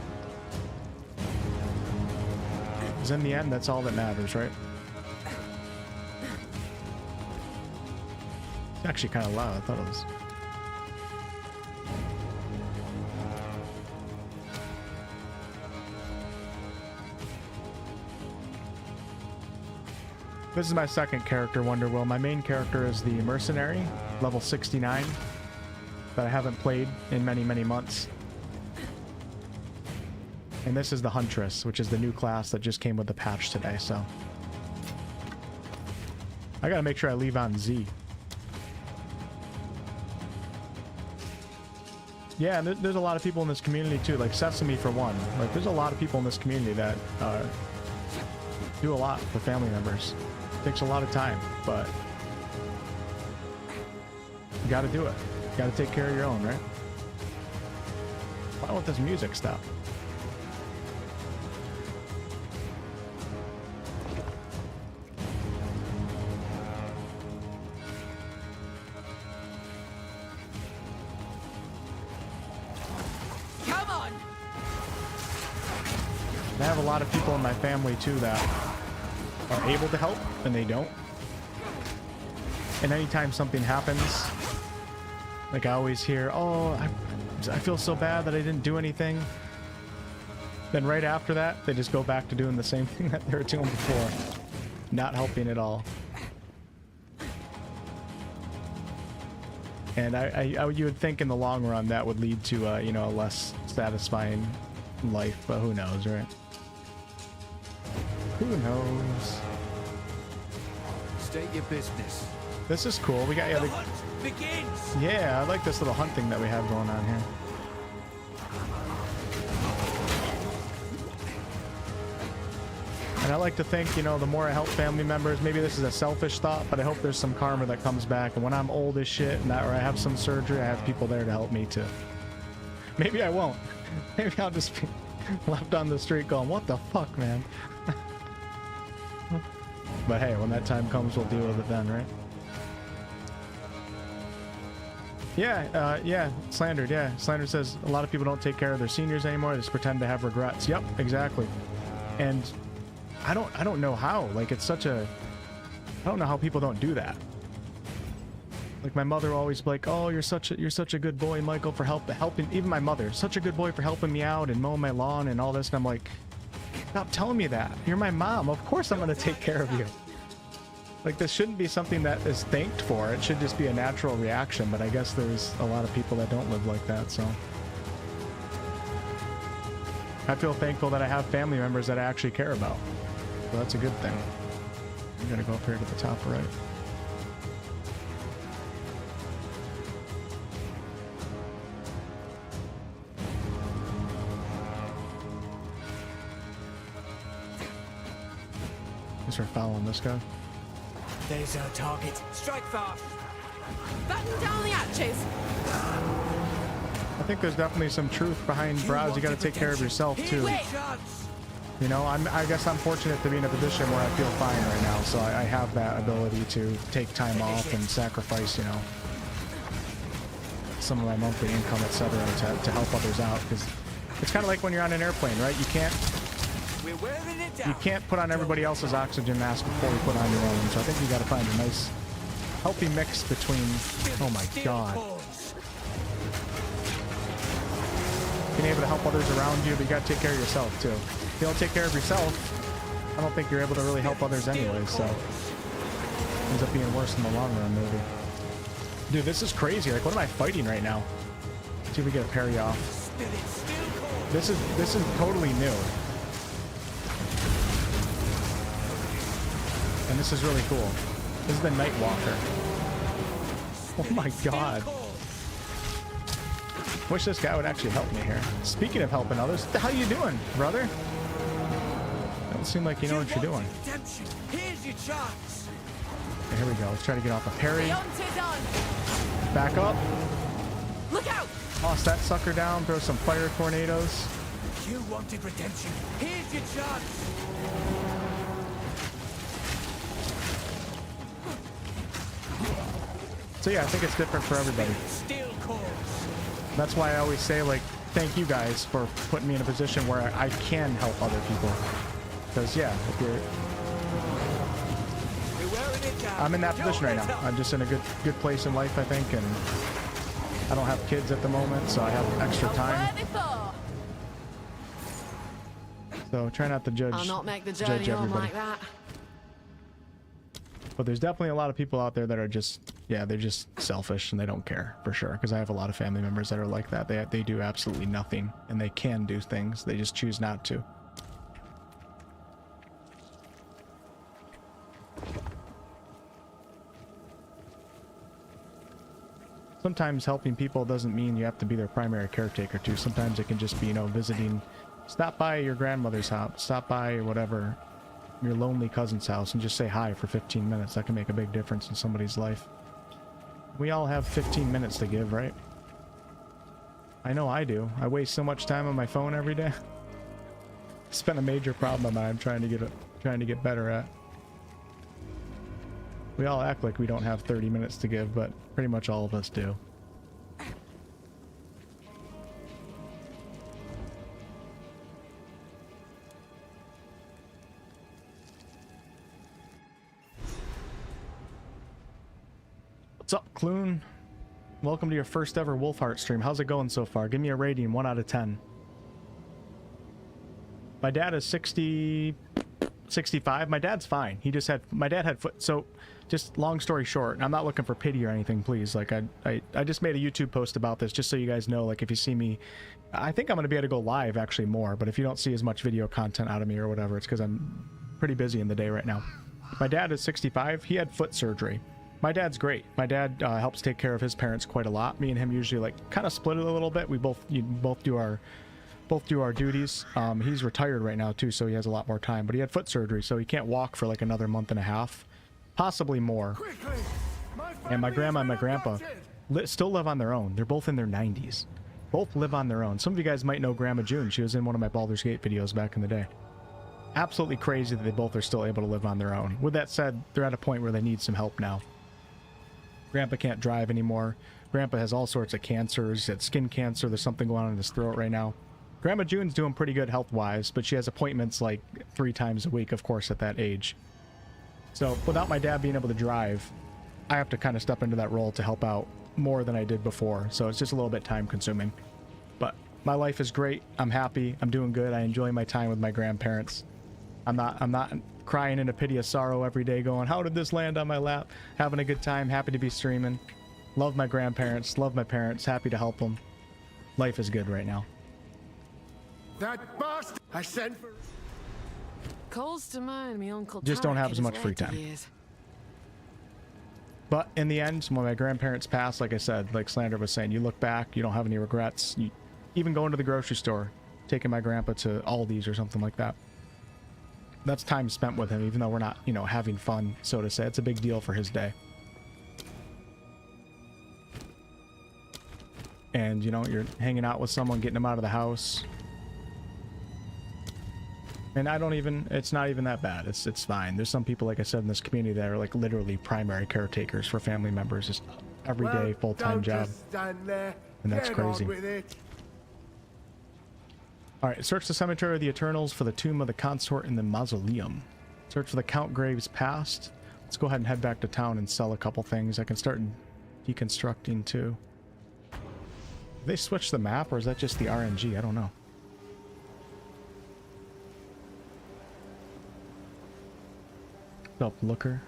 Because in the end, that's all that matters, right? It's actually kind of loud. I thought it was... This is my second character, Wonderwill. My main character is the Mercenary, level 69, that I haven't played in many, many months. And this is the Huntress, which is the new class that just came with the patch today, so. I gotta make sure I leave on Z. Yeah, and there's a lot of people in this community too, like Sesame for one. Like, there's a lot of people in this community that do a lot for family members. It takes a lot of time, but you gotta do it. You gotta take care of your own, right? Why won't this music stop? Come on! I have a lot of people in my family too that are able to help and they don't. And anytime something happens, like I always hear, oh, I feel so bad that I didn't do anything. Then right after that, they just go back to doing the same thing that they were doing before. Not helping at all. And you would think in the long run that would lead to, you know, a less satisfying life, but who knows, right? Who knows? State your business. This is cool. We got The hunt begins! yeah, I like this little hunting that we have going on here. And I like to think, you know, the more I help family members, maybe this is a selfish thought, but I hope there's some karma that comes back. And when I'm old as shit and or I have some surgery, I have people there to help me too. Maybe I won't. Maybe I'll just be left on the street going, what the fuck, man? But hey, when that time comes, we'll deal with it then, right? Yeah, Slandered, yeah. Slandered says a lot of people don't take care of their seniors anymore. They just pretend to have regrets. Yep, exactly. And I don't know how. Like, it's such a... I don't know how people don't do that. Like, my mother always be like, oh, you're such a good boy, Michael, for helping... Even my mother, such a good boy for helping me out and mowing my lawn and all this. And I'm like, stop telling me that. You're my mom. Of course I'm going to take care of you. Like, this shouldn't be something that is thanked for. It should just be a natural reaction. But I guess there's a lot of people that don't live like that, so... I feel thankful that I have family members that I actually care about. So that's a good thing. I'm gonna go up here to the top right. Just start following this guy. There's our target. Strike fast! Batten down the hatches! I think there's definitely some truth behind browse. You gotta take care of yourself too. You know, I guess I'm fortunate to be in a position where I feel fine right now, so I have that ability to take time off and sacrifice, you know, some of my monthly income, etc., to help others out. Because it's kind of like when you're on an airplane, right? You can't put on everybody else's oxygen mask before you put on your own. So I think you got to find a nice, healthy mix between. Oh my God. Being able to help others around you, but you got to take care of yourself too. If you don't take care of yourself, I don't think you're able to really help others anyway, so it ends up being worse in the long run, maybe. Dude, this is crazy. Like, what am I fighting right now? Let's see if we get a parry off. This is totally new. And this is really cool. This is the Night Walker. Oh my God. Wish this guy would actually help me here. Speaking of helping others, what the hell you doing, brother? Don't seem like you know what you're doing. Here's your chance. Okay, here we go. Let's try to get off a parry. Back up. Look out! Toss that sucker down. Throw some fire tornadoes. You wanted redemption. Here's your chance. So yeah, I think it's different for everybody. That's why I always say, like, thank you guys for putting me in a position where I can help other people. Because yeah, if you're... I'm in that position right now. I'm just in a good place in life, I think, and I don't have kids at the moment, so I have extra time. So try not to judge. I'll not make the journey home like that. But there's definitely a lot of people out there that are just, yeah, they're just selfish and they don't care, for sure. Because I have a lot of family members that are like that. They do absolutely nothing, and they can do things. They just choose not to. Sometimes helping people doesn't mean you have to be their primary caretaker too. Sometimes it can just be, you know, visiting. Stop by your grandmother's house. Stop by whatever, your lonely cousin's house, and just say hi for 15 minutes. That can make a big difference in somebody's life. We all have 15 minutes to give, right? I know I do. I waste so much time on my phone every day. It's been a major problem of mine. I'm trying to get better at. We all act like we don't have 30 minutes to give, but pretty much all of us do. What's up, Clune? Welcome to your first ever Wolfheart stream. How's it going so far? Give me a rating, 1 out of 10. My dad is 65. My dad's fine. My dad had foot. So, just long story short, I'm not looking for pity or anything, please. Like, I just made a YouTube post about this, just so you guys know. Like, if you see me, I think I'm going to be able to go live actually more. But if you don't see as much video content out of me or whatever, it's because I'm pretty busy in the day right now. My dad is 65. He had foot surgery. My dad's great. My dad helps take care of his parents quite a lot. Me and him usually like kind of split it a little bit. We both do our duties. He's retired right now too, so he has a lot more time. But he had foot surgery, so he can't walk for like another month and a half, possibly more. And my grandma and my grandpa still live on their own. They're both in their 90s. Both live on their own. Some of you guys might know Grandma June. She was in one of my Baldur's Gate videos back in the day. Absolutely crazy that they both are still able to live on their own. With that said, they're at a point where they need some help now. Grandpa can't drive anymore. Grandpa has all sorts of cancers. He had skin cancer. There's something going on in his throat right now. Grandma June's doing pretty good health-wise, but she has appointments like 3 times a week, of course, at that age. So without my dad being able to drive, I have to kind of step into that role to help out more than I did before. So it's just a little bit time-consuming. But my life is great. I'm happy. I'm doing good. I enjoy my time with my grandparents. I'm not crying in a piteous sorrow every day going, how did this land on my lap? Having a good time. Happy to be streaming. Love my grandparents. Love my parents. Happy to help them. Life is good right now. That bastard I sent for. Calls to mind me uncle. Just don't Tarek have in as his much free later time. years. But in the end, when my grandparents passed, like I said, like Slander was saying, you look back, you don't have any regrets. You, even going to the grocery store, taking my grandpa to Aldi's or something like that. That's time spent with him, even though we're not, you know, having fun, so to say. It's a big deal for his day. And, you know, you're hanging out with someone, getting them out of the house. And I don't even, it's not even that bad. It's fine. There's some people, like I said, in this community that are like literally primary caretakers for family members. Just every day, full-time job. And that's crazy. Alright, search the Cemetery of the Eternals for the Tomb of the Consort in the Mausoleum. Search for the Count Graves Past. Let's go ahead and head back to town and sell a couple things. I can start deconstructing too. Did they switch the map, or is that just the RNG? I don't know. What's up, Looker?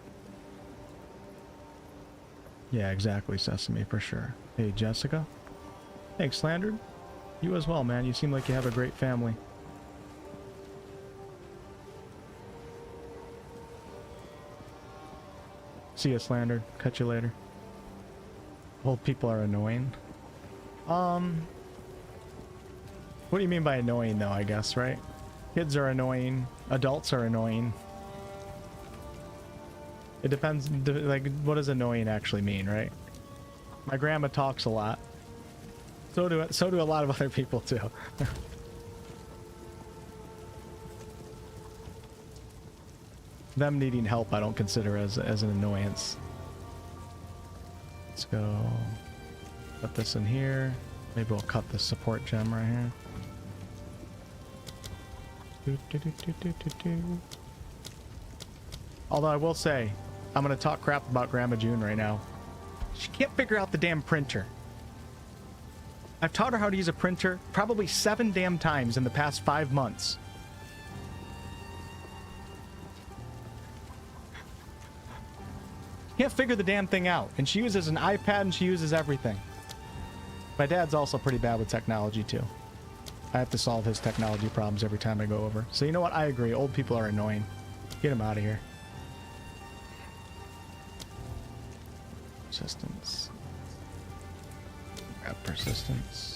Yeah, exactly, Sesame, for sure. Hey, Jessica? Thanks, Slandered. You as well, man. You seem like you have a great family. See you, Slandered. Catch you later. Old people are annoying. What do you mean by annoying, though, I guess, right? Kids are annoying. Adults are annoying. It depends, like, what does annoying actually mean, right? My grandma talks a lot. So do a lot of other people, too. Them needing help I don't consider as an annoyance. Let's go put this in here. Maybe we'll cut this support gem right here. Although I will say, I'm going to talk crap about Grandma June right now. She can't figure out the damn printer. I've taught her how to use a printer probably 7 damn times in the past 5 months. Can't figure the damn thing out. And she uses an iPad and she uses everything. My dad's also pretty bad with technology too. I have to solve his technology problems every time I go over. So you know what? I agree. Old people are annoying. Get them out of here. Persistence. Grab persistence.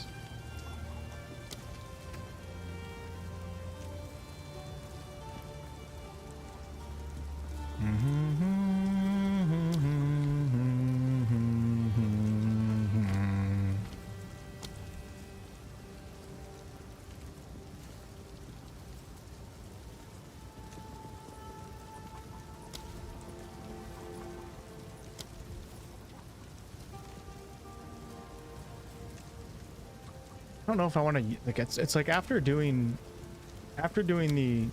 I don't know if I want to like it's like after doing the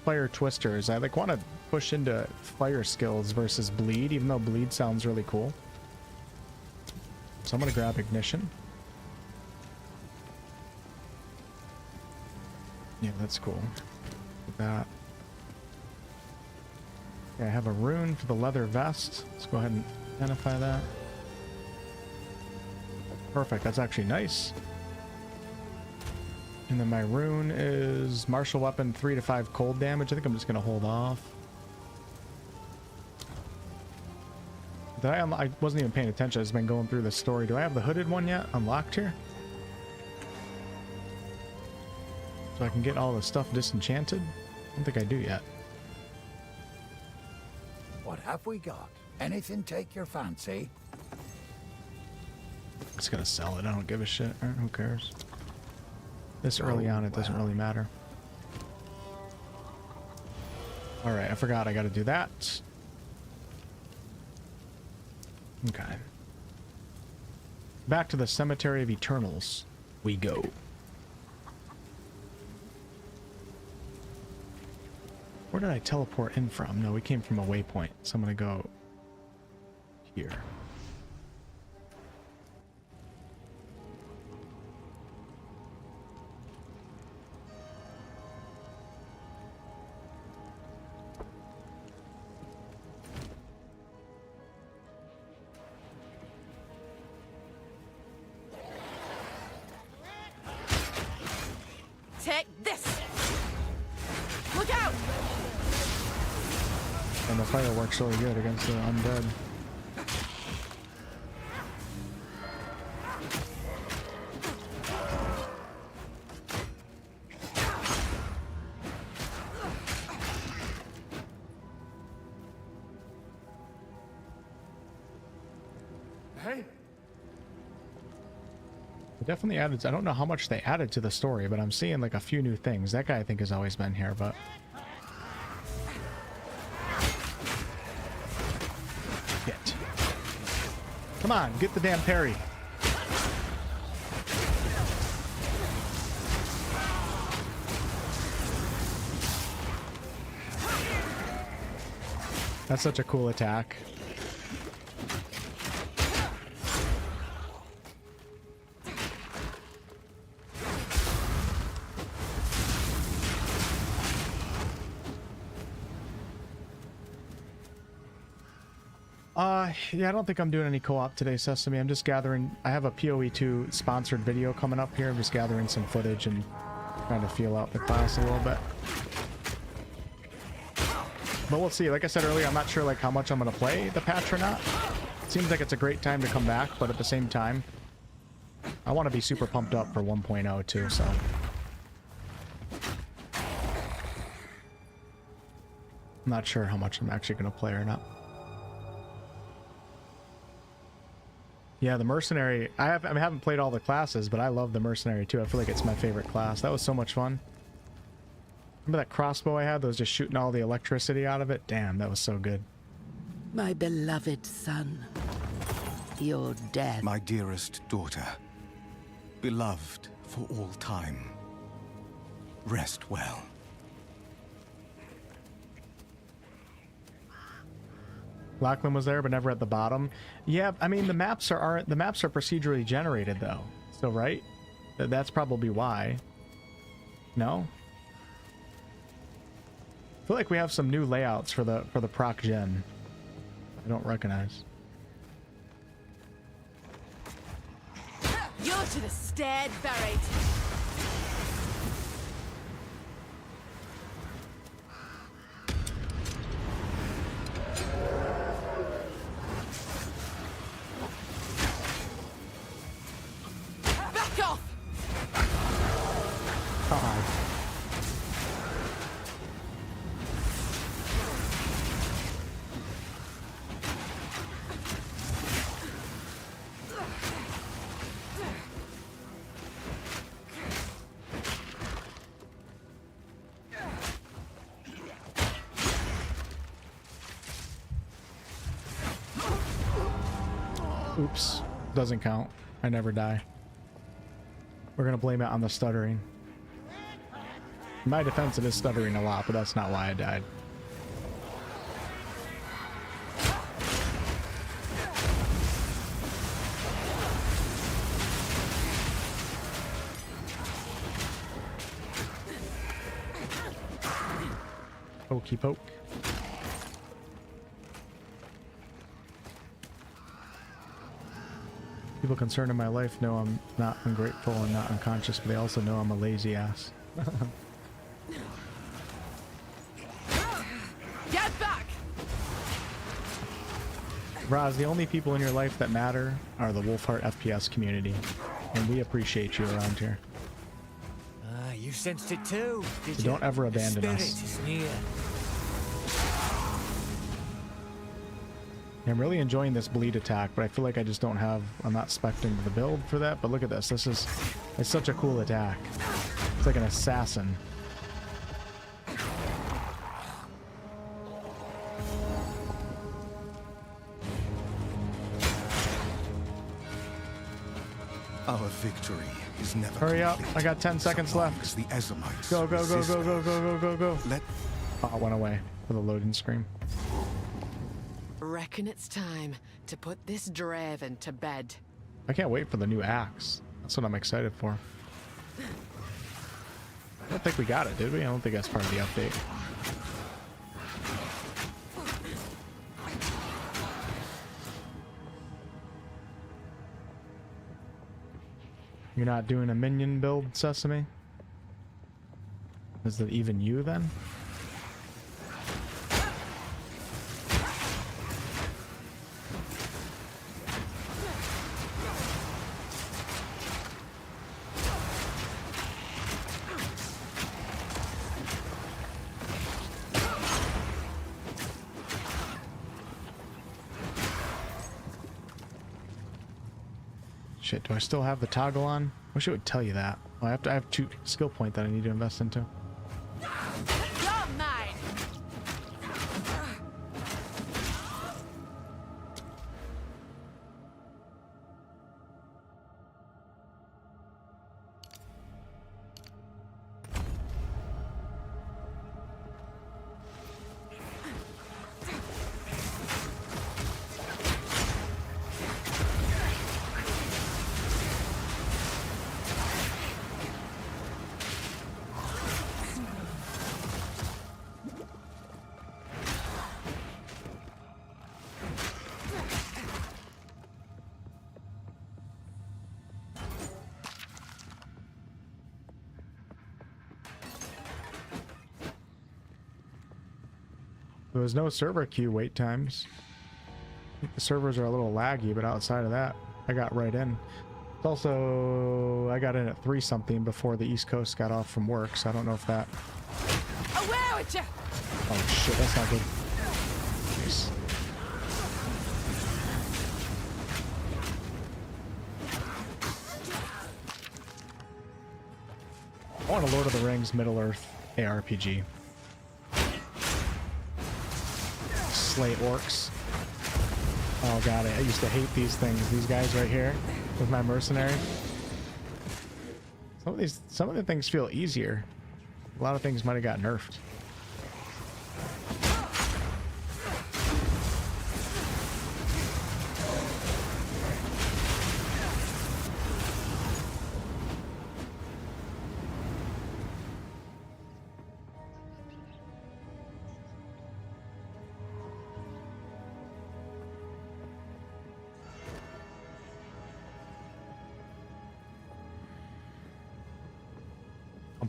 fire twisters, I like want to push into fire skills versus bleed, even though bleed sounds really cool. So I'm gonna grab ignition. Yeah, that's cool. Look at that. Okay, I have a rune for the leather vest. Let's go ahead and identify that. Perfect, that's actually nice. And then my rune is martial weapon 3 to 5 cold damage. I think I'm just gonna hold off. Did I wasn't even paying attention. I've just been going through the story. Do I have the hooded one yet unlocked here? So I can get all the stuff disenchanted? I don't think I do yet. What have we got? Anything take your fancy? It's gonna sell it. I don't give a shit. Who cares? This early on, it doesn't really matter. All right, I forgot I got to do that. Okay. Back to the Cemetery of Eternals we go. Where did I teleport in from? No, we came from a waypoint, so I'm gonna go here. Take this! Look out! And the fire works really good against the undead. Hey? They definitely added, I don't know how much they added to the story, but I'm seeing like a few new things. That guy I think has always been here, but... Get. Come on, get the damn parry. That's such a cool attack. Yeah, I don't think I'm doing any co-op today, Sesame. I'm just gathering... I have a PoE2 sponsored video coming up here. I'm just gathering some footage and trying to feel out the class a little bit. But we'll see. Like I said earlier, I'm not sure like how much I'm going to play the patch or not. It seems like it's a great time to come back, but at the same time, I want to be super pumped up for 1.0 too, so... I'm not sure how much I'm actually going to play or not. Yeah, the Mercenary, I haven't played all the classes, but I love the Mercenary too. I feel like it's my favorite class. That was so much fun. Remember that crossbow I had that was just shooting all the electricity out of it? Damn, that was so good. My beloved son, your death. My dearest daughter, beloved for all time. Rest well. Lachlan was there, but never at the bottom. Yeah, I mean the maps are procedurally generated though, so right? That's probably why. No. I feel like we have some new layouts for the proc gen. I don't recognize. You should have stayed buried. Back off! God. Oops, doesn't count. I never die. We're gonna blame it on the stuttering. In my defense, it is stuttering a lot, but that's not why I died. Pokey poke. People concerned in my life know I'm not ungrateful and not unconscious, but they also know I'm a lazy ass. Get back! Roz, the only people in your life that matter are the WolfheartFPS community, and we appreciate you around here. Ah, you sensed it too, did So you? don't ever The abandon spirit us. is near. I'm really enjoying this bleed attack, but I feel like I just don't have, I'm not spec'ing the build for that, but look at this. It's such a cool attack. It's like an assassin. Our victory is never Hurry up, complete I got 10 seconds so long left. as the Ezelites Go, go, go, resist go, go, go, go, go, go. Let Oh, it went away with a loading screen. Reckon it's time to put this Draven to bed. I can't wait for the new axe. That's what I'm excited for. I don't think we got it, did we? I don't think that's part of the update. You're not doing a minion build, Sesame? Is it even you then? Shit, do I still have the toggle on? Wish it would tell you that. Oh, I have 2 skill point that I need to invest into. You're mine! There was no server queue wait times. I think the servers are a little laggy, but outside of that, I got right in. It's also, I got in at 3 something before the East Coast got off from work, so I don't know if that... Away with you! Oh shit, that's not good. Jeez. I want a Lord of the Rings Middle-earth ARPG. Slay orcs. Oh god, I used to hate these things. These guys right here with my mercenary. Some of the things feel easier. A lot of things might have got nerfed.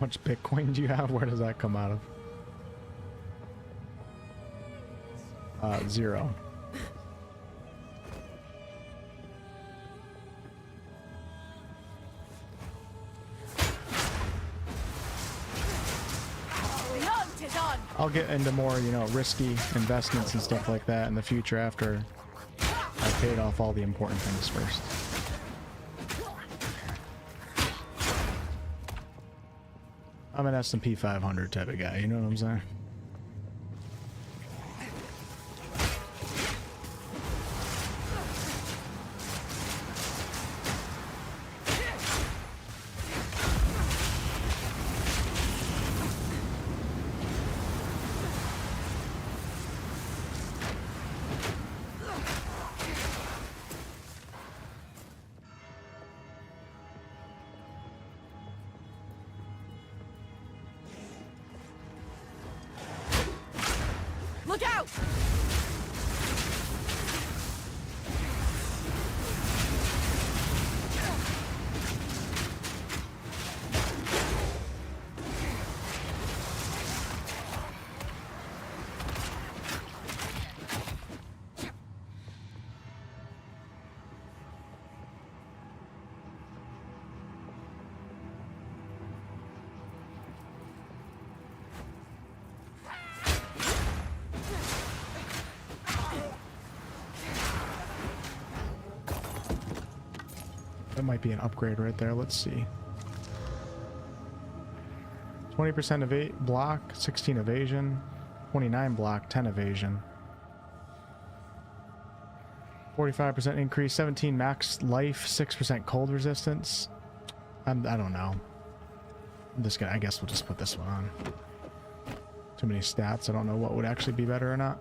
much Bitcoin do you have? Where does that come out of? 0. I'll get into more, you know, risky investments and stuff like that in the future after I've paid off all the important things first. I'm an S&P 500 type of guy, you know what I'm saying? Look out! That might be an upgrade right there. Let's see. 20% block, 16 evasion, 29 block, 10 evasion. 45% increase, 17 max life, 6% cold resistance. I don't know. I'm just gonna, I guess we'll just put this one on. Too many stats. I don't know what would actually be better or not.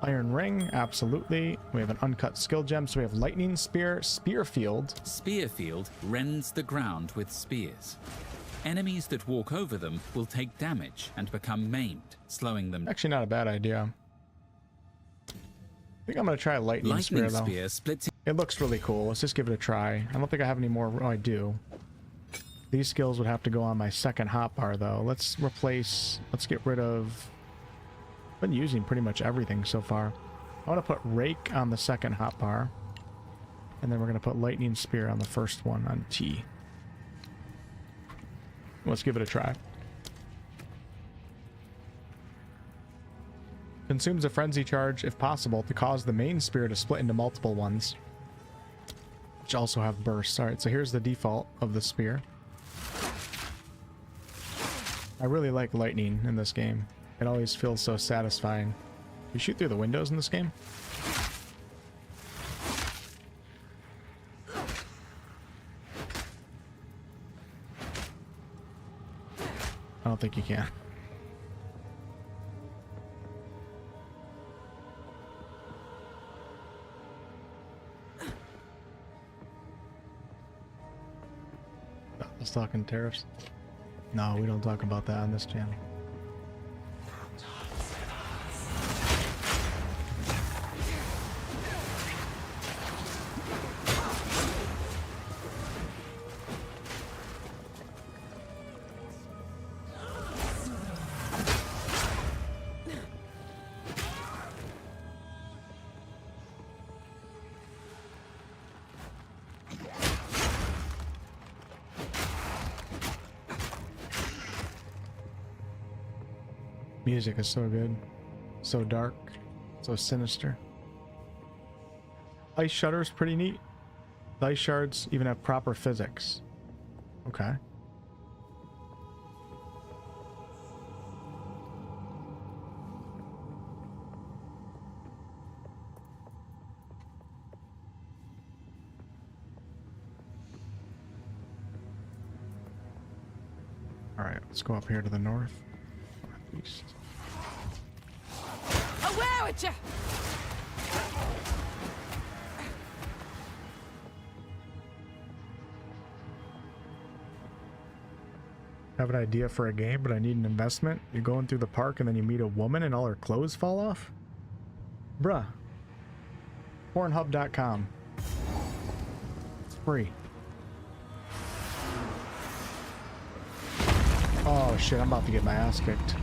Iron ring, absolutely. We have an uncut skill gem, so we have lightning spear, spear field. Spear field rends the ground with spears. Enemies that walk over them will take damage and become maimed, slowing them. Actually, not a bad idea. I think I'm gonna try lightning spear though. Spear splits. It looks really cool. Let's just give it a try. I don't think I have any more. Oh, I do. These skills would have to go on my second hotbar though. Let's get rid of. Been using pretty much everything so far. I want to put rake on the second hotbar, and then we're going to put lightning spear on the first one on T. Let's give it a try. Consumes a frenzy charge if possible to cause the main spear to split into multiple ones, which also have bursts. Alright, so here's the default of the spear. I really like lightning in this game. It always feels so satisfying. You shoot through the windows in this game? I don't think you can. Let's talking tariffs. No, we don't talk about that on this channel. Music is so good, so dark, so sinister. Ice Shudder's pretty neat. The ice shards even have proper physics. Okay. All right, let's go up here to the north. Northeast. Aware with you! Have an idea for a game, but I need an investment. You're going through the park and then you meet a woman and all her clothes fall off? Bruh. Pornhub.com. It's free. Oh shit, I'm about to get my ass kicked.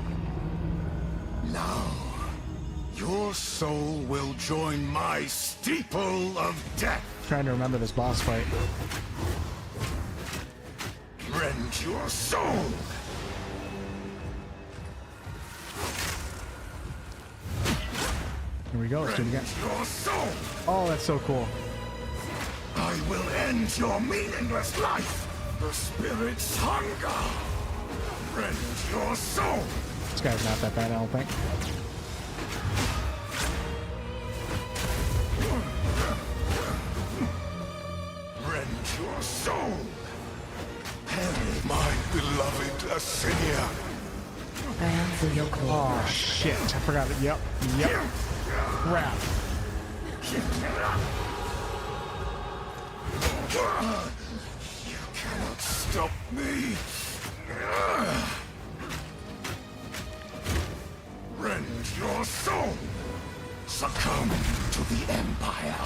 Now, your soul will join my steeple of death. Trying to remember this boss fight. Rend your soul. Here we go, let's do it again. Your soul. Oh, that's so cool. I will end your meaningless life. The spirit's hunger. Rend your soul. This guy's not that bad, I don't think. Rend your soul. Harry, my beloved Asinia. I answer your call. Oh shit, I forgot it. Yep. Crap. You cannot stop me. Rend your soul. Succumb to the Empire.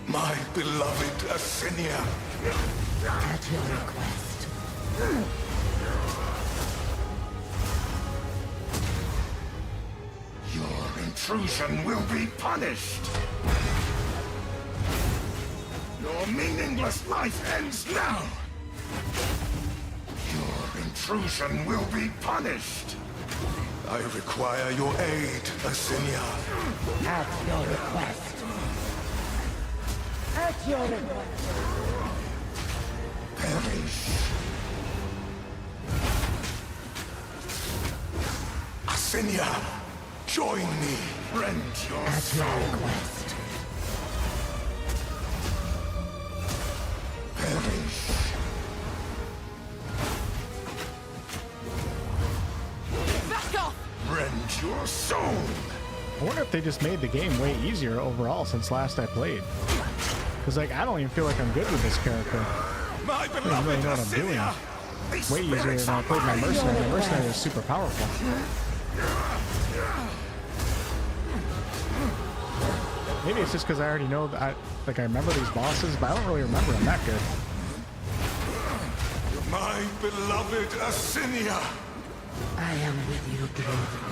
My beloved Asinia. At your request. Your intrusion will be punished. Your meaningless life ends now. Your intrusion will be punished. I require your aid, Asinia. At your request. At your request. Perish. Asinia, join me. Rend your At soul. your request. Perish. Back off! Rend your soul. I wonder if they just made the game way easier overall since last I played. Because, like, I don't even feel like I'm good with this character. My I don't beloved really know what I'm doing. Way easier than I played my mercenary. My mercenary is super powerful. Maybe it's just because I already know that I remember these bosses, but I don't really remember them that good. My beloved Asinia. I am with you, bravely.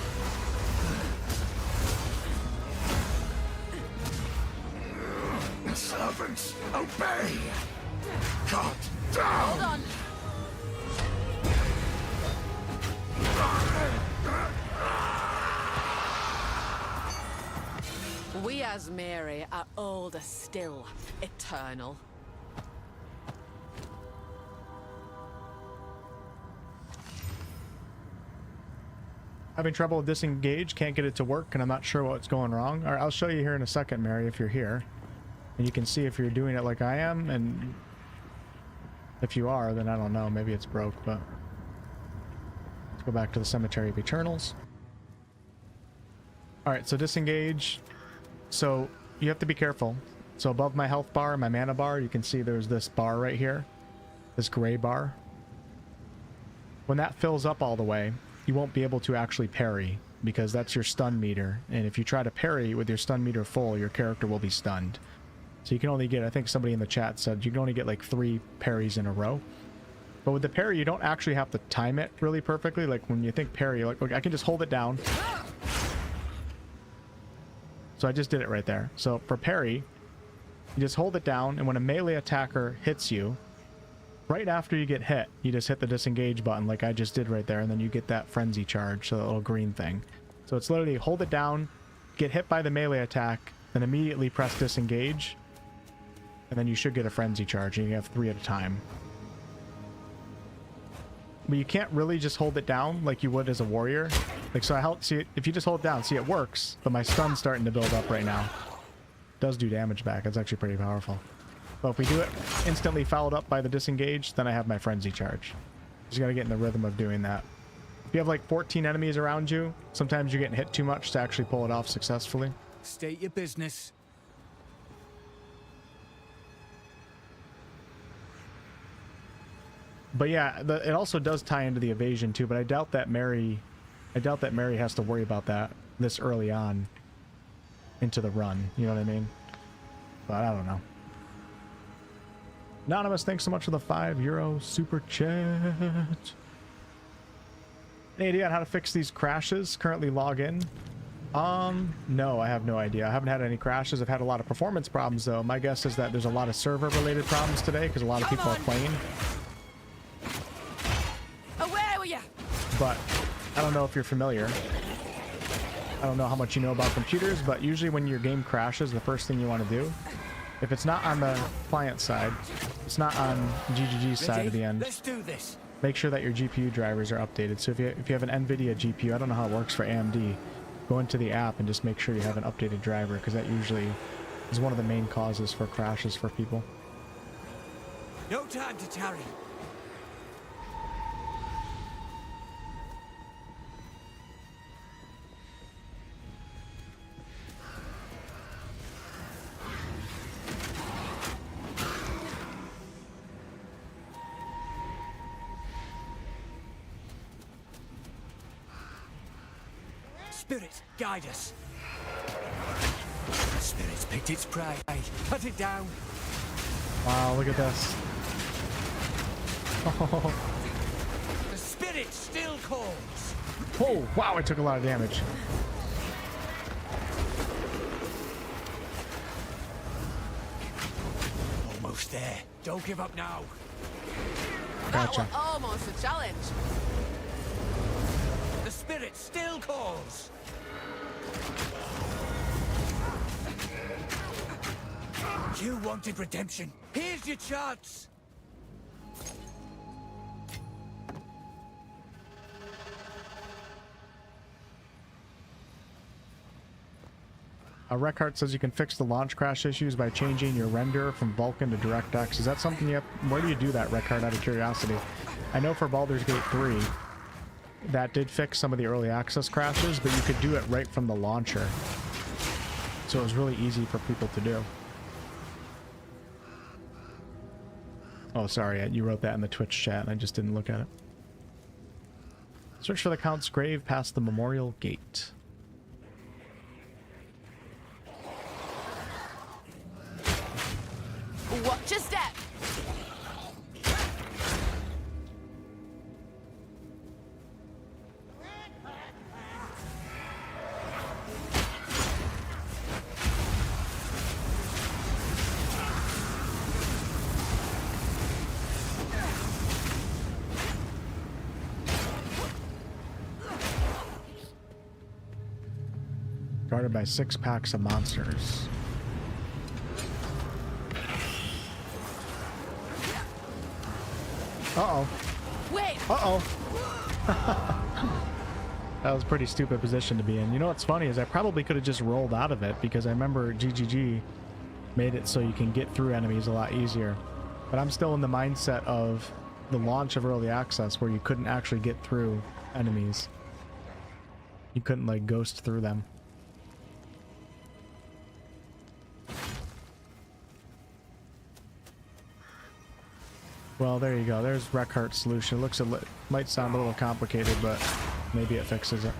Servants, obey. Cut down. Hold on. We as Mary are older still, eternal. Having trouble with disengage, can't get it to work, and I'm not sure what's going wrong. All right, I'll show you here in a second, Mary, if you're here. And you can see if you're doing it like I am, and if you are, then I don't know, maybe it's broke, but let's go back to the Cemetery of Eternals. Alright, so disengage. So you have to be careful. So above my health bar and my mana bar, you can see there's this bar right here, this gray bar. When that fills up all the way, you won't be able to actually parry, because that's your stun meter, and if you try to parry with your stun meter full, your character will be stunned. So you can only get, I think somebody in the chat said, you can only get like 3 parries in a row. But with the parry, you don't actually have to time it really perfectly. Like when you think parry, like, okay, I can just hold it down. So I just did it right there. So for parry, you just hold it down, and when a melee attacker hits you, right after you get hit, you just hit the disengage button like I just did right there, and then you get that frenzy charge, so that little green thing. So it's literally hold it down, get hit by the melee attack, then immediately press disengage, and then you should get a frenzy charge, and you have 3 at a time. But you can't really just hold it down like you would as a warrior. Like, so I help see it, if you just hold it down, see it works, but my stun's starting to build up right now. It does do damage back, it's actually pretty powerful. But if we do it instantly followed up by the disengage, then I have my frenzy charge. Just gotta get in the rhythm of doing that. If you have like 14 enemies around you, sometimes you're getting hit too much to actually pull it off successfully. State your business. But yeah, it also does tie into the evasion too, but I doubt that Mary has to worry about that this early on into the run, you know what I mean? But I don't know. Anonymous, thanks so much for the €5 super chat. Any idea on how to fix these crashes? Currently log in? No, I have no idea. I haven't had any crashes. I've had a lot of performance problems though. My guess is that there's a lot of server related problems today because a lot of people are playing. Where were you? But I don't know if you're familiar. I don't know how much you know about computers, but usually when your game crashes, the first thing you want to do, if it's not on the client side, it's not on GGG's side of the end. Let's do this. Make sure that your GPU drivers are updated. So if you have an NVIDIA GPU, I don't know how it works for AMD, go into the app and just make sure you have an updated driver, because that usually is one of the main causes for crashes for people. No time to tarry. Spirit, guide us. The spirit's picked its prey. Cut it down. Wow, look at this. Oh, The spirit still calls. oh, wow, I took a lot of damage. Almost there. Don't give up now. Gotcha. That was almost a challenge. The spirit still calls. You wanted redemption. Here's your chance. Reckheart says you can fix the launch crash issues by changing your render from Vulkan to DirectX. Is that something you have? Where do you do that, Reckheart, out of curiosity? I know for Baldur's Gate 3, that did fix some of the early access crashes, but you could do it right from the launcher. So it was really easy for people to do. Oh, sorry, you wrote that in the Twitch chat and I just didn't look at it. Search for the Count's grave past the Memorial Gate. Watch your step. Guarded by 6 packs of monsters. Uh-oh. Wait. Uh-oh. That was a pretty stupid position to be in. You know what's funny is I probably could have just rolled out of it, because I remember GGG made it so you can get through enemies a lot easier. But I'm still in the mindset of the launch of early access where you couldn't actually get through enemies. You couldn't like ghost through them. Well, there you go. There's Reckhart's solution. It looks might sound a little complicated, but maybe it fixes it.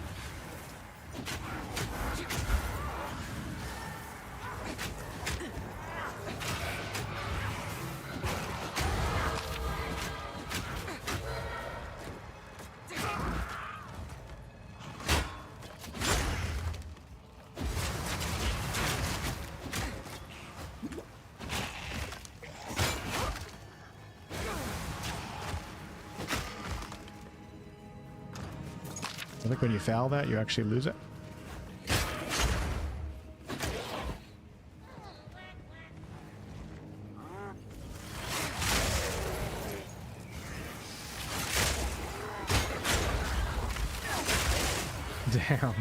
I think when you foul that, you actually lose it. Damn.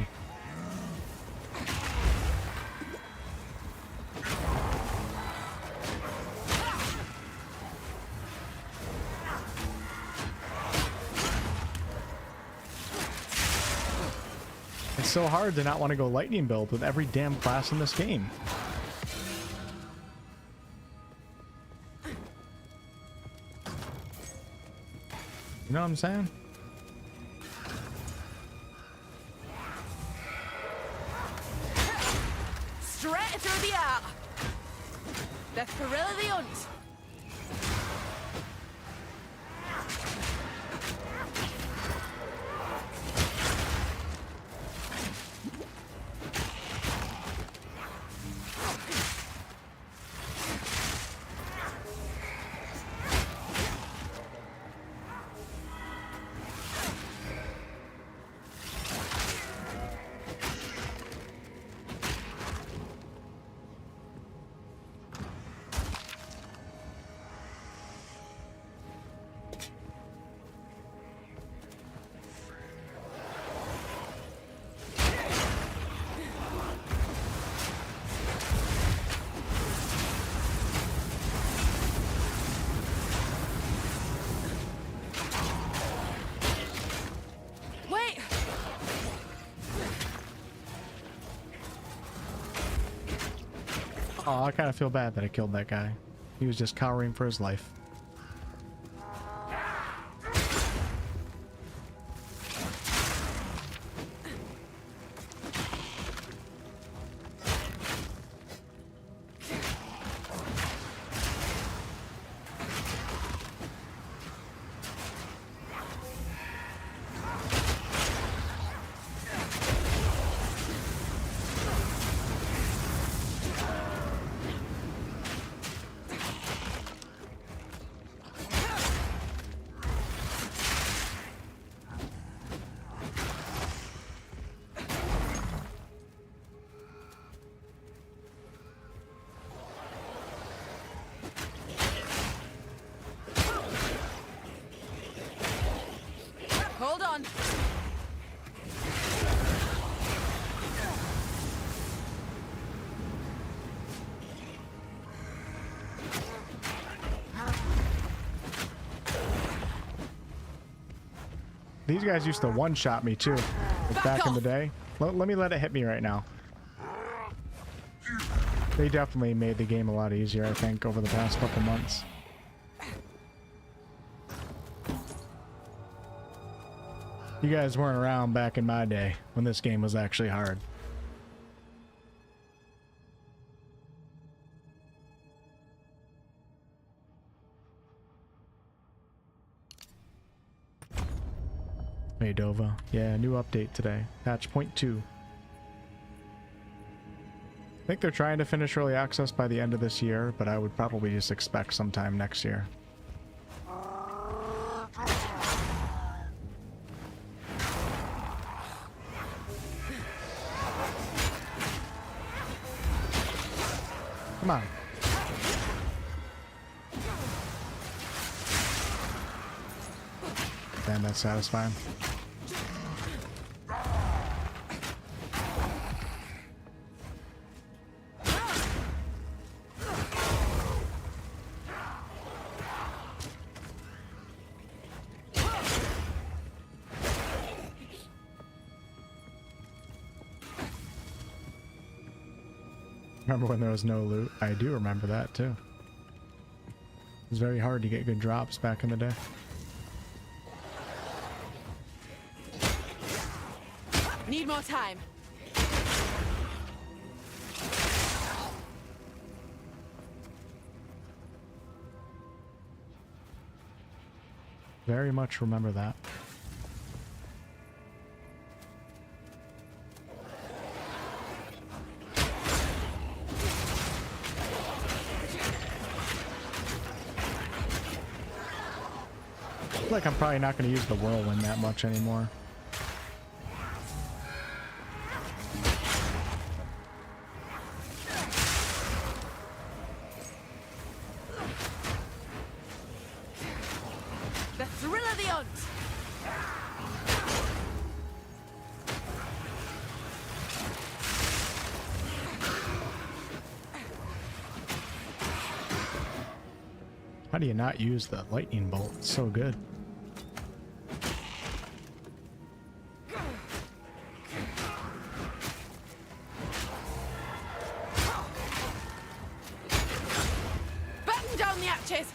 It's so hard to not want to go lightning build with every damn class in this game. You know what I'm saying? Straight through the art. The thrill of the hunt. Oh, I kind of feel bad that I killed that guy. He was just cowering for his life. Hold on. These guys used to one-shot me too, like back in the day. Let me let it hit me right now. They definitely made the game a lot easier, I think, over the past couple months. You guys weren't around back in my day when this game was actually hard. Moldova. Yeah, new update today. Patch 0.2. I think they're trying to finish early access by the end of this year, but I would probably just expect sometime next year. Come on. Damn, that's satisfying. Remember when there was no loot? I do remember that too. It was very hard to get good drops back in the day. Need more time. Very much remember that. I feel like I'm probably not going to use the whirlwind that much anymore. The thrill of the hunt. How do you not use the lightning bolt? It's so good. Batten down the hatches.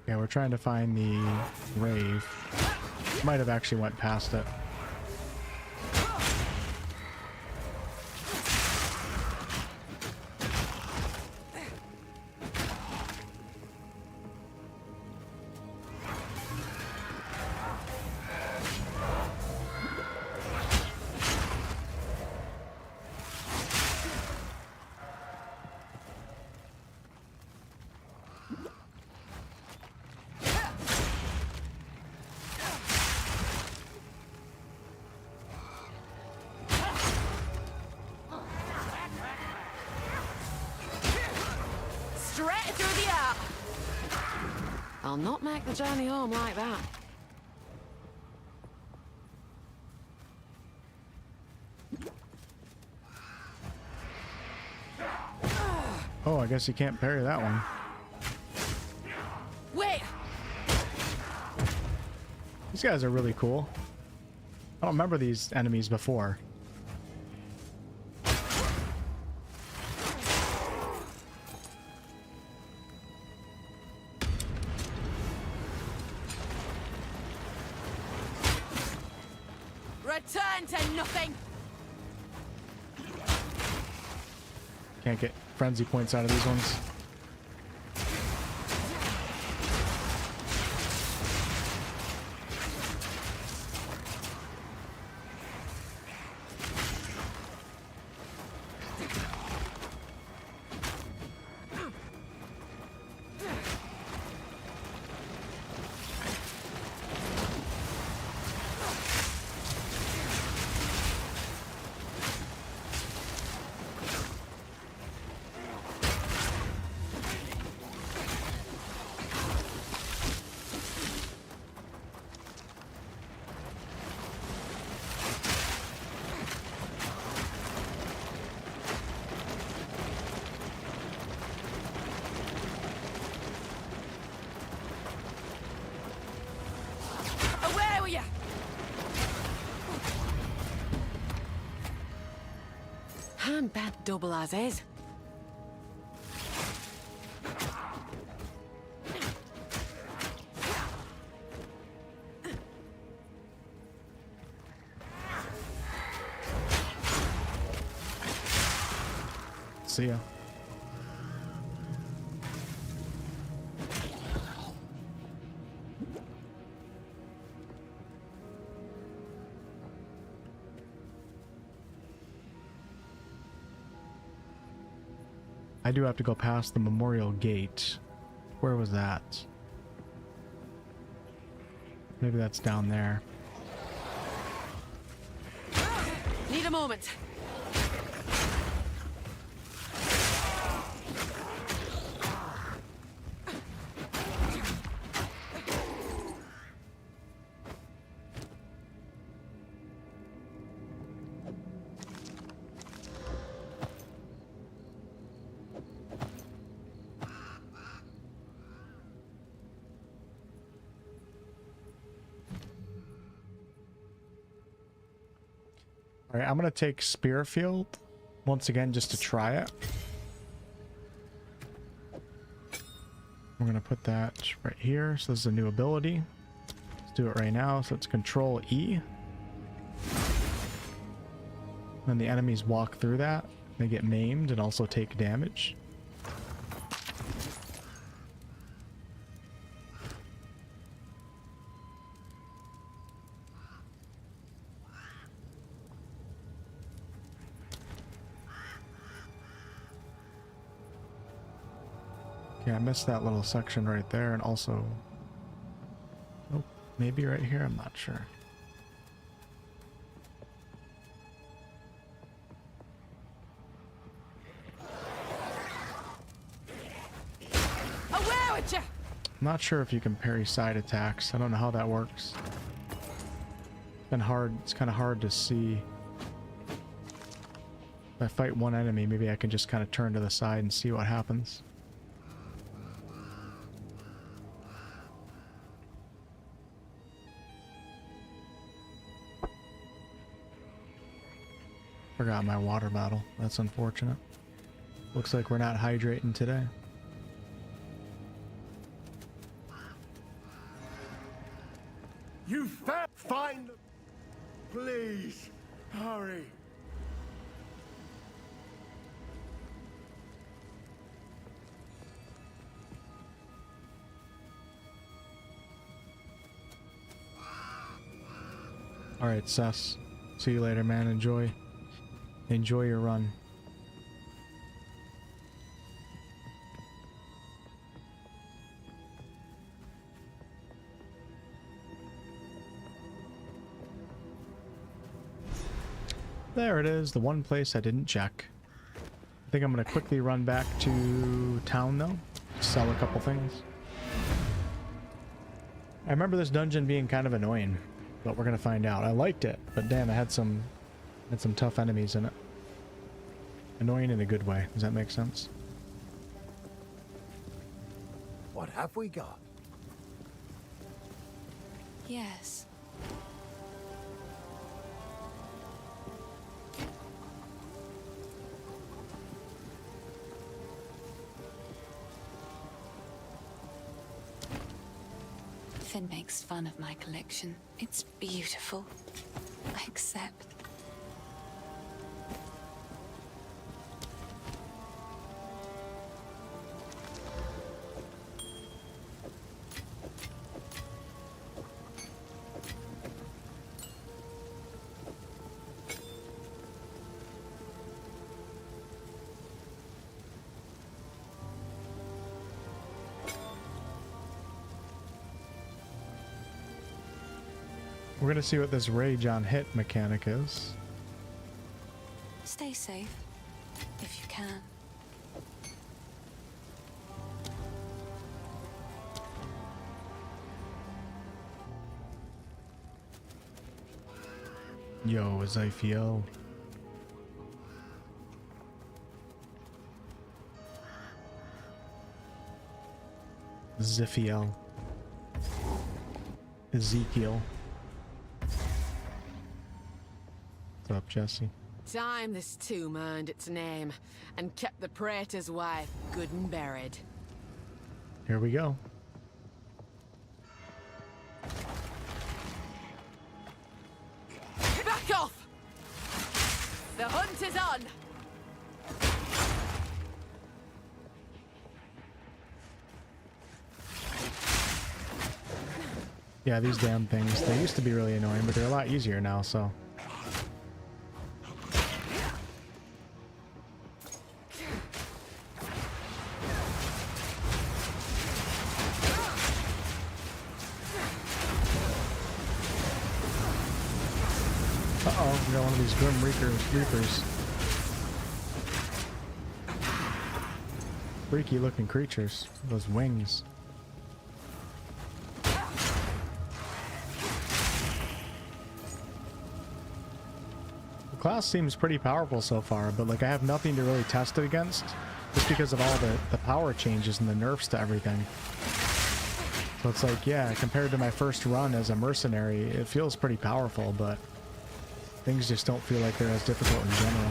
Yeah, we're trying to find the rave. Might have actually went past it. I'll not make the journey home like that. Oh, I guess you can't parry that one. Wait! These guys are really cool. I don't remember these enemies before. Return to nothing! Can't get frenzy points out of these ones. I'm bad double as is. See ya. I do have to go past the memorial gate. Where was that? Maybe that's down there. Need a moment. All right, I'm gonna take Spearfield once again just to try it. We're gonna put that right here. So this is a new ability. Let's do it right now. So it's Control E. When the enemies walk through that, they get maimed and also take damage. Yeah, I missed that little section right there, and also, oh, maybe right here, I'm not sure. Away with you! I'm not sure if you can parry side attacks. I don't know how that works. It's been hard. It's kind of hard to see. If I fight one enemy, maybe I can just kind of turn to the side and see what happens. Forgot my water bottle. That's unfortunate. Looks like we're not hydrating today. You find them. Please, hurry. All right, Sess. See you later, man. Enjoy your run. There it is, the one place I didn't check. I think I'm gonna quickly run back to town though, sell a couple things. I remember this dungeon being kind of annoying, but we're gonna find out. I liked it, but damn, it had some tough enemies in it. Annoying in a good way. Does that make sense? What have we got? Yes. Finn makes fun of my collection. It's beautiful. I accept. We're gonna see what this rage on hit mechanic is. Stay safe, if you can. Yo, as I feel. Ziphiel. Ezekiel. What's up, Jesse? Time this tomb earned its name and kept the praetor's wife good and buried. Here we go. Back off! The hunt is on! Yeah, these damn things. They used to be really annoying, but they're a lot easier now, so. Uh-oh, we got one of these Grim Reapers. Freaky looking creatures. Those wings. The class seems pretty powerful so far, but like I have nothing to really test it against just because of all the power changes and the nerfs to everything. So it's like, yeah, compared to my first run as a mercenary, it feels pretty powerful, but things just don't feel like they're as difficult in general.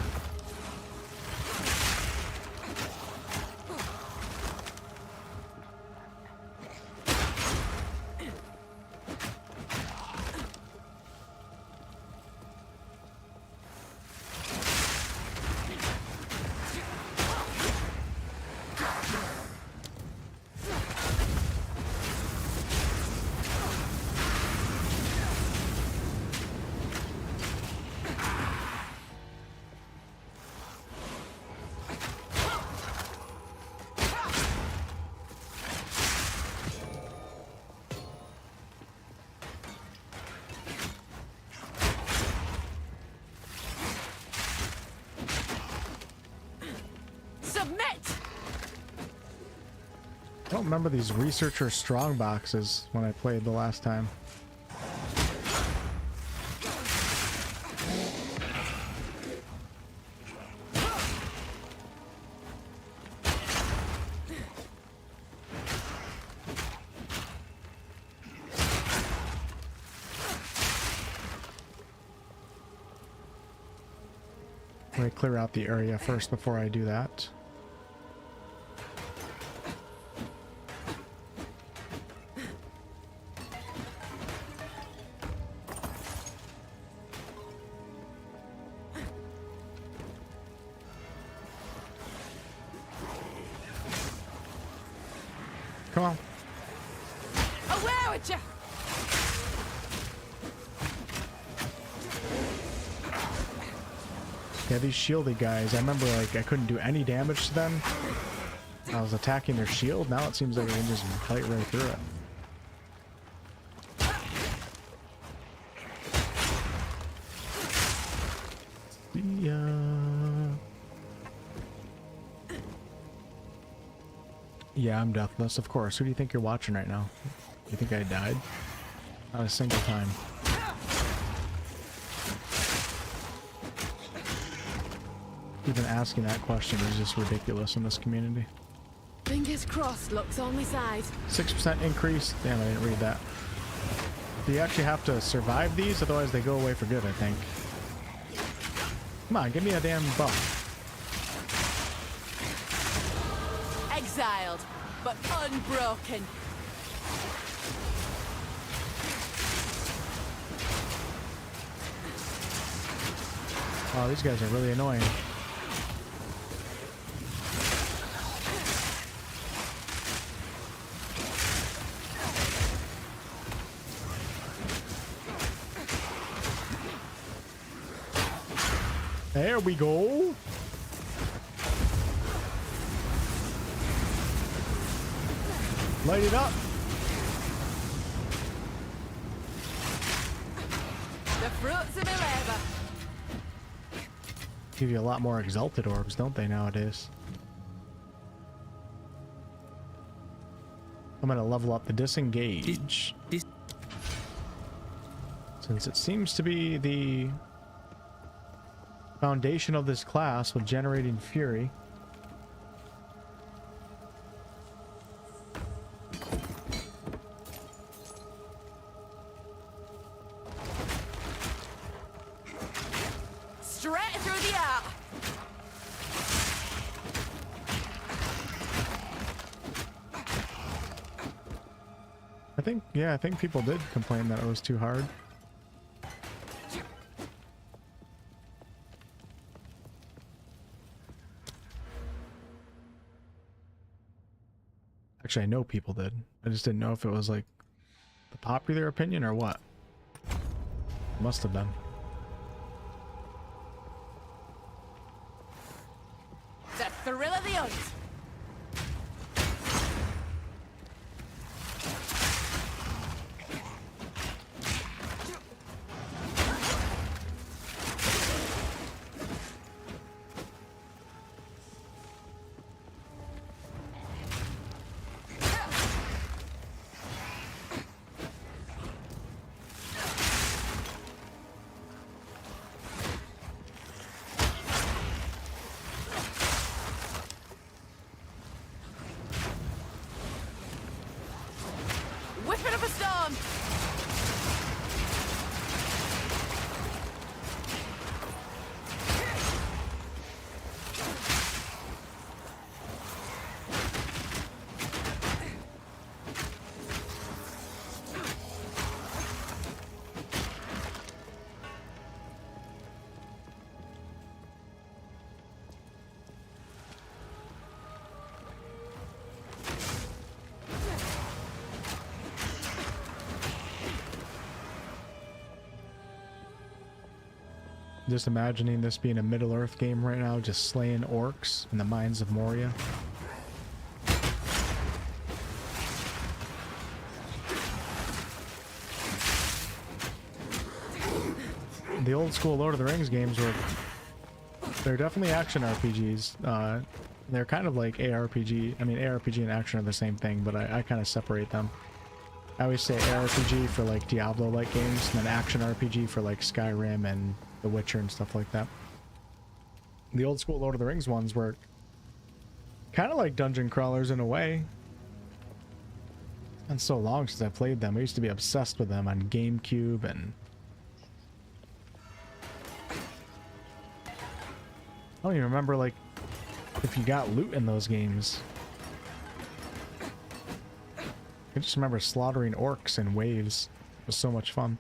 I don't remember these researcher strong boxes when I played the last time. I'm gonna clear out the area first before I do that. Come on. Aware with you! Yeah, these shielded guys, I remember like I couldn't do any damage to them. I was attacking their shield, now it seems like I can just fight right through it. Yeah, I'm deathless, of course. Who do you think you're watching right now? You think I died? Not a single time. Even asking that question is just ridiculous in this community. Fingers crossed, luck's on my side. 6% increase. Damn, I didn't read that. Do you actually have to survive these? Otherwise they go away for good, I think. Come on, give me a damn buff. Exiled, but unbroken. Oh, these guys are really annoying. There we go. Light it up. The fruits of my labor. Give you a lot more exalted orbs, don't they, nowadays? I'm gonna level up the disengage. Since it seems to be the foundation of this class with generating fury. Straight through the art. I think people did complain that it was too hard. Actually, I know people did. I just didn't know if it was like the popular opinion or what. Must have been. The thrill of the hunt. Whipping up a storm. Just imagining this being a Middle-earth game right now, just slaying orcs in the mines of Moria. The old school Lord of the Rings games they're definitely action RPGs. They're kind of like ARPG. I mean, ARPG and action are the same thing, but I kind of separate them. I always say ARPG for like Diablo-like games, and then action RPG for like Skyrim and The Witcher and stuff like that. The old school Lord of the Rings ones were kind of like dungeon crawlers in a way. It's been so long since I played them. I used to be obsessed with them on GameCube, and I don't even remember like if you got loot in those games. I just remember slaughtering orcs in waves. It was so much fun.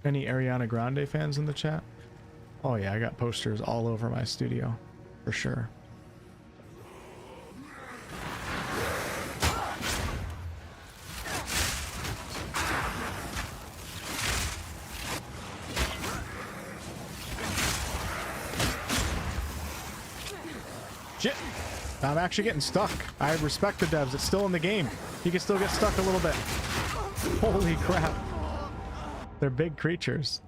Any Ariana Grande fans in the chat? Oh yeah, I got posters all over my studio, for sure. Shit! I'm actually getting stuck. I respect the devs. It's still in the game. You can still get stuck a little bit. Holy crap. They're big creatures.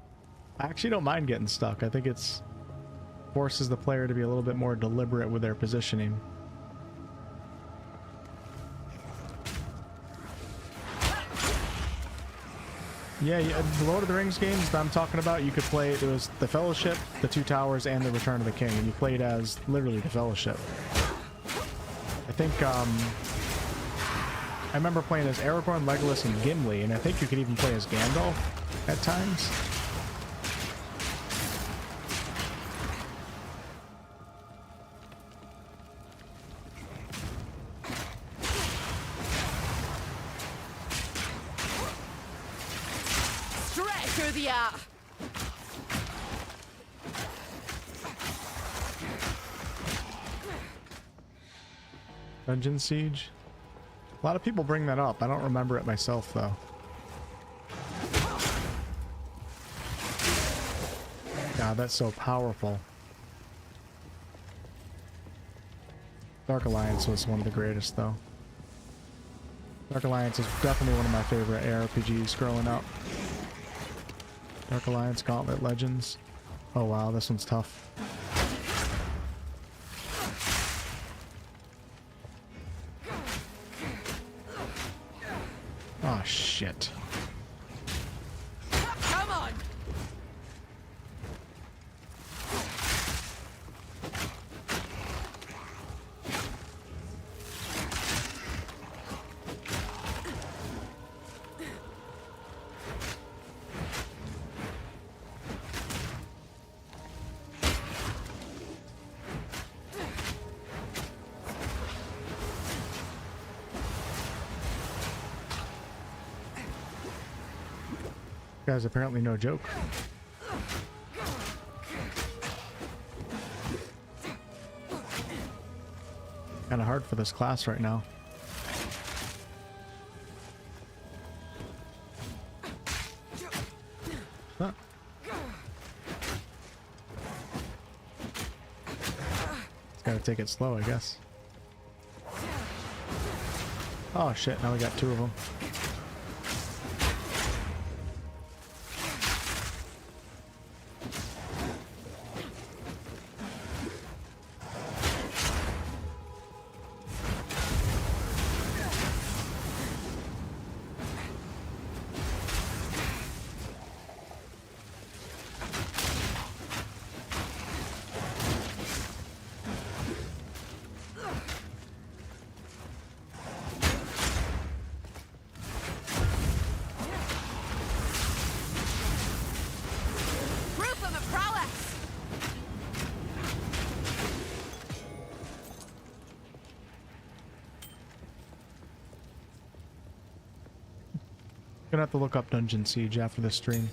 I actually don't mind getting stuck. I think it's forces the player to be a little bit more deliberate with their positioning. Yeah, the Lord of the Rings games that I'm talking about, you could play, it was the Fellowship, the Two Towers, and the Return of the King, and you played as literally the Fellowship. I think, I remember playing as Aragorn, Legolas, and Gimli, and I think you could even play as Gandalf at times. Dungeon Siege. A lot of people bring that up. I don't remember it myself, though. God, that's so powerful. Dark Alliance was one of the greatest, though. Dark Alliance is definitely one of my favorite ARPGs growing up. Dark Alliance, Gauntlet Legends. Oh wow, this one's tough. Oh shit. Come on. Guy's apparently no joke. Kind of hard for this class right now. Huh. Just gotta take it slow, I guess. Oh shit, now we got two of them. Gonna have to look up Dungeon Siege after this stream.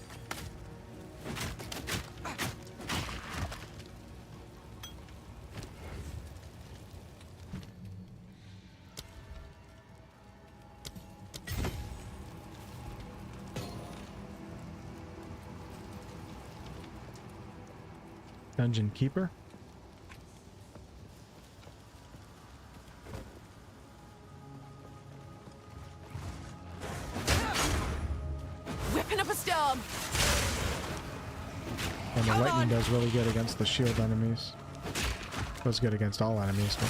Dungeon Keeper. And the lightning does really good against the shield enemies. Does good against all enemies, but...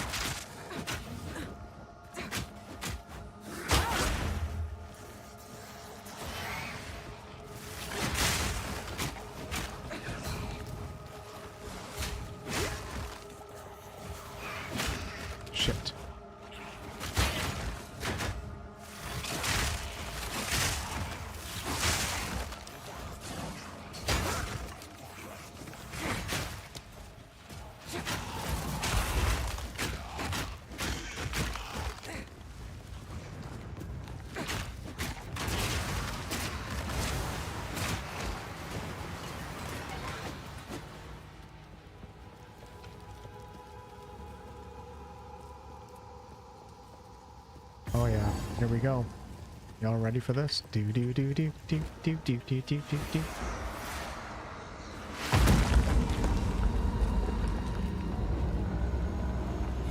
Shit. Oh yeah, here we go. Y'all ready for this? Do do do do do do do do do do do.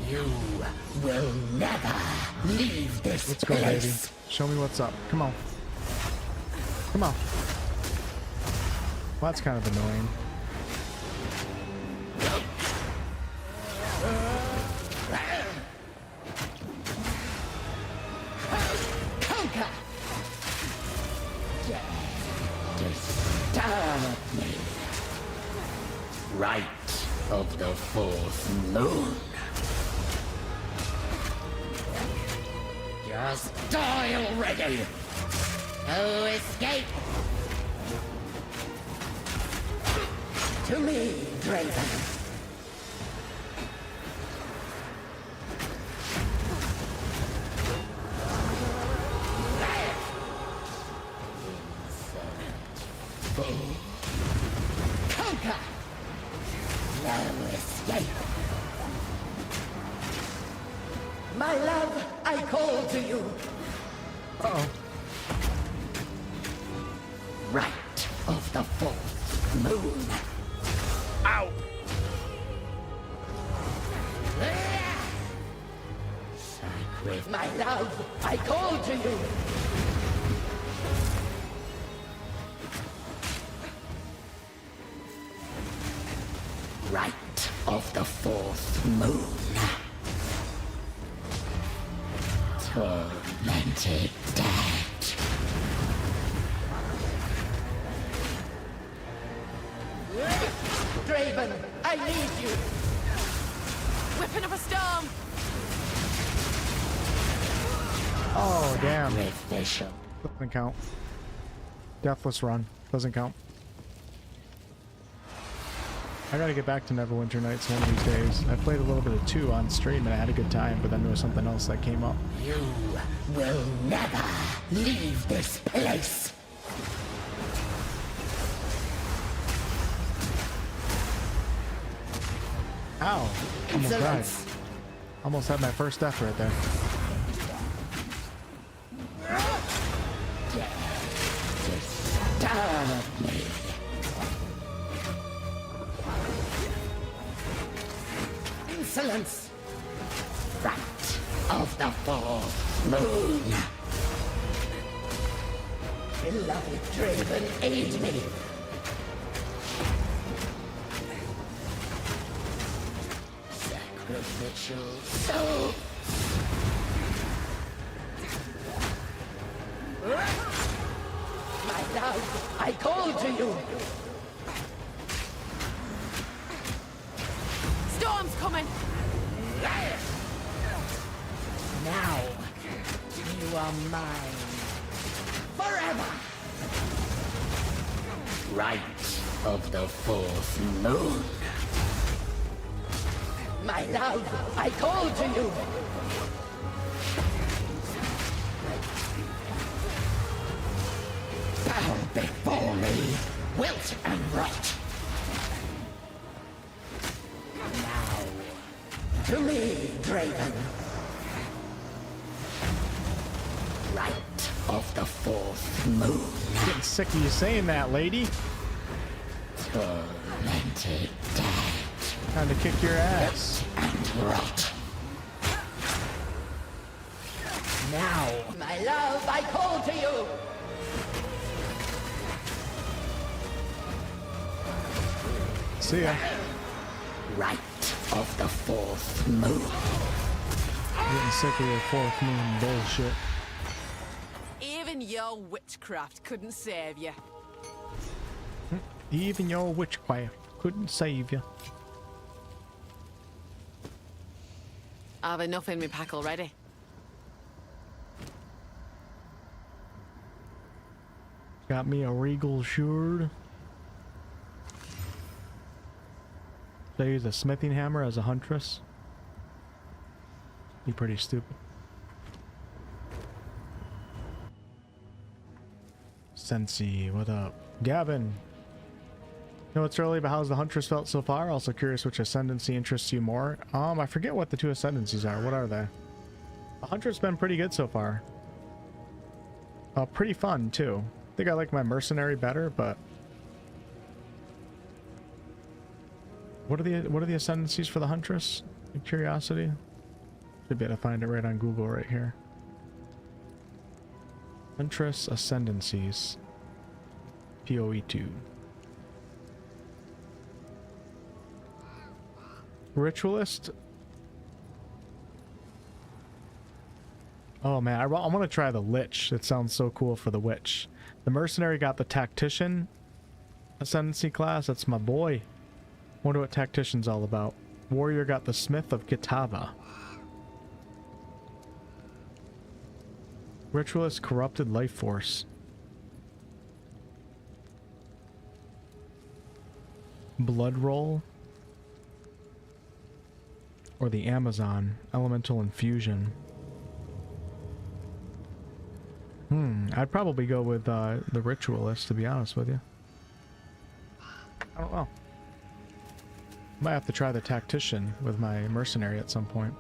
You will never leave this Let's go, baby. Show me what's up. Come on. Come on. Well, that's kind of annoying. Right of the fourth moon. Just die already! Oh, escape! To me, Draven. Conquer! No escape! My love, I call to you! Uh-oh. Right of the fourth moon. Ow! Sacred, my love, I call to you! Right of the fourth moon. Tormented dead. Draven, I need you! Whipping up a storm! Oh, damn. Sacrificial. Doesn't count. Deathless Run. Doesn't count. I gotta get back to Neverwinter Nights one of these days. I played a little bit of 2 on stream and I had a good time, but then there was something else that came up. You will never leave this place! Ow! Almost died. Almost had my first death right there. Disturb me. Insolence! Right of the fourth moon. Beloved Draven, aid me. Sacrificial soul. My love, I call to you. Storm's coming! Now, you are mine. Forever! Right of the fourth moon. My love, I call to you. Bow before me, wilt and rot. Now, to me, Draven. Right of the fourth moon. Getting sick of you saying that, lady. Tormented dead. Time to kick your ass. And rot. Now, my love, I call to you. See ya. Right of the fourth moon. Getting sick of your fourth moon bullshit. Even your witchcraft couldn't save you. Even your witchcraft couldn't save you. I've enough in my pack already. Got me a regal shield. Should I use a smithing hammer as a huntress? Be pretty stupid. Sensi, what up? Gavin! No, it's early, but how's the Huntress felt so far? Also curious which ascendancy interests you more. I forget what the 2 ascendancies are. What are they? The Huntress been pretty good so far. Pretty fun too. I think I like my mercenary better, but what are the ascendancies for the Huntress? Curiosity. Should be able to find it right on Google right here. Huntress ascendancies. PoE2. Ritualist. Oh man, I want to try the Lich. It sounds so cool for the Witch. The Mercenary got the Tactician ascendancy class. That's my boy. Wonder what Tactician's all about. Warrior got the Smith of Kitava. Ritualist corrupted life force. Blood roll. Or the Amazon. Elemental infusion. I'd probably go with the Ritualist, to be honest with you. I don't know. Might have to try the Tactician with my mercenary at some point.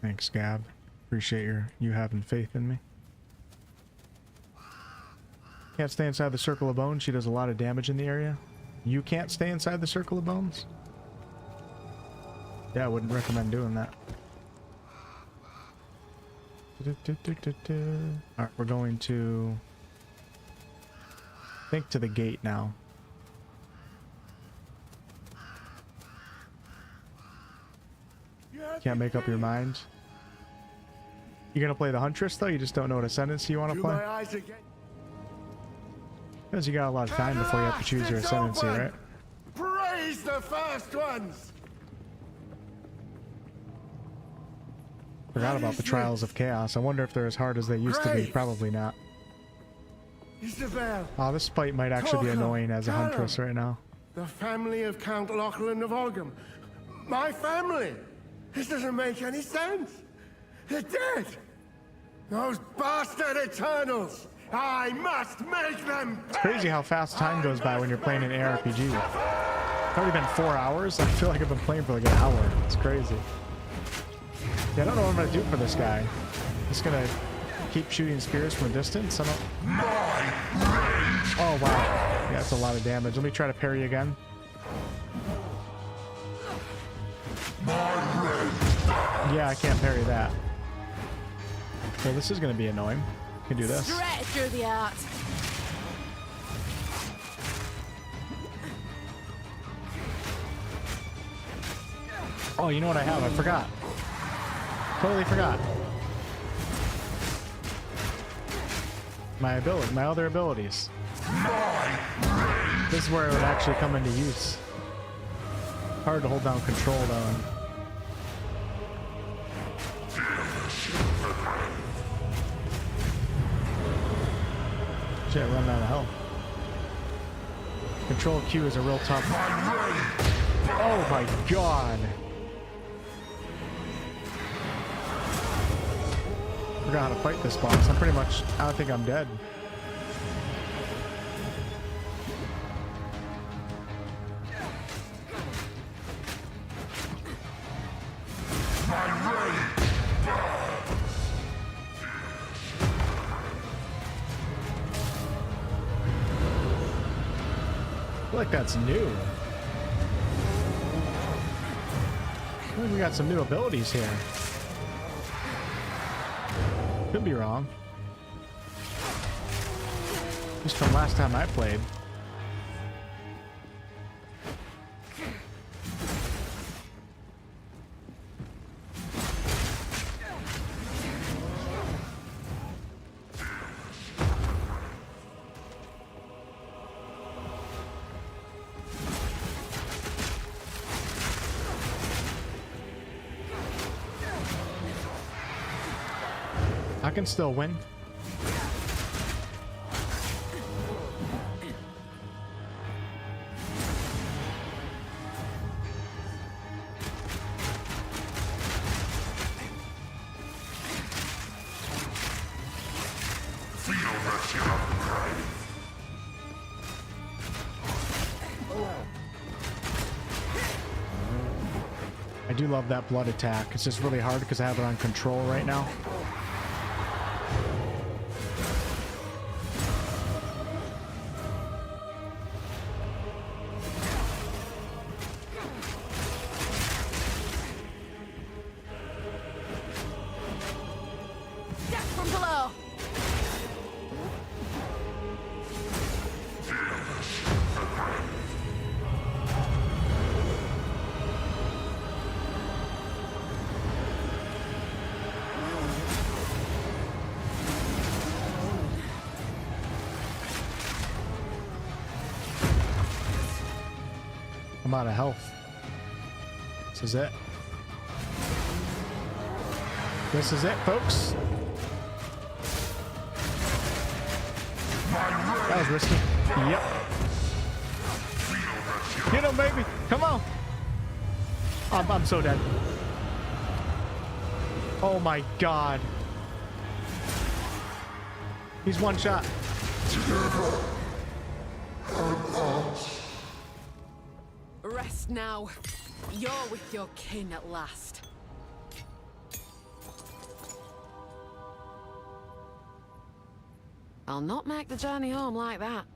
Thanks, Gab. Appreciate you having faith in me. Can't stay inside the circle of bones. She does a lot of damage in the area. You can't stay inside the circle of bones? Yeah, I wouldn't recommend doing that. Alright, we're going to... I think to the gate now. Can't make up your mind. You gonna play the Huntress though? You just don't know what ascendancy you want to play? Because you got a lot of time before you have to choose your ascendancy, right? Praise the first ones! Forgot about the Trials of Chaos. I wonder if they're as hard as they used to be. Probably not. Isabel. Oh, this fight might actually be annoying as a Huntress right now. The family of Count Lachlan of Olgam. My family! This doesn't make any sense! They're dead! Those bastard Eternals! I must make them pay! It's crazy how fast time goes by when you're playing an ARPG. It's already been 4 hours. I feel like I've been playing for like an hour. It's crazy. Yeah, I don't know what I'm gonna do for this guy. Just gonna keep shooting spears from a distance. I don't... Oh wow. Yeah, that's a lot of damage. Let me try to parry again. Yeah, I can't parry that. Well, this is gonna be annoying. I can do this. Straight through the art. Oh, you know what I have? I forgot. Totally forgot. My other abilities. This is where it would actually come into use. Hard to hold down control though. Shit, run out of health. Control Q is a real tough one. Oh my god. Forgot how to fight this boss. I'm pretty much, I don't think I'm dead. I feel like that's new. I think we got some new abilities here. Could be wrong. Just from last time I played. I can still win. I do love that blood attack. It's just really hard because I have it on control right now. I'm out of health. This is it. This is it, folks. That was risky. Yep. Get him, baby. Come on. I'm so dead. Oh my god. He's one shot. Rest now. You're with your kin at last. I'll not make the journey home like that.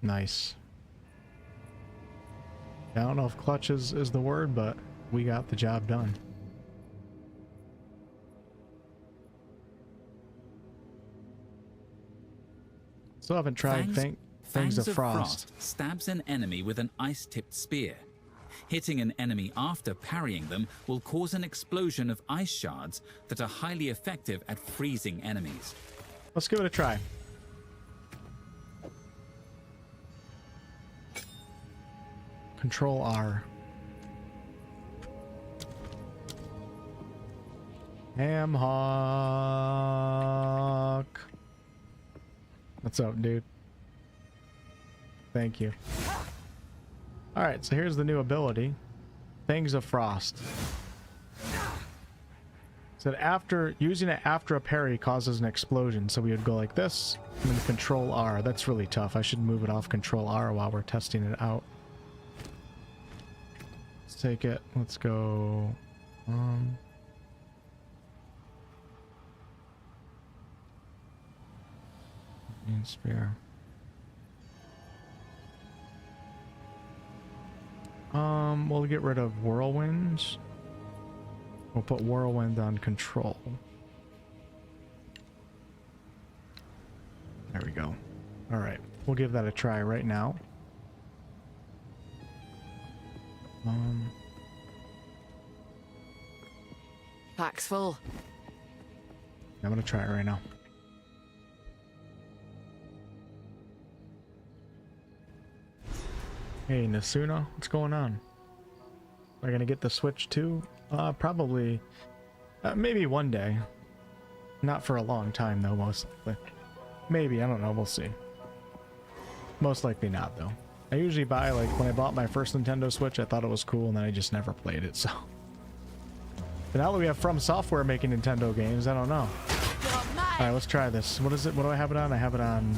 Nice. I don't know if clutch is the word, but we got the job done. Still haven't tried Fangs of Frost. Stabs an enemy with an ice-tipped spear. Hitting an enemy after parrying them will cause an explosion of ice shards that are highly effective at freezing enemies. Let's give it a try. Control R. Ham Hawk. What's up, dude? Thank you. Alright, so here's the new ability. Fangs of Frost. Said after using it after a parry causes an explosion. So we would go like this and then Control R. That's really tough. I should move it off Control R while we're testing it out. Let's take it. Let's go. Spear. We'll get rid of whirlwinds. We'll put whirlwind on control. There we go. All right, we'll give that a try right now. Pack's full. I'm gonna try it right now. Hey Nasuna, what's going on? Am I gonna get the Switch too? Probably. Maybe one day. Not for a long time though, most likely. Maybe, I don't know, we'll see. Most likely not though. I usually buy, like, when I bought my first Nintendo Switch, I thought it was cool and then I just never played it, so. But now that we have From Software making Nintendo games, I don't know. Alright, let's try this. What is it? What do I have it on? I have it on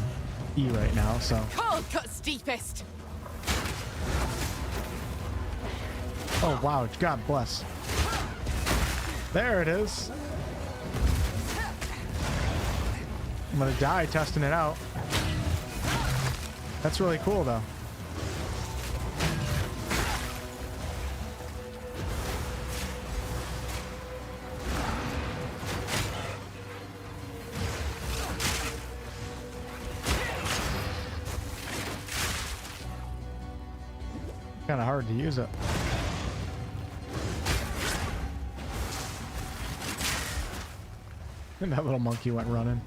E right now, so. Cold cut steepest. Oh wow, God bless. There it is. I'm gonna die testing it out. That's really cool though. Kind of hard to use it. And that little monkey went running.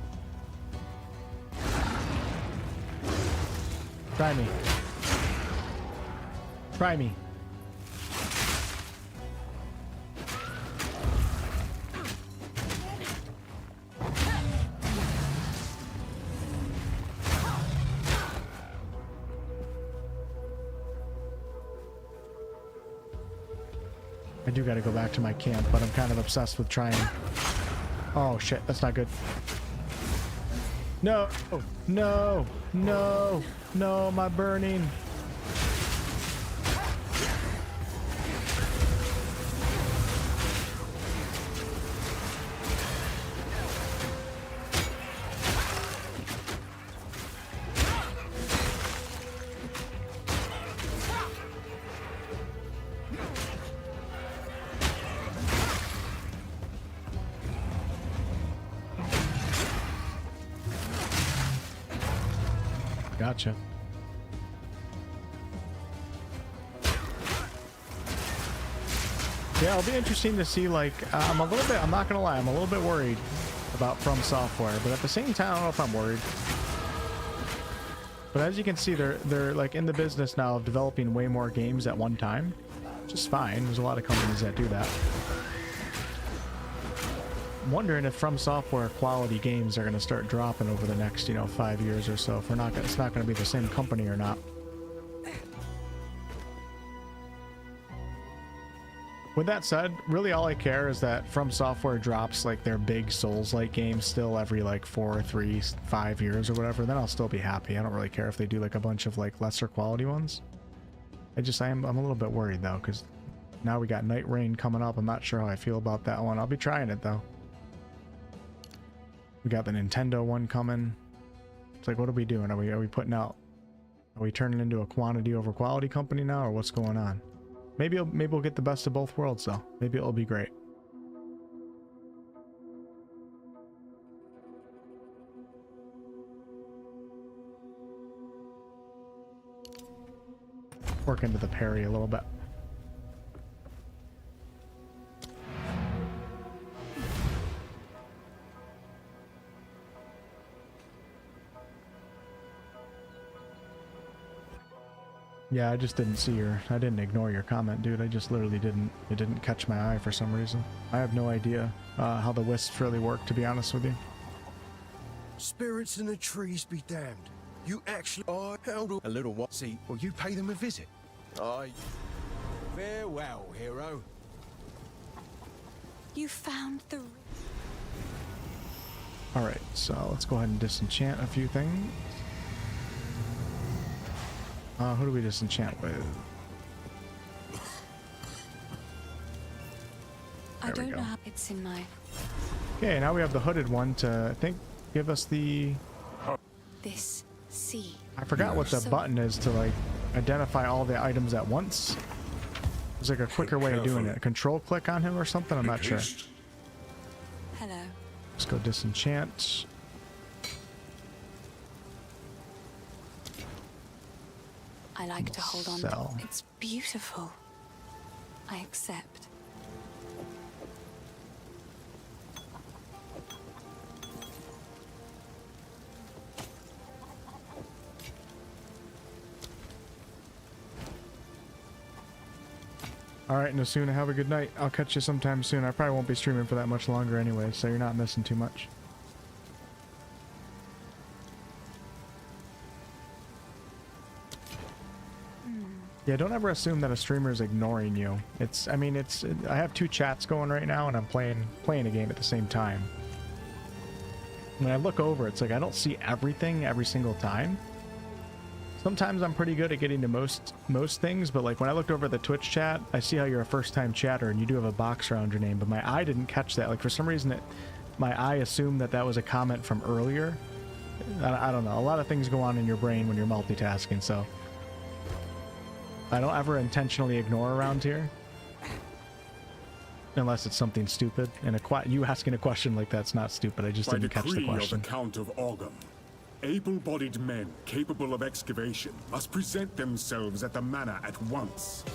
Try me. Try me. I do gotta go back to my camp, but I'm kind of obsessed with trying. Oh shit, that's not good. No, no, no, no, my burning. Gotcha. Yeah, it'll be interesting to see, like, I'm not gonna lie, I'm a little bit worried about From Software, but at the same time, I don't know if I'm worried. But as you can see, they're like in the business now of developing way more games at one time, which is fine. There's a lot of companies that do that. I'm wondering if From Software quality games are going to start dropping over the next, 5 years or so. If it's not going to be the same company or not. With that said, really all I care is that From Software drops like their big Souls-like games still every like 4, 3, 5 years or whatever. Then I'll still be happy. I don't really care if they do like a bunch of like lesser quality ones. I'm a little bit worried though, because now we got Night Rain coming up. I'm not sure how I feel about that one. I'll be trying it though. We got the Nintendo one coming. It's like, what are we doing? Are we putting out? Are we turning into a quantity over quality company now, or what's going on? Maybe we'll get the best of both worlds though. Maybe it'll be great. Work into the parry a little bit. Yeah, I just didn't see I didn't ignore your comment, dude. I just literally it didn't catch my eye for some reason. I have no idea how the wisps really work, to be honest with you. Spirits in the trees be damned. You actually are held a little what? See, well, you pay them a visit. Farewell, hero. You found the... Alright, so let's go ahead and disenchant a few things. Who do we disenchant with? I don't know how it's in my... Okay, now we have the hooded one to, I think, give us the... This sea. I forgot what the button is to, like, identify all the items at once. There's like a quicker way of doing it. A control click on him or something? I'm not sure. Hello. Let's go disenchant. I like to hold on Sell. to. It's beautiful. I accept. Alright, Nasuna, have a good night. I'll catch you sometime soon. I probably won't be streaming for that much longer anyway, so you're not missing too much. Yeah, don't ever assume that a streamer is ignoring you. I have 2 chats going right now, and I'm playing a game at the same time. When I look over, it's like I don't see everything every single time. Sometimes I'm pretty good at getting to most things, but like when I looked over at the Twitch chat, I see how you're a first-time chatter and you do have a box around your name, but my eye didn't catch that. Like for some reason, my eye assumed that was a comment from earlier. I don't know. A lot of things go on in your brain when you're multitasking, so I don't ever intentionally ignore around here. Unless it's something stupid. And you asking a question like that's not stupid. I just didn't catch the question. By decree of the Count of Ogham, able-bodied men capable of excavation must present themselves at the manor at once.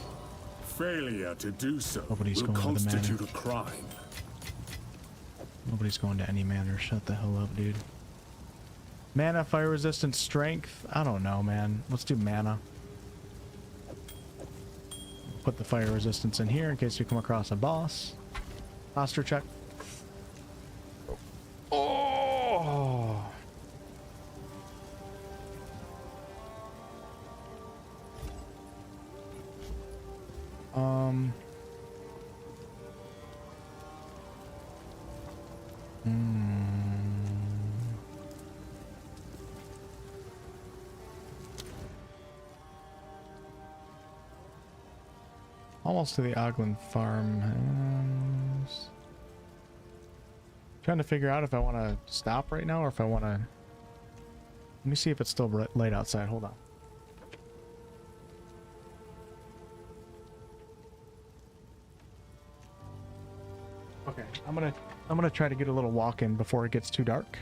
Failure to do so will constitute a crime. Nobody's going to any manor. Shut the hell up, dude. Mana, fire resistance, strength. I don't know, man. Let's do mana. Put the fire resistance in here in case we come across a boss. Posture check. Oh! Almost to the Oglin farmhouse. Trying to figure out if I want to stop right now or if I want to... Let me see if it's still light outside. Hold on. Okay, I'm gonna try to get a little walk in before it gets too dark.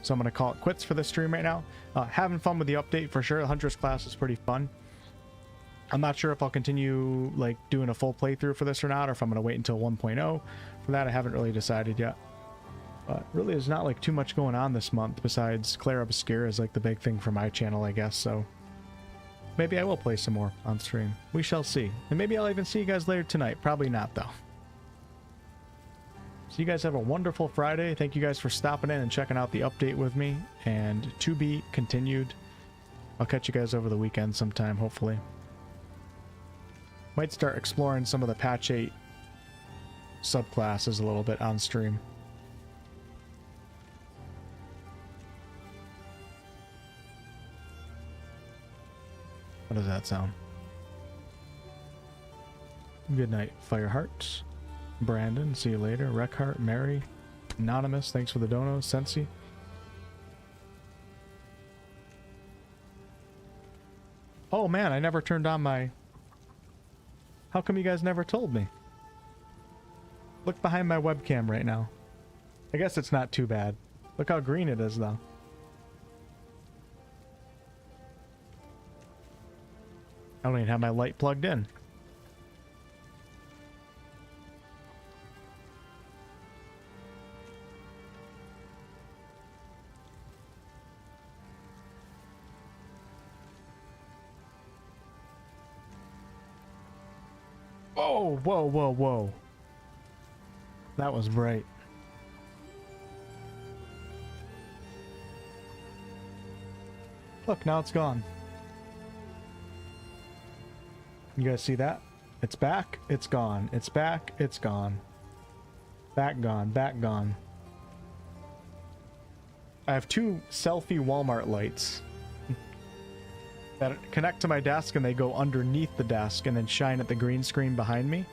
So I'm gonna call it quits for this stream right now. Having fun with the update for sure. The Huntress class is pretty fun. I'm not sure if I'll continue like doing a full playthrough for this or not, or if I'm going to wait until 1.0. For that, I haven't really decided yet. But really, there's not like too much going on this month besides Claire Obscure is like the big thing for my channel, I guess. So maybe I will play some more on stream. We shall see. And maybe I'll even see you guys later tonight. Probably not, though. So you guys have a wonderful Friday. Thank you guys for stopping in and checking out the update with me. And to be continued. I'll catch you guys over the weekend sometime, hopefully. Might start exploring some of the patch 8 subclasses a little bit on stream. What does that sound? Good night, Fireheart. Brandon, see you later. Reckheart, Mary, Anonymous, thanks for the dono. Sensi. Oh man, I never turned on my... How come you guys never told me? Look behind my webcam right now. I guess it's not too bad. Look how green it is though. I don't even have my light plugged in. Whoa, whoa, whoa, whoa. That was bright. Look, now it's gone. You guys see that? It's back, it's gone. It's back, it's gone. Back gone, back gone. I have two selfie Walmart lights that connect to my desk, and they go underneath the desk and then shine at the green screen behind me.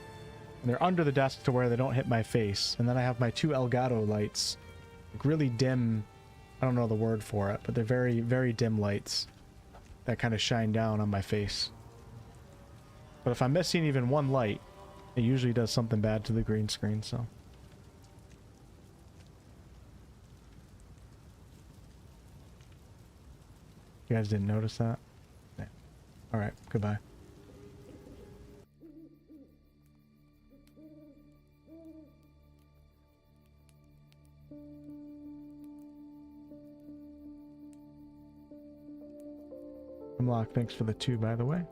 And they're under the desk to where they don't hit my face. And then I have my two Elgato lights. Like really dim, I don't know the word for it, but they're very, very dim lights that kind of shine down on my face. But if I'm missing even one light, it usually does something bad to the green screen, so. You guys didn't notice that? Yeah. Alright, goodbye. Hemlock, thanks for the 2, by the way.